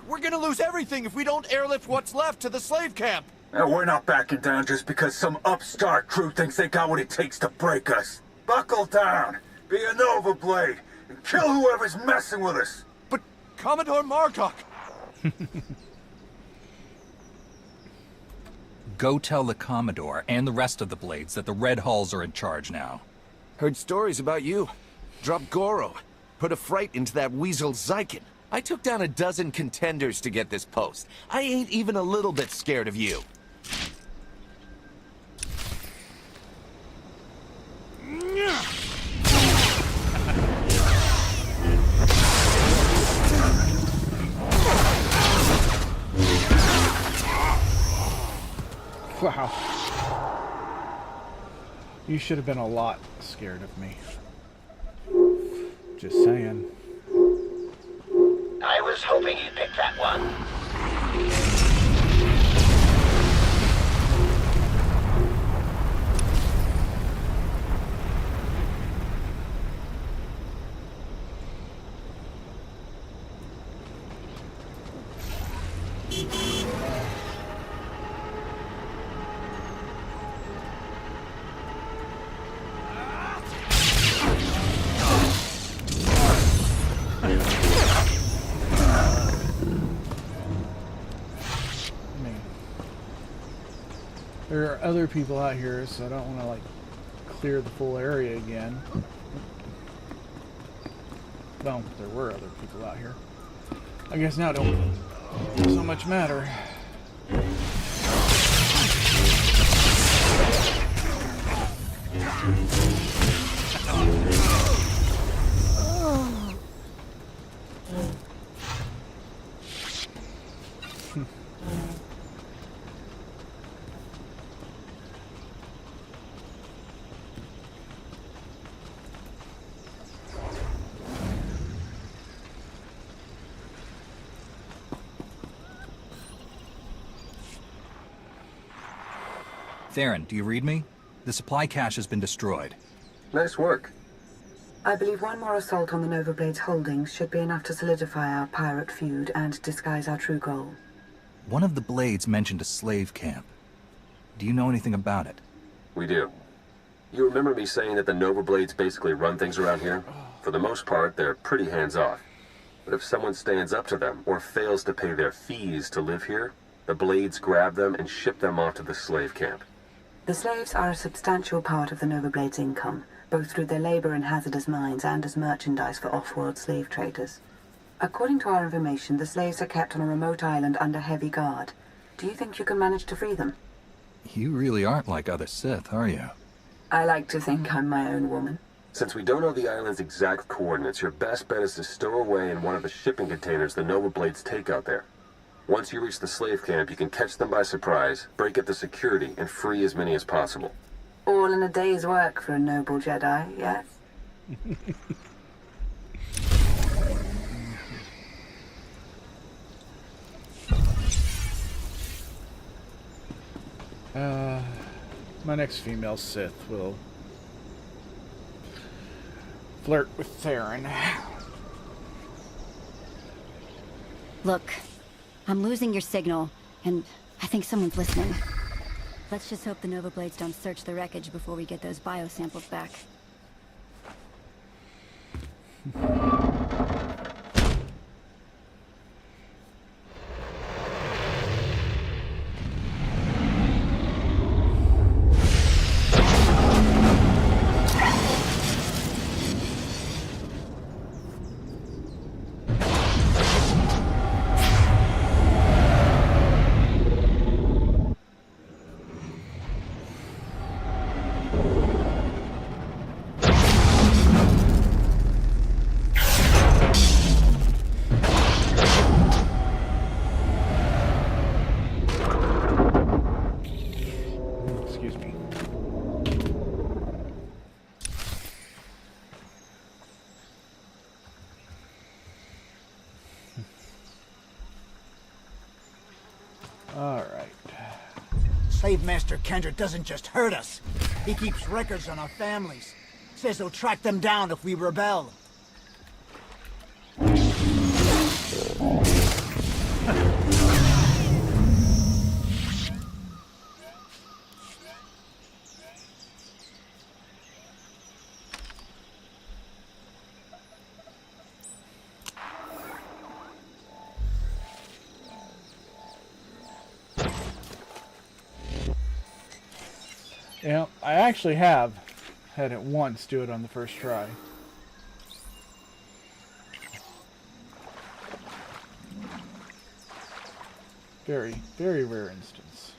Speaker 7: We're gonna lose everything if we don't airlift what's left to the slave camp.
Speaker 10: And we're not backing down just because some upstart crew thinks they got what it takes to break us. Buckle down, be a Nova Blade, and kill whoever's messing with us.
Speaker 7: But Commodore Marcock...
Speaker 24: Go tell the Commodore and the rest of the Blades that the Red Hulls are in charge now.
Speaker 7: Heard stories about you. Dropped Goro. Put a fright into that weasel Zyken. I took down a dozen contenders to get this post. I ain't even a little bit scared of you.
Speaker 2: Wow. You should have been a lot scared of me. Just saying.
Speaker 9: I was hoping you'd pick that one.
Speaker 2: There are other people out here, so I don't want to like clear the full area again. Well, there were other people out here. I guess now it don't so much matter.
Speaker 24: Theron, do you read me? The supply cache has been destroyed.
Speaker 1: Nice work.
Speaker 8: I believe one more assault on the Nova Blade's holdings should be enough to solidify our pirate feud and disguise our true goal.
Speaker 24: One of the Blades mentioned a slave camp. Do you know anything about it?
Speaker 1: We do. You remember me saying that the Nova Blades basically run things around here? For the most part, they're pretty hands-off. But if someone stands up to them or fails to pay their fees to live here, the Blades grab them and ship them off to the slave camp.
Speaker 8: The slaves are a substantial part of the Nova Blade's income, both through their labor in hazardous mines and as merchandise for off-world slave traders. According to our information, the slaves are kept on a remote island under heavy guard. Do you think you can manage to free them?
Speaker 24: You really aren't like other Sith, are you?
Speaker 8: I like to think I'm my own woman.
Speaker 1: Since we don't know the island's exact coordinates, your best bet is to stow away in one of the shipping containers the Nova Blades take out there. Once you reach the slave camp, you can catch them by surprise, break up the security, and free as many as possible.
Speaker 8: All in a day's work for a noble Jedi, yes?
Speaker 2: My next female Sith will flirt with Theron.
Speaker 19: Look, I'm losing your signal, and I think someone's listening. Let's just hope the Nova Blades don't search the wreckage before we get those biosamples back.
Speaker 12: Slave Master Kendrick doesn't just hurt us. He keeps records on our families. Says he'll track them down if we rebel.
Speaker 2: Yeah, I actually have had it once do it on the first try. Very, very rare instance.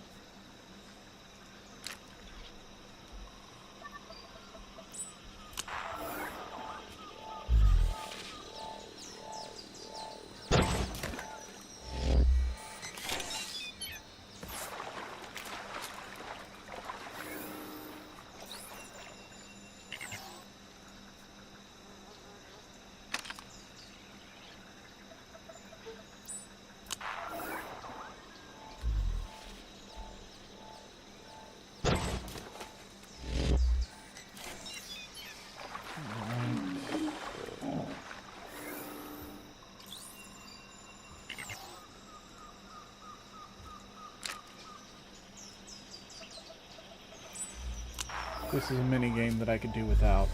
Speaker 2: This is a mini game that I could do without.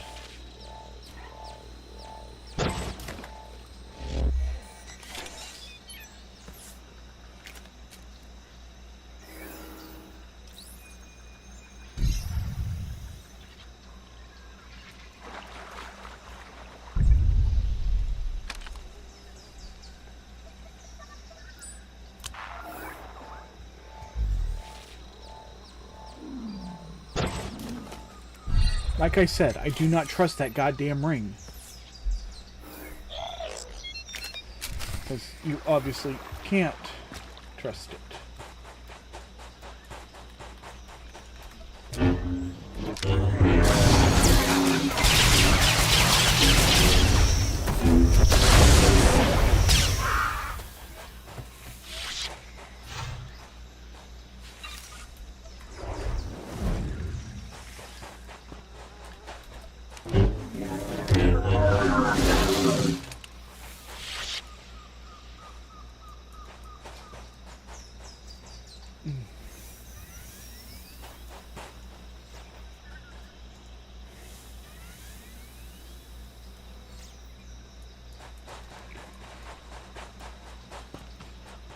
Speaker 2: Like I said, I do not trust that goddamn ring. Because you obviously can't trust it.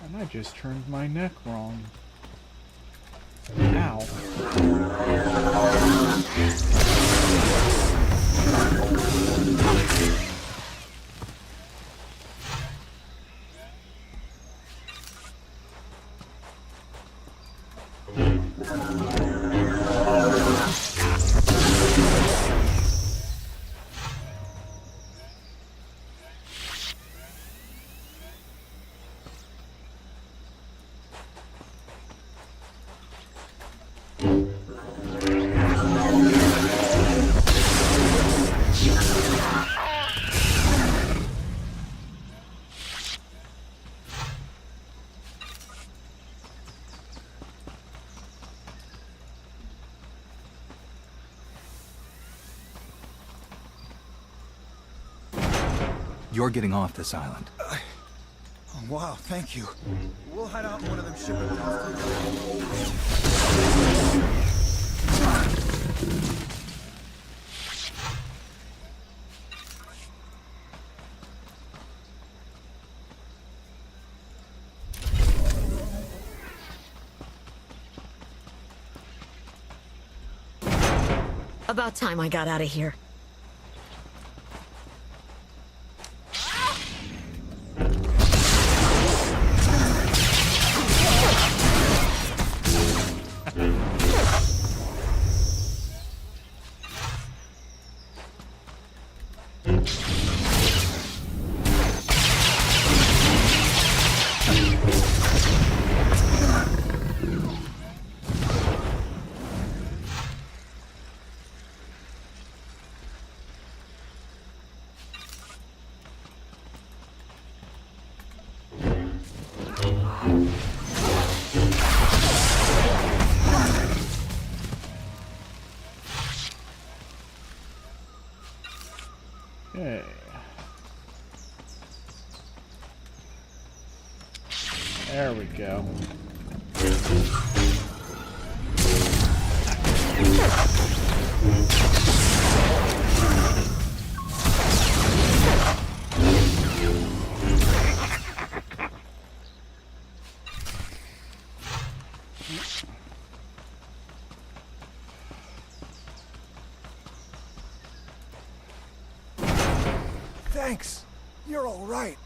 Speaker 2: And I just turned my neck wrong. Ow.
Speaker 24: You're getting off this island.
Speaker 12: Oh, wow, thank you. We'll hide out in one of them shipping
Speaker 14: About time I got out of here. Okay. There we go.
Speaker 10: Thanks. You're all right.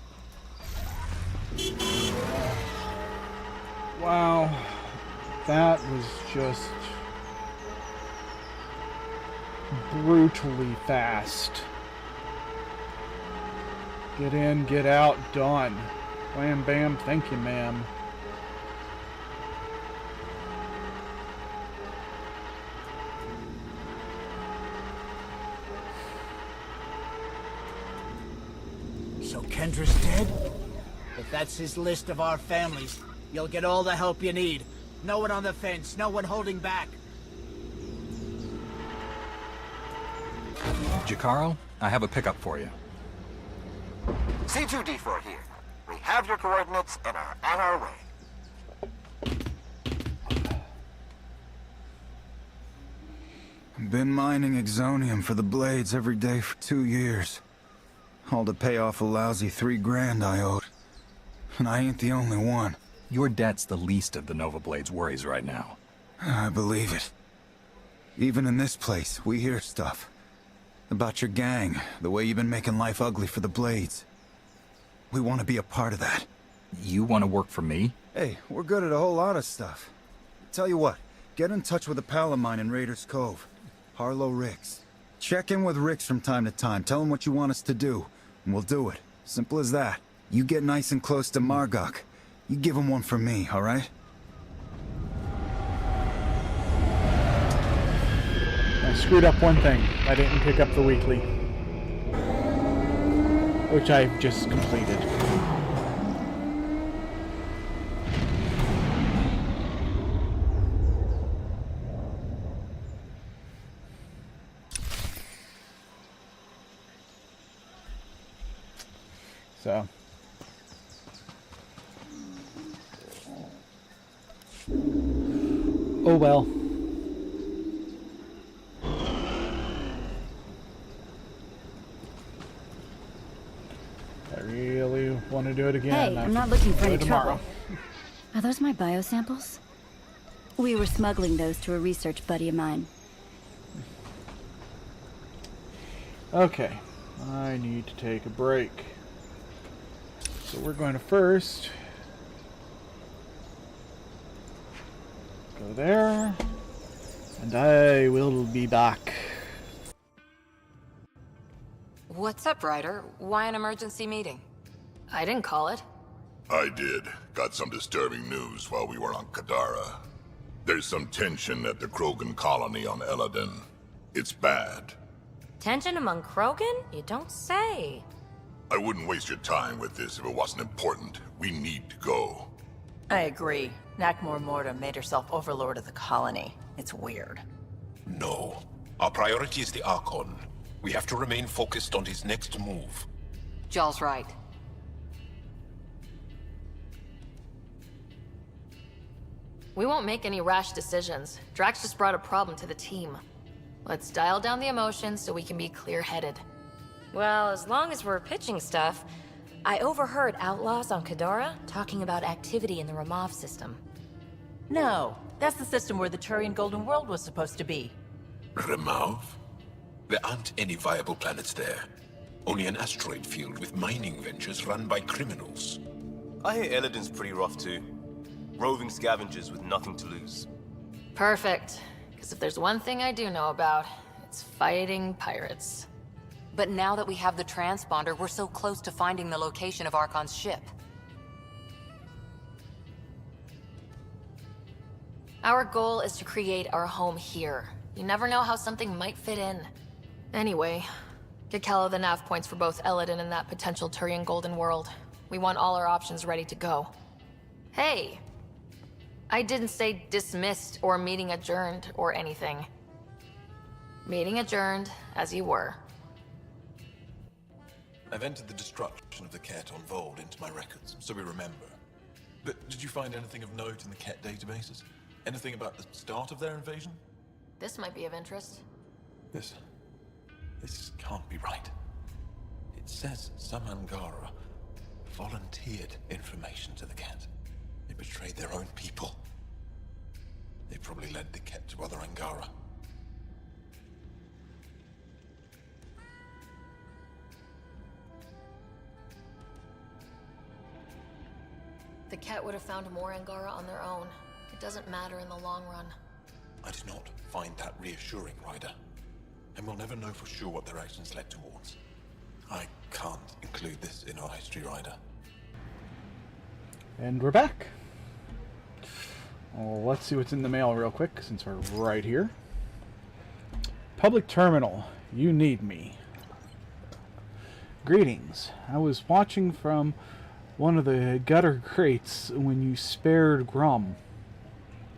Speaker 2: Wow. That was just brutally fast. Get in, get out, done. Wham bam, thank you, ma'am.
Speaker 12: So Kendra's dead? If that's his list of our families, you'll get all the help you need. No one on the fence, no one holding back.
Speaker 24: Jacaro, I have a pickup for you.
Speaker 9: C2D4 here. We have your coordinates and are on our way.
Speaker 10: Been mining exonium for the blades every day for 2 years. All to pay off a lousy $3 grand I owed. And I ain't the only one.
Speaker 24: Your debt's the least of the Nova Blade's worries right now.
Speaker 10: I believe it. Even in this place, we hear stuff. About your gang, the way you've been making life ugly for the Blades. We want to be a part of that.
Speaker 24: You want to work for me?
Speaker 10: Hey, we're good at a whole lot of stuff. Tell you what, get in touch with a pal of mine in Raiders Cove. Harlow Ricks. Check in with Ricks from time to time. Tell him what you want us to do, and we'll do it. Simple as that. You get nice and close to Margok. You give him one for me, all right?
Speaker 2: I screwed up one thing. I didn't pick up the weekly, which I've just completed. So. Oh well. I really want to do it again.
Speaker 19: Hey, I'm not looking for any
Speaker 2: tomorrow.
Speaker 19: trouble. Are those my biosamples? We were smuggling those to a research buddy of mine.
Speaker 2: Okay, I need to take a break. So we're going to first go there, and I will be back.
Speaker 20: What's up, Ryder? Why an emergency meeting? I didn't call it.
Speaker 15: I did. Got some disturbing news while we were on Kadara. There's some tension at the Krogan colony on Eladin. It's bad.
Speaker 20: Tension among Krogan? You don't say.
Speaker 15: I wouldn't waste your time with this if it wasn't important. We need to go.
Speaker 21: I agree. Nakmor Morta made herself overlord of the colony. It's weird.
Speaker 5: No. Our priority is the Archon. We have to remain focused on his next move.
Speaker 20: Jall's right. We won't make any rash decisions. Drax just brought a problem to the team. Let's dial down the emotions so we can be clear-headed. Well, as long as we're pitching stuff, I overheard outlaws on Kadara talking about activity in the Ramov system.
Speaker 21: No, that's the system where the Turian Golden World was supposed to be.
Speaker 5: Ramov? There aren't any viable planets there. Only an asteroid field with mining ventures run by criminals.
Speaker 22: I hear Eladin's pretty rough too. Roving scavengers with nothing to lose.
Speaker 20: Perfect. Because if there's one thing I do know about, it's fighting pirates. But now that we have the transponder, we're so close to finding the location of Archon's ship. Our goal is to create our home here. You never know how something might fit in. Anyway, get Callow the nav points for both Eladin and that potential Turian Golden World. We want all our options ready to go. Hey! I didn't say dismissed or meeting adjourned or anything. Meeting adjourned, as you were.
Speaker 5: I've entered the destruction of the Ket on Vold into my records, so we remember. But did you find anything of note in the Ket databases? Anything about the start of their invasion?
Speaker 20: This might be of interest.
Speaker 5: This can't be right. It says some Angara volunteered information to the Ket. They betrayed their own people. They probably led the Ket to other Angara.
Speaker 20: The Ket would have found more Angara on their own. It doesn't matter in the long run.
Speaker 5: I do not find that reassuring, Ryder. And we'll never know for sure what their actions led towards. I can't include this in our history, Ryder.
Speaker 2: And we're back. Well, let's see what's in the mail real quick, since we're right here. Public terminal. You need me. Greetings. I was watching from one of the gutter crates when you spared Grum.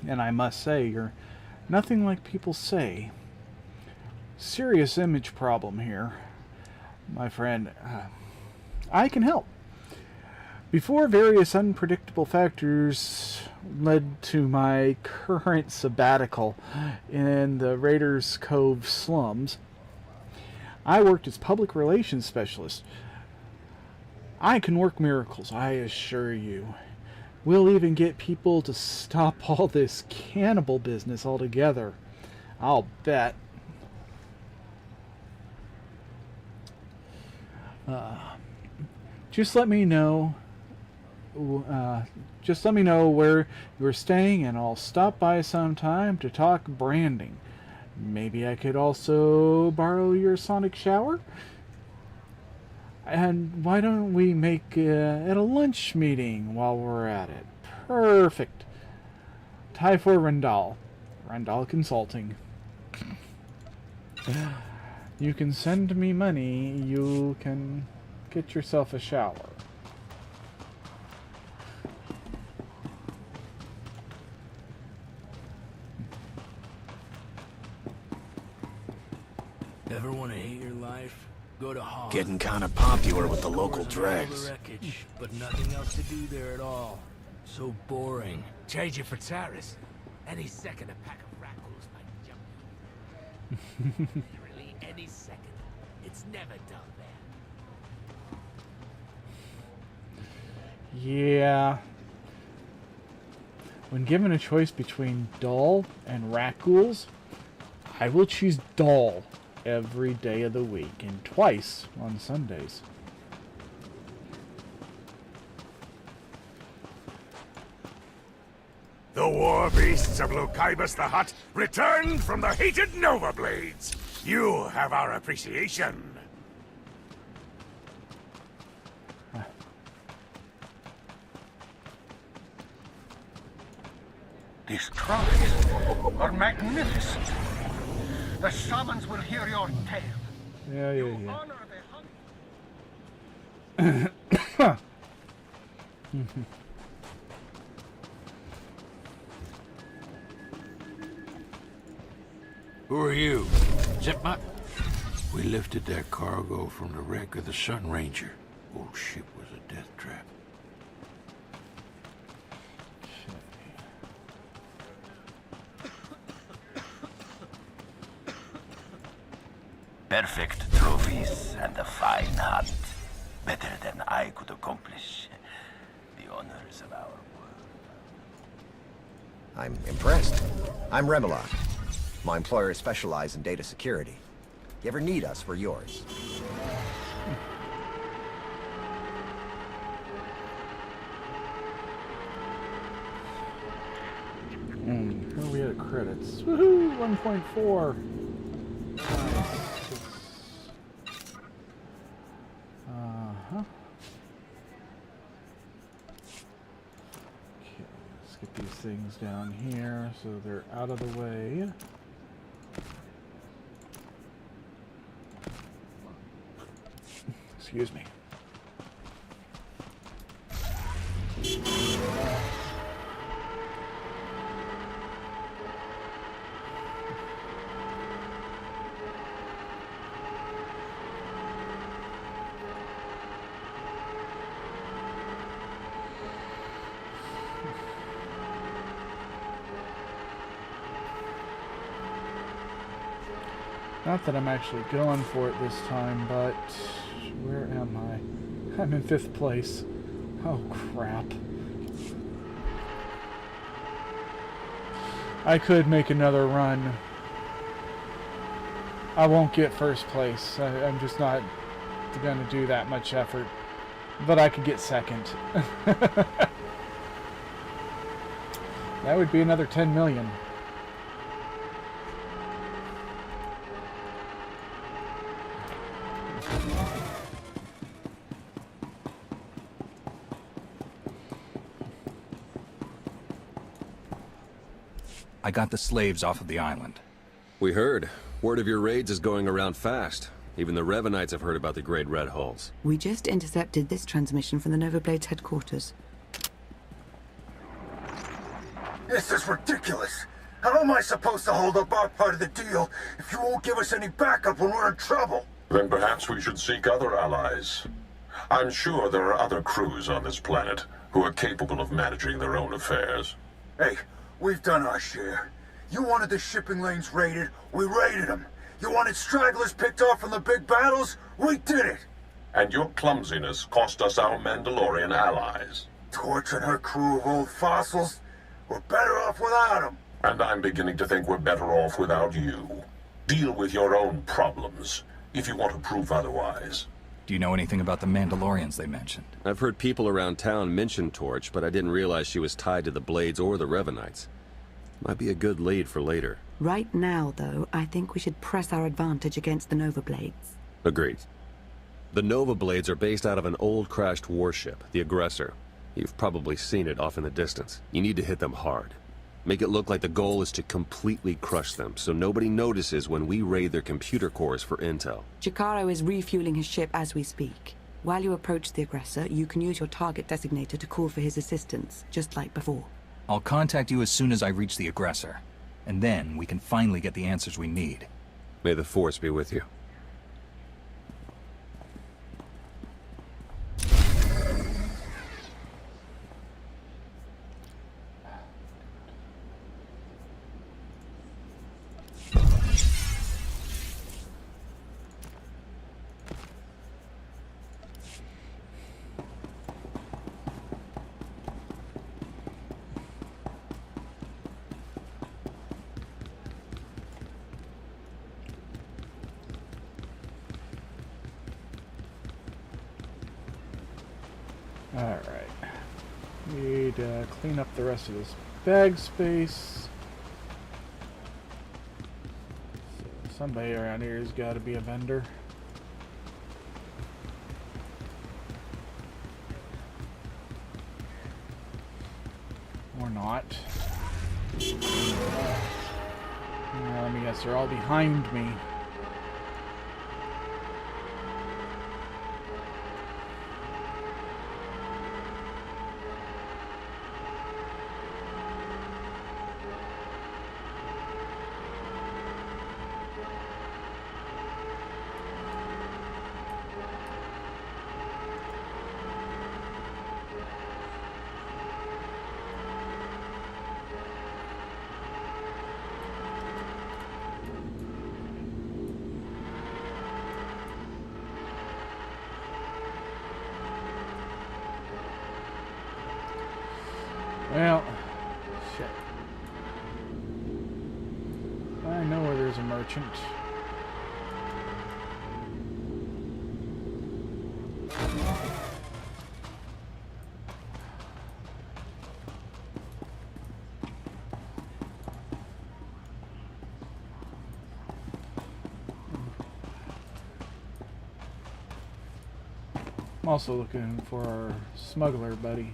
Speaker 2: And I must say, you're nothing like people say. Serious image problem here, my friend. I can help. Before various unpredictable factors led to my current sabbatical in the Raiders Cove slums, I worked as public relations specialist. I can work miracles, I assure you. We'll even get people to stop all this cannibal business altogether. I'll bet. Just let me know where you're staying and I'll stop by sometime to talk branding. Maybe I could also borrow your sonic shower? And why don't we make it a lunch meeting while we're at it? Perfect. Tie for Rendal. Rendal Consulting. You can send me money. You can get yourself a shower.
Speaker 16: Ever want to hate your life? Go to Hall.
Speaker 4: Getting kind of popular with the local drags.
Speaker 16: Wreckage, but nothing else to do there at all. So boring.
Speaker 4: Change it for Taris. Any second, a pack of raccoons might jump. Literally any second. It's never done there.
Speaker 2: Yeah. When given a choice between Doll and Rat-Ghouls, I will choose Doll every day of the week and twice on Sundays.
Speaker 4: The war beasts of Lucaibus the Hutt returned from the hated Nova Blades. You have our appreciation.
Speaker 18: These cries are magnificent. The shamans will hear your tale.
Speaker 2: Yeah.
Speaker 4: Who are you? Zipmutt? We lifted that cargo from the wreck of the Sun Ranger. Old ship was a death trap.
Speaker 11: Perfect trophies and a fine hunt. Better than I could accomplish. The honors of our world.
Speaker 6: I'm impressed. I'm Remilot. My employer specializes in data security. You ever need us, we're yours.
Speaker 2: Here we at credits. Woohoo! 1.4. Okay, let's get these things down here so they're out of the way. Excuse me. Not that I'm actually going for it this time, but where am I? I'm in 5th place. Oh, crap. I could make another run. I won't get 1st place. I'm just not going to do that much effort. But I could get 2nd. That would be another 10 million.
Speaker 24: I got the slaves off of the island.
Speaker 1: We heard. Word of your raids is going around fast. Even the Revenites have heard about the Great Red Hulls.
Speaker 8: We just intercepted this transmission from the Nova Blades headquarters.
Speaker 10: This is ridiculous. How am I supposed to hold up our part of the deal if you won't give us any backup when we're in trouble?
Speaker 3: Then perhaps we should seek other allies. I'm sure there are other crews on this planet who are capable of managing their own affairs.
Speaker 10: Hey, we've done our share. You wanted the shipping lanes raided, we raided them. You wanted stragglers picked off from the big battles, we did it.
Speaker 3: And your clumsiness cost us our Mandalorian allies.
Speaker 10: Torch and her crew of old fossils? We're better off without them.
Speaker 3: And I'm beginning to think we're better off without you. Deal with your own problems, if you want to prove otherwise.
Speaker 24: Do you know anything about the Mandalorians they mentioned?
Speaker 1: I've heard people around town mention Torch, but I didn't realize she was tied to the Blades or the Revenites. Might be a good lead for later.
Speaker 8: Right now, though, I think we should press our advantage against the Nova Blades.
Speaker 1: Agreed. The Nova Blades are based out of an old crashed warship, the Aggressor. You've probably seen it off in the distance. You need to hit them hard. Make it look like the goal is to completely crush them, so nobody notices when we raid their computer cores for intel.
Speaker 8: Jacaro is refueling his ship as we speak. While you approach the Aggressor, you can use your target designator to call for his assistance, just like before.
Speaker 24: I'll contact you as soon as I reach the Aggressor. And then we can finally get the answers we need.
Speaker 1: May the Force be with you.
Speaker 2: Alright. Need to clean up the rest of this bag space. So somebody around here has got to be a vendor. Or not. Let me guess, they're all behind me. Well, shit. I know where there's a merchant. I'm also looking for our smuggler buddy.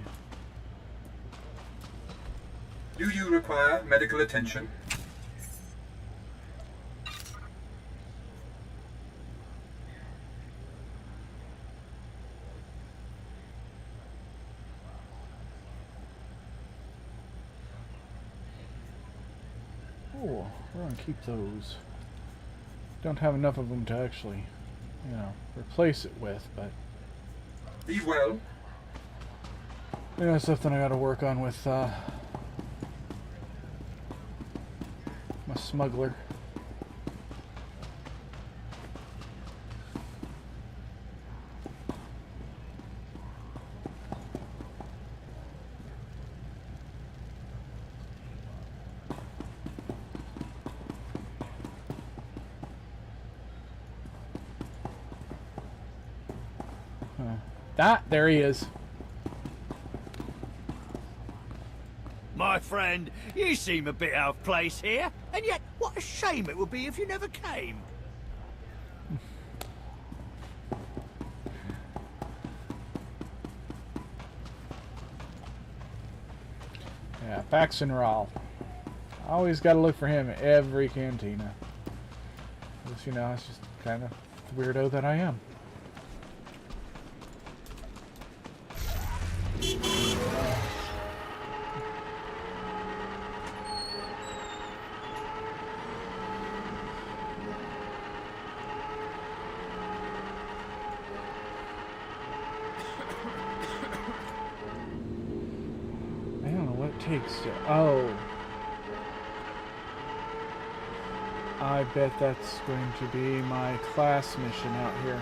Speaker 13: Do you require medical attention?
Speaker 2: Oh, we're gonna keep those. Don't have enough of them to actually, you know, replace it with, but...
Speaker 13: Be well.
Speaker 2: Yeah, something I gotta work on with, my smuggler. There he is.
Speaker 12: My friend, you seem a bit out of place here, and yet what a shame it would be if you never came.
Speaker 2: Yeah, Paxton Rawl. Always got to look for him at every cantina. Just, you know, it's just kind of the weirdo that I am. I don't know what it takes to... Oh. I bet that's going to be my class mission out here.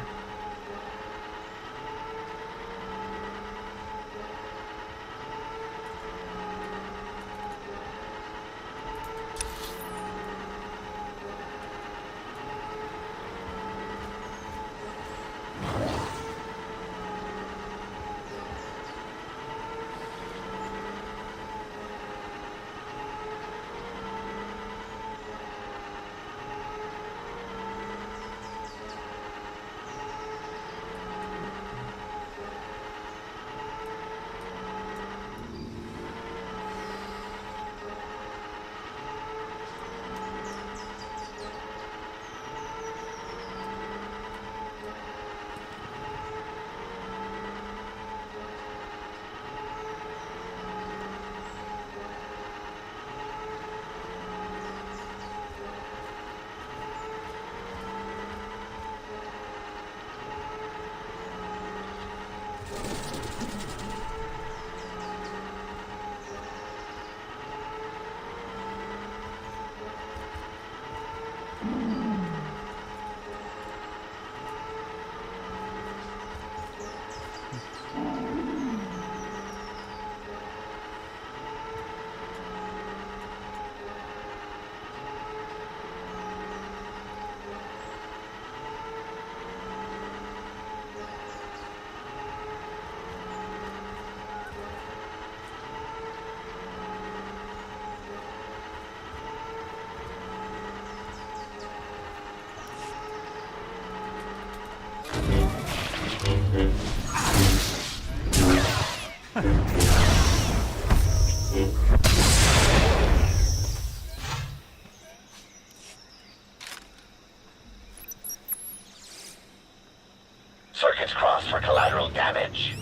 Speaker 11: Circuits crossed for collateral damage.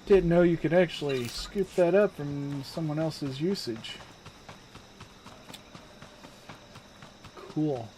Speaker 2: Didn't know you could actually scoop that up from someone else's usage. Cool.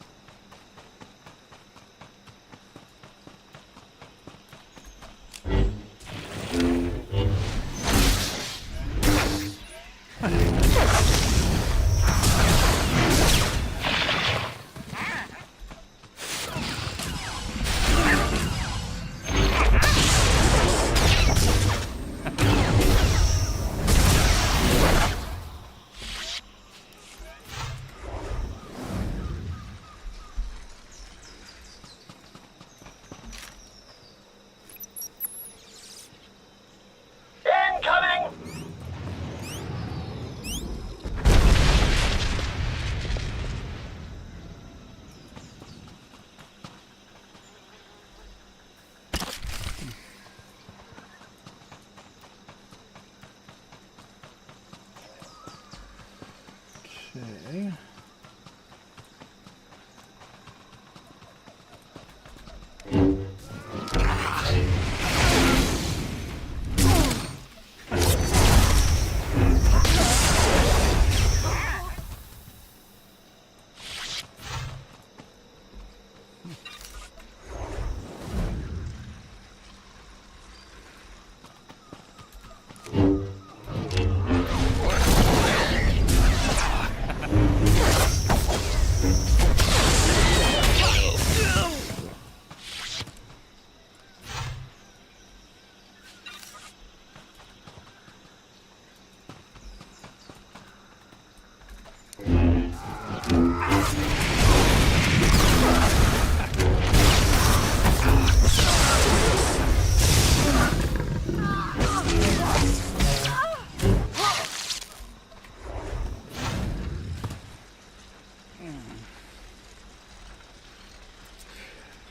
Speaker 2: Okay.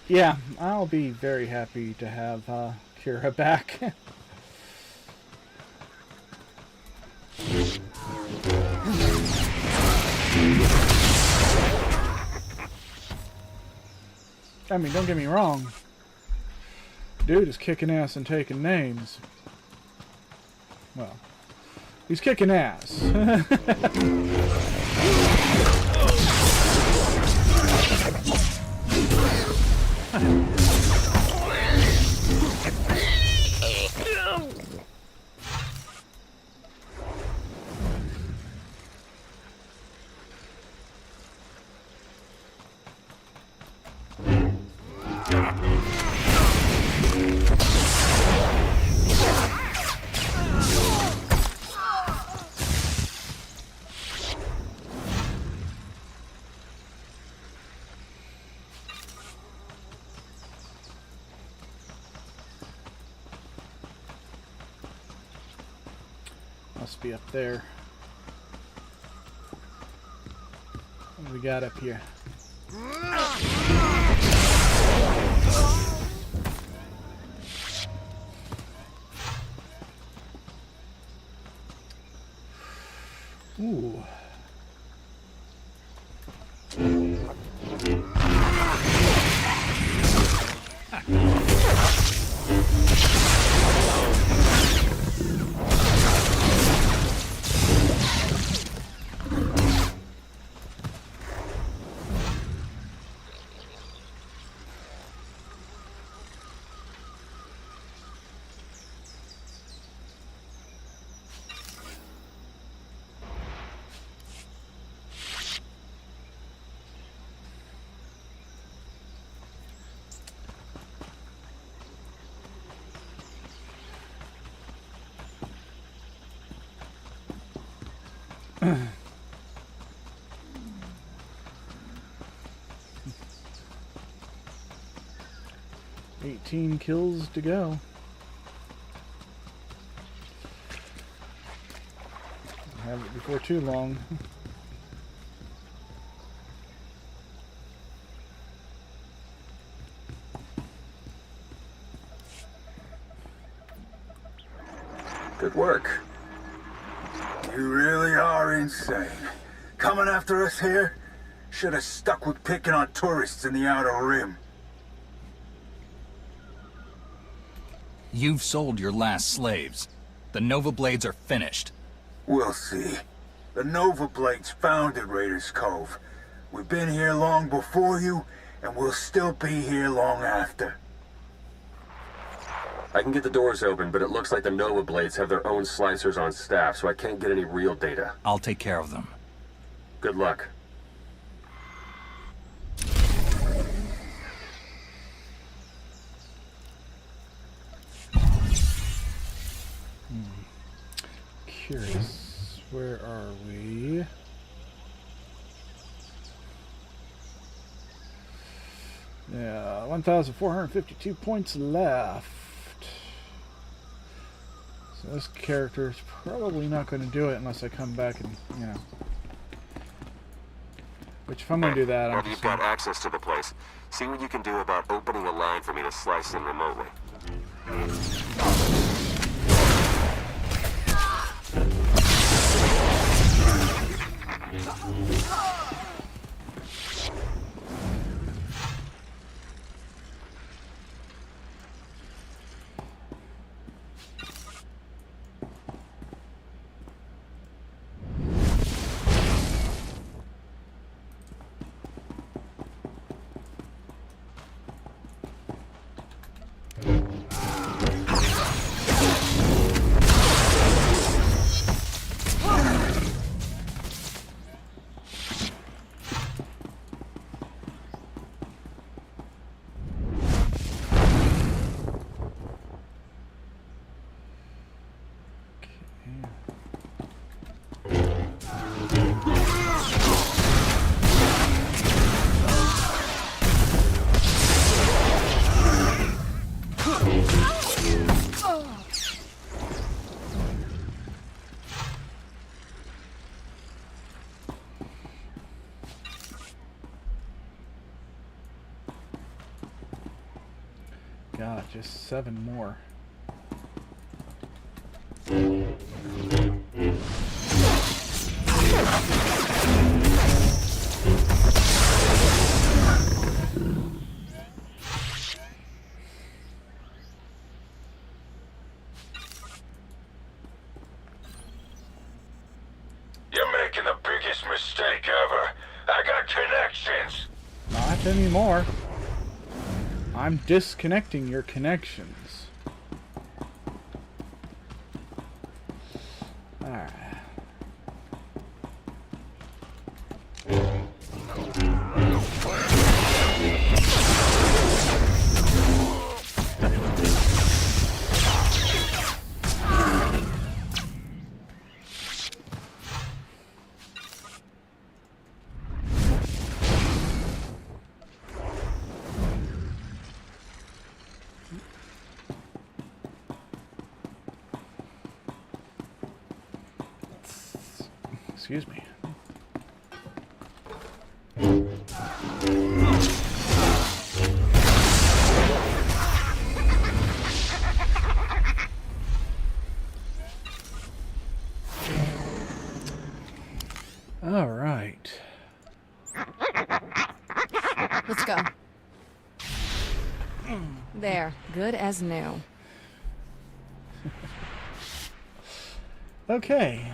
Speaker 2: Yeah, I'll be very happy to have Kira back. I mean, don't get me wrong. Dude is kicking ass and taking names. Well, he's kicking ass. Must be up there. What do we got up here? Ooh. $18 kills to go. Have it before too long.
Speaker 1: Good work.
Speaker 10: You really are insane. Coming after us here? Should have stuck with picking on tourists in the Outer Rim.
Speaker 24: You've sold your last slaves. The Nova Blades are finished.
Speaker 10: We'll see. The Nova Blades founded Raiders Cove. We've been here long before you, and we'll still be here long after.
Speaker 1: I can get the doors open, but it looks like the Nova Blades have their own slicers on staff, so I can't get any real data.
Speaker 24: I'll take care of them.
Speaker 1: Good luck.
Speaker 2: Curious. Where are we? Yeah, 1,452 points left. So this character is probably not going to do it unless I come back and, you know. Which if I'm going to do that,
Speaker 1: now
Speaker 2: I'm
Speaker 1: that you've
Speaker 2: just
Speaker 1: got access to the place, see what you can do about opening a line for me to slice in remotely.
Speaker 2: god, just 7 more.
Speaker 15: You're making the biggest mistake ever. I got connections.
Speaker 2: Not anymore. I'm disconnecting your connections. Alright. Excuse me. All right.
Speaker 7: Let's go. There, good as new.
Speaker 2: Okay.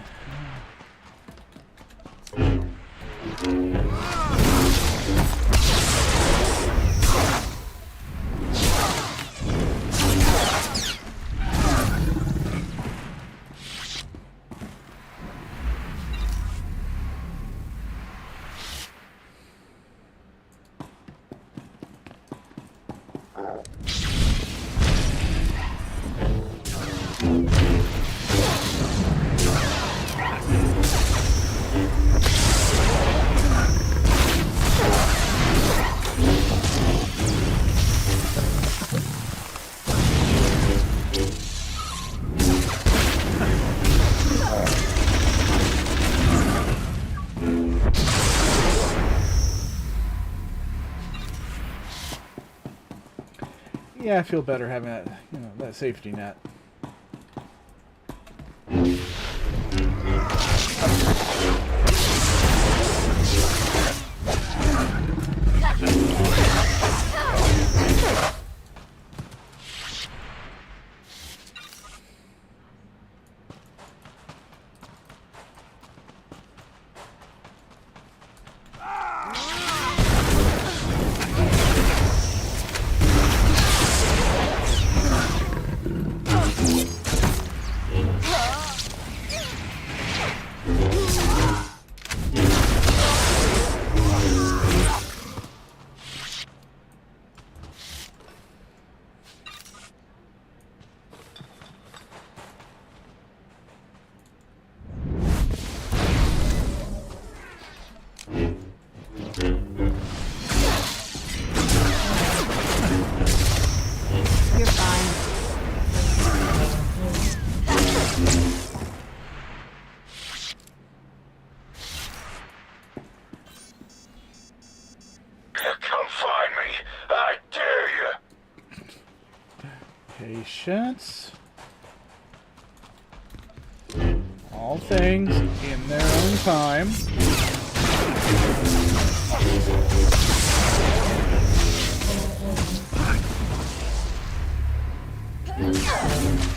Speaker 2: Yeah, I feel better having that, you know, that safety net. Patience. All things in their own time.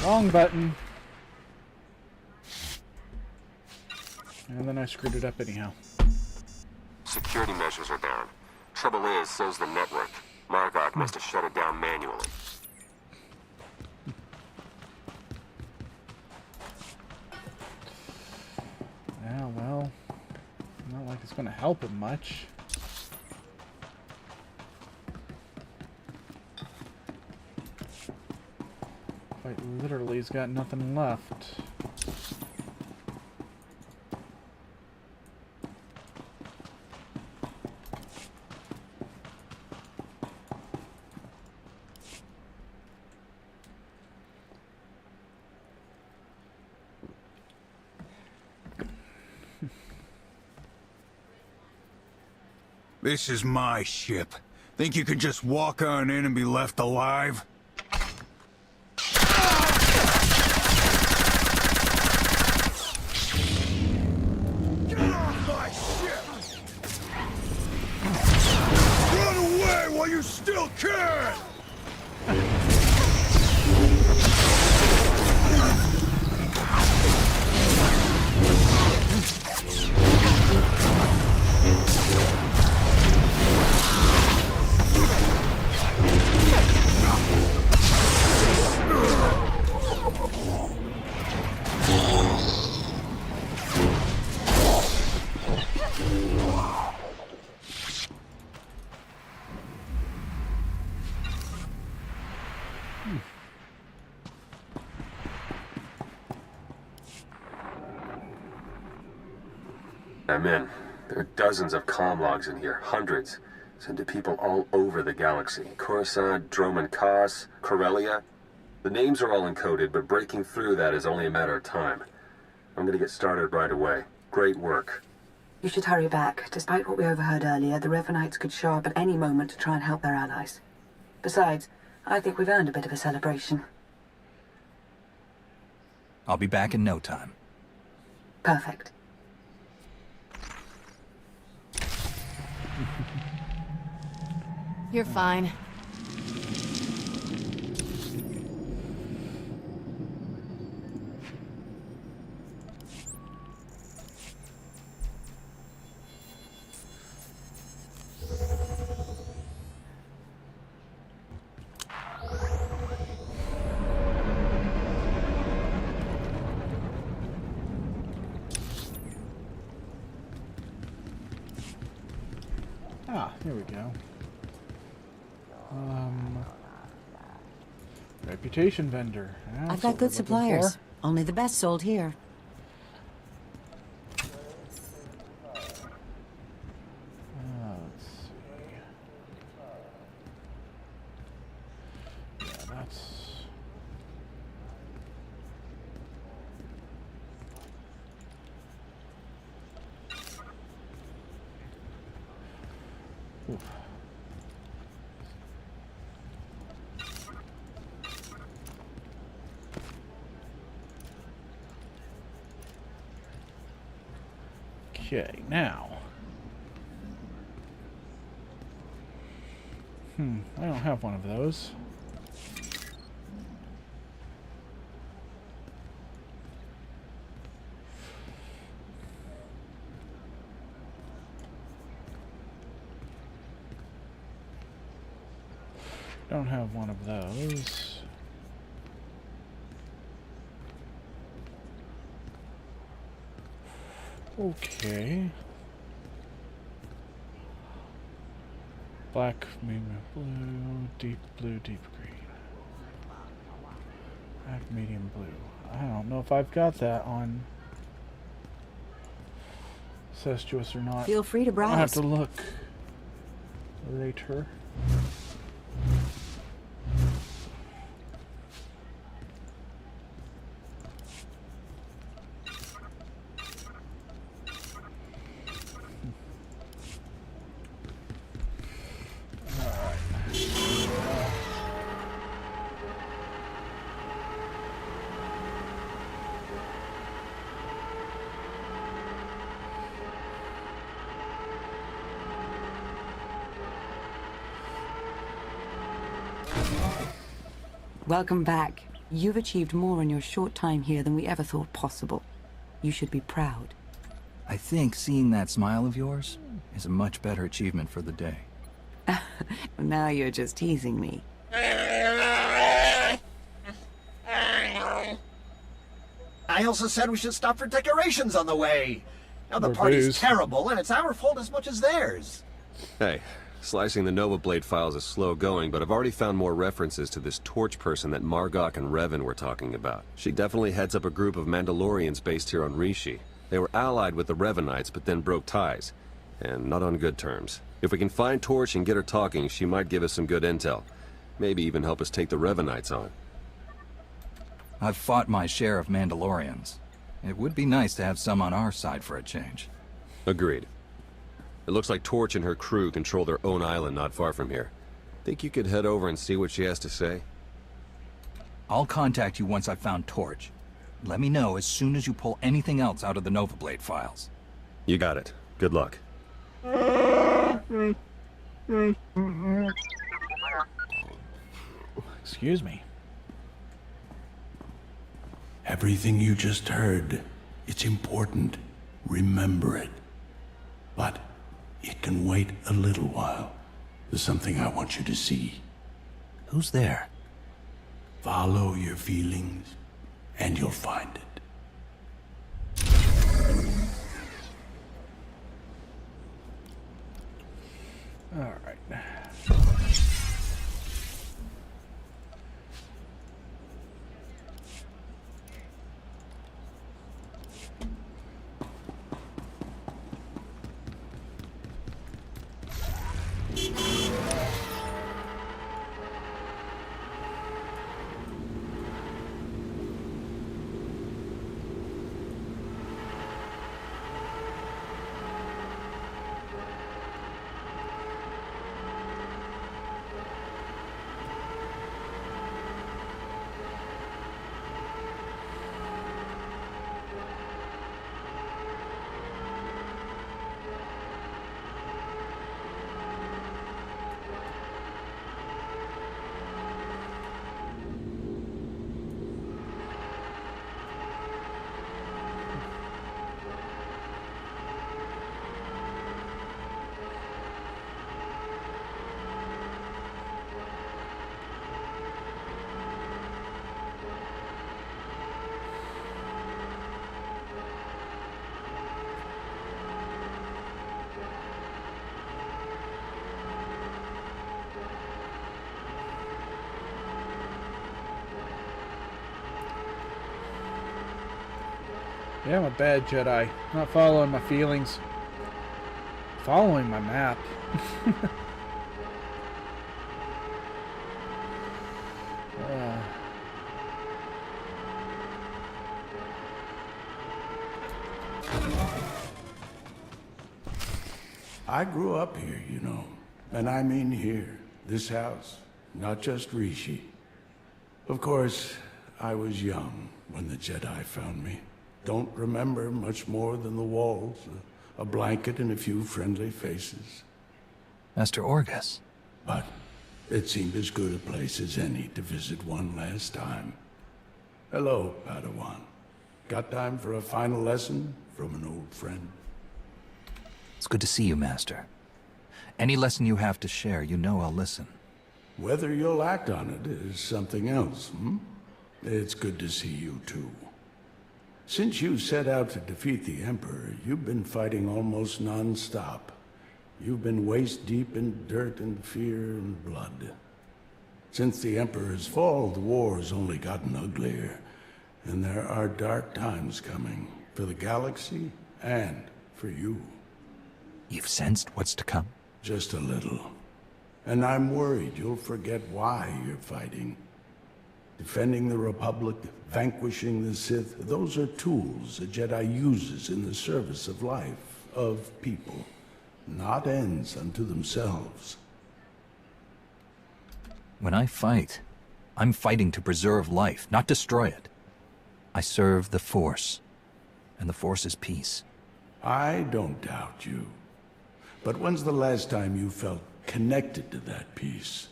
Speaker 2: Wrong button. And then I screwed it up anyhow.
Speaker 1: Security measures are down. Trouble is, so's the network. Margok must have shut it down manually.
Speaker 2: Yeah, well, not like it's going to help him much. Quite literally, he's got nothing left.
Speaker 10: This is my ship. Think you could just walk on in and be left alive?
Speaker 1: I'm in. There are dozens of comm logs in here, hundreds. Sent to people all over the galaxy. Coruscant, Droman Kos, Corellia. The names are all encoded, but breaking through that is only a matter of time. I'm gonna get started right away. Great work.
Speaker 8: You should hurry back. Despite what we overheard earlier, the Revenites could show up at any moment to try and help their allies. Besides, I think we've earned a bit of a celebration.
Speaker 24: I'll be back in no time.
Speaker 8: Perfect.
Speaker 7: You're fine.
Speaker 2: Here we go. Reputation vendor. That's
Speaker 8: I've got good suppliers. Only the best sold here.
Speaker 2: Let's see. Yeah, that's... Oof. Okay, now. I don't have one of those. Don't have one of those. Okay. Black, medium blue, deep green. Black, medium blue. I don't know if I've got that on Cestuous or not.
Speaker 8: Feel free to browse.
Speaker 2: I'll have to look later.
Speaker 8: Welcome back. You've achieved more in your short time here than we ever thought possible. You should be proud.
Speaker 24: I think seeing that smile of yours is a much better achievement for the day.
Speaker 8: Now you're just teasing me.
Speaker 12: I also said we should stop for decorations on the way. Now the party's terrible, and it's our fault as much as theirs.
Speaker 1: Hey, slicing the Nova Blade files is slow going, but I've already found more references to this Torch person that Margok and Revan were talking about. She definitely heads up a group of Mandalorians based here on Rishi. They were allied with the Revanites, but then broke ties. And not on good terms. If we can find Torch and get her talking, she might give us some good intel. Maybe even help us take the Revanites on.
Speaker 24: I've fought my share of Mandalorians. It would be nice to have some on our side for a change.
Speaker 1: Agreed. It looks like Torch and her crew control their own island not far from here. Think you could head over and see what she has to say?
Speaker 24: I'll contact you once I've found Torch. Let me know as soon as you pull anything else out of the Nova Blade files.
Speaker 1: You got it. Good luck.
Speaker 2: Excuse me.
Speaker 4: Everything you just heard, it's important. Remember it. But it can wait a little while. There's something I want you to see.
Speaker 24: Who's there?
Speaker 4: Follow your feelings, and you'll find it.
Speaker 2: All right. Yeah, I'm a bad Jedi. Not following my feelings. Following my map.
Speaker 4: I grew up here, you know. And I mean here. This house. Not just Rishi. Of course, I was young when the Jedi found me. Don't remember much more than the walls, a blanket and a few friendly faces.
Speaker 24: Master Orgus.
Speaker 4: But it seemed as good a place as any to visit one last time. Hello, Padawan. Got time for a final lesson from an old friend?
Speaker 24: It's good to see you, Master. Any lesson you have to share, you know I'll listen.
Speaker 4: Whether you'll act on it is something else, It's good to see you, too. Since you set out to defeat the Emperor, you've been fighting almost non-stop. You've been waist-deep in dirt and fear and blood. Since the Emperor's fall, the war's only gotten uglier. And there are dark times coming, for the galaxy and for you.
Speaker 24: You've sensed what's to come?
Speaker 4: Just a little. And I'm worried you'll forget why you're fighting. Defending the Republic, vanquishing the Sith, those are tools a Jedi uses in the service of life, of people, not ends unto themselves.
Speaker 24: When I fight, I'm fighting to preserve life, not destroy it. I serve the Force, and the Force is peace.
Speaker 4: I don't doubt you. But when's the last time you felt connected to that peace?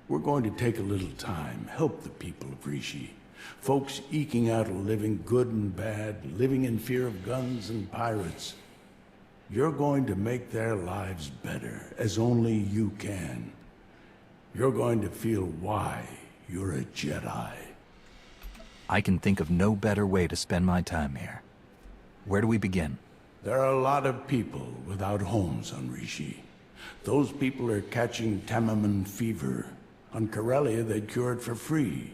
Speaker 4: We're going to take a little time, help the people of Rishi. Folks eking out a living, good and bad, living in fear of guns and pirates. You're going to make their lives better, as only you can. You're going to feel why you're a Jedi.
Speaker 24: I can think of no better way to spend my time here. Where do we begin?
Speaker 4: There are a lot of people without homes on Rishi. Those people are catching Tamaman fever. On Corellia, they'd cure it for free.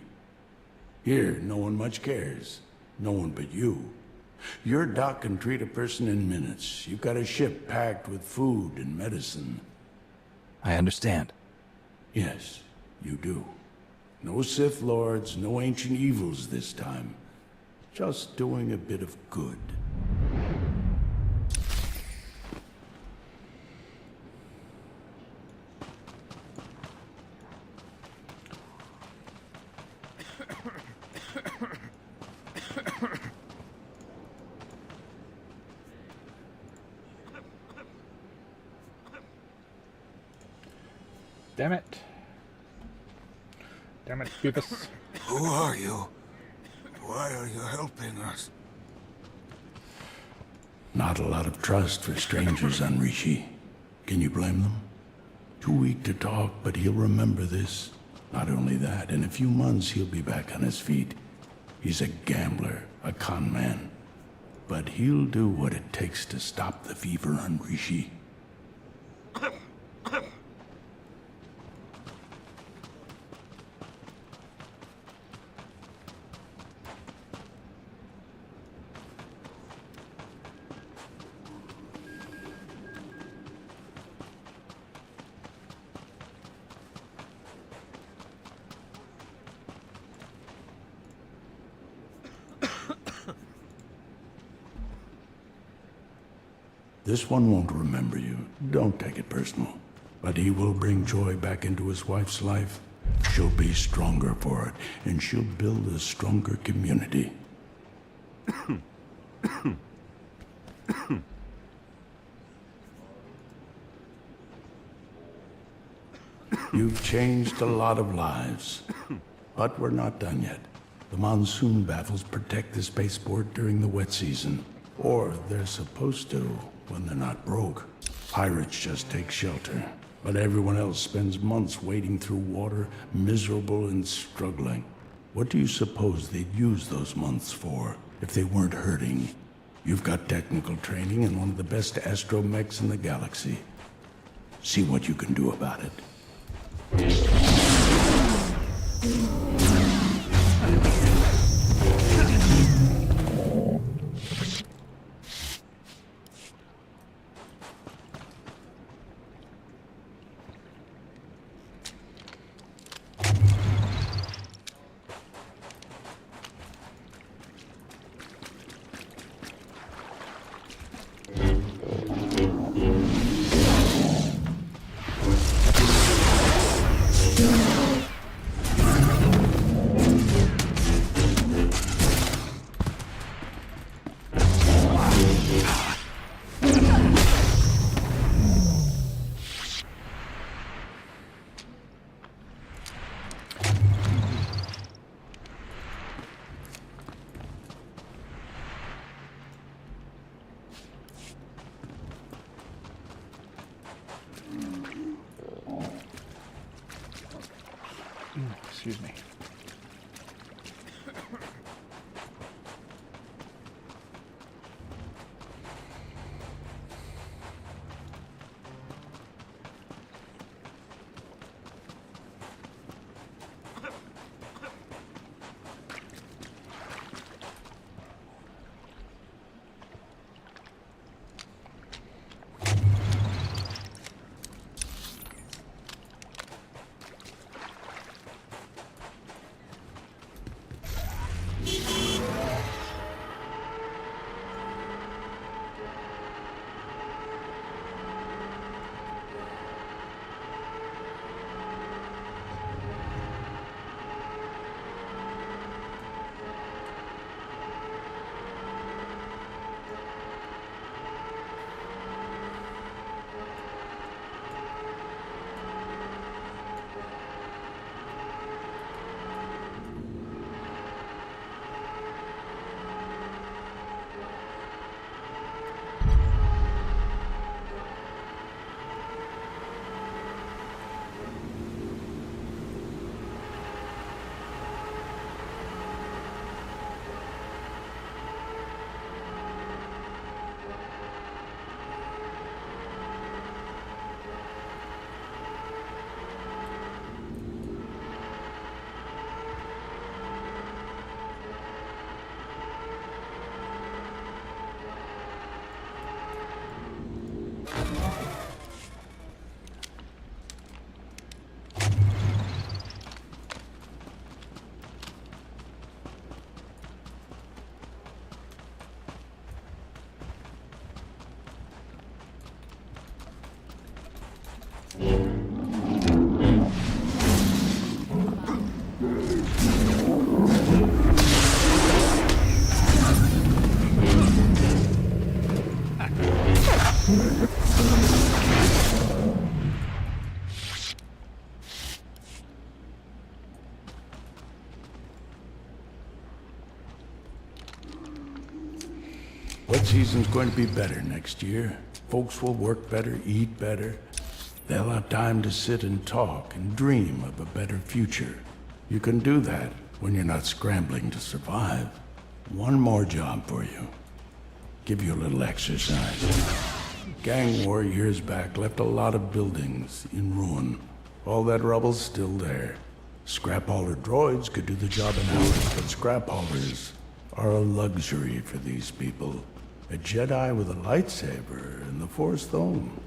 Speaker 4: Here, no one much cares. No one but you. Your doc can treat a person in minutes. You've got a ship packed with food and medicine.
Speaker 24: I understand.
Speaker 4: Yes, you do. No Sith Lords, no ancient evils this time. Just doing a bit of good.
Speaker 2: Damn it. Damn it, Beavis.
Speaker 4: Who are you? Why are you helping us? Not a lot of trust for strangers on Rishi. Can you blame them? Too weak to talk, but he'll remember this. Not only that, in a few months he'll be back on his feet. He's a gambler, a con man. But he'll do what it takes to stop the fever on Rishi. This one won't remember you. Don't take it personal. But he will bring joy back into his wife's life. She'll be stronger for it, and she'll build a stronger community. You've changed a lot of lives. But we're not done yet. The monsoon battles protect the spaceport during the wet season. Or they're supposed to, when they're not broke. Pirates just take shelter. But everyone else spends months wading through water, miserable and struggling. What do you suppose they'd use those months for, if they weren't hurting? You've got technical training and one of the best astromechs in the galaxy. See what you can do about it.
Speaker 2: Excuse me.
Speaker 4: Wet season's going to be better next year. Folks will work better, eat better. They'll have time to sit and talk and dream of a better future. You can do that when you're not scrambling to survive. One more job for you. Give you a little exercise. Gang war years back left a lot of buildings in ruin. All that rubble's still there. Scrap hauler droids could do the job in hours, but scrap haulers are a luxury for these people. A Jedi with a lightsaber and the Force Dome.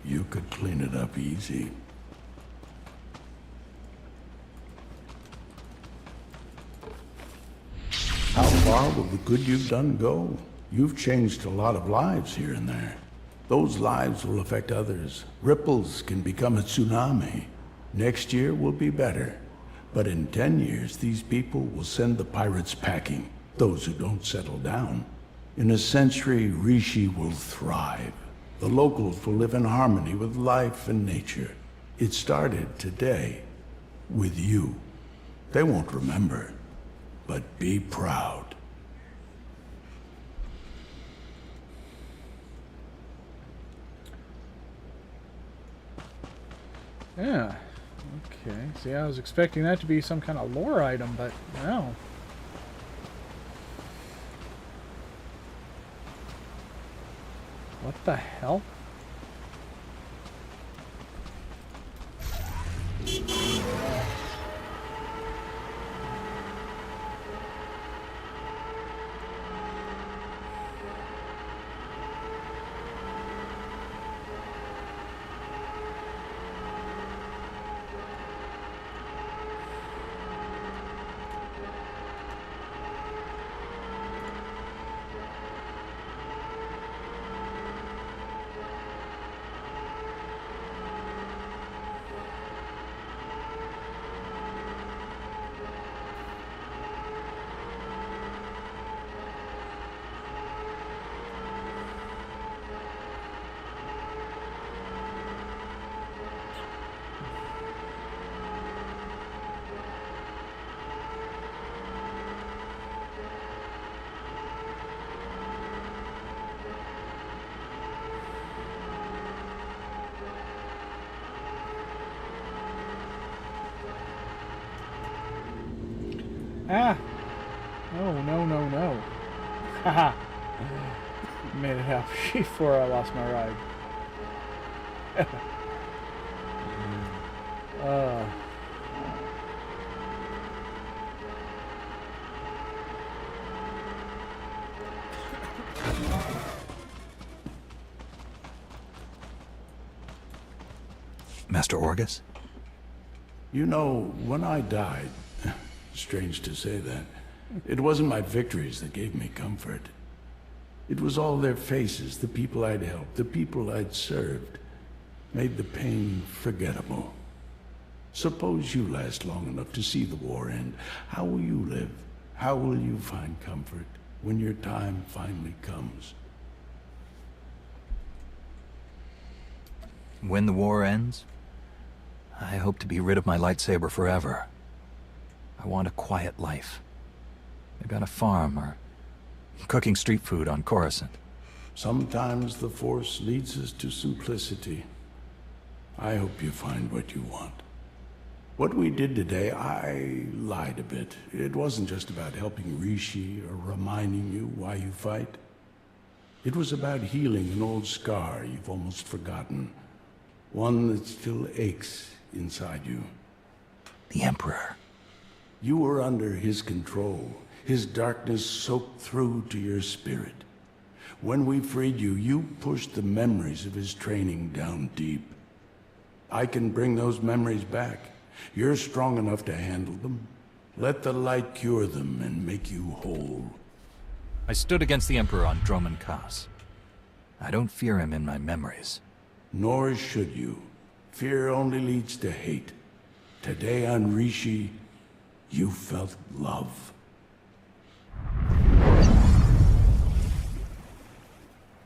Speaker 4: You could clean it up easy. How far will the good you've done go? You've changed a lot of lives here and there. Those lives will affect others. Ripples can become a tsunami. Next year will be better. But in 10 years, these people will send the pirates packing. Those who don't settle down. In a century, Rishi will thrive. The locals will live in harmony with life and nature. It started today with you. They won't remember, but be proud.
Speaker 2: Yeah. Okay. See, I was expecting that to be some kind of lore item, but no. What the hell? Ah! No, no, no, no. Haha. Made it out before I lost my ride.
Speaker 24: Master Orgus?
Speaker 4: You know, when I died, strange to say that, it wasn't my victories that gave me comfort. It was all their faces, the people I'd helped, the people I'd served, made the pain forgettable. Suppose you last long enough to see the war end. How will you live? How will you find comfort when your time finally comes?
Speaker 24: When the war ends, I hope to be rid of my lightsaber forever. I want a quiet life. Maybe on a farm or cooking street food on Coruscant.
Speaker 4: Sometimes the Force leads us to simplicity. I hope you find what you want. What we did today, I lied a bit. It wasn't just about helping Rishi or reminding you why you fight. It was about healing an old scar you've almost forgotten. One that still aches inside you.
Speaker 24: The Emperor.
Speaker 4: You were under his control. His darkness soaked through to your spirit. When we freed you, you pushed the memories of his training down deep. I can bring those memories back. You're strong enough to handle them. Let the light cure them and make you whole.
Speaker 24: I stood against the Emperor on Droman Khas. I don't fear him in my memories.
Speaker 4: Nor should you. Fear only leads to hate. Today on Rishi, you felt love.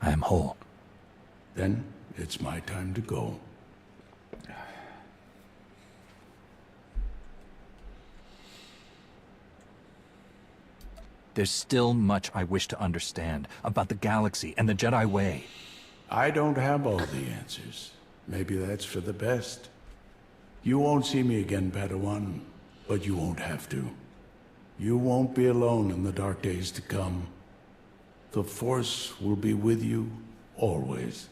Speaker 24: I am whole.
Speaker 4: Then it's my time to go.
Speaker 24: There's still much I wish to understand about the galaxy and the Jedi Way.
Speaker 4: I don't have all the answers. Maybe that's for the best. You won't see me again, Padawan, but you won't have to. You won't be alone in the dark days to come. The Force will be with you always.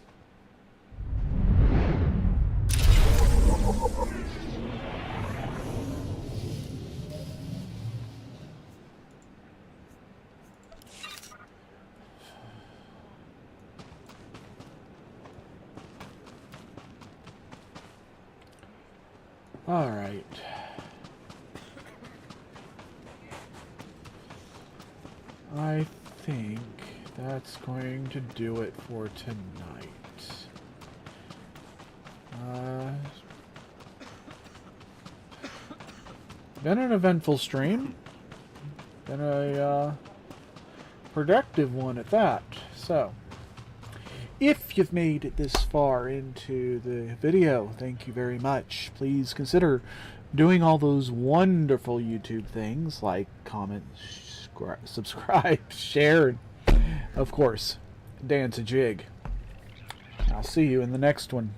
Speaker 2: All right. I think that's going to do it for tonight. Been an eventful stream. Been a productive one at that. So, if you've made it this far into the video, thank you very much. Please consider doing all those wonderful YouTube things like comment, subscribe, share, and of course, dance a jig. I'll see you in the next one.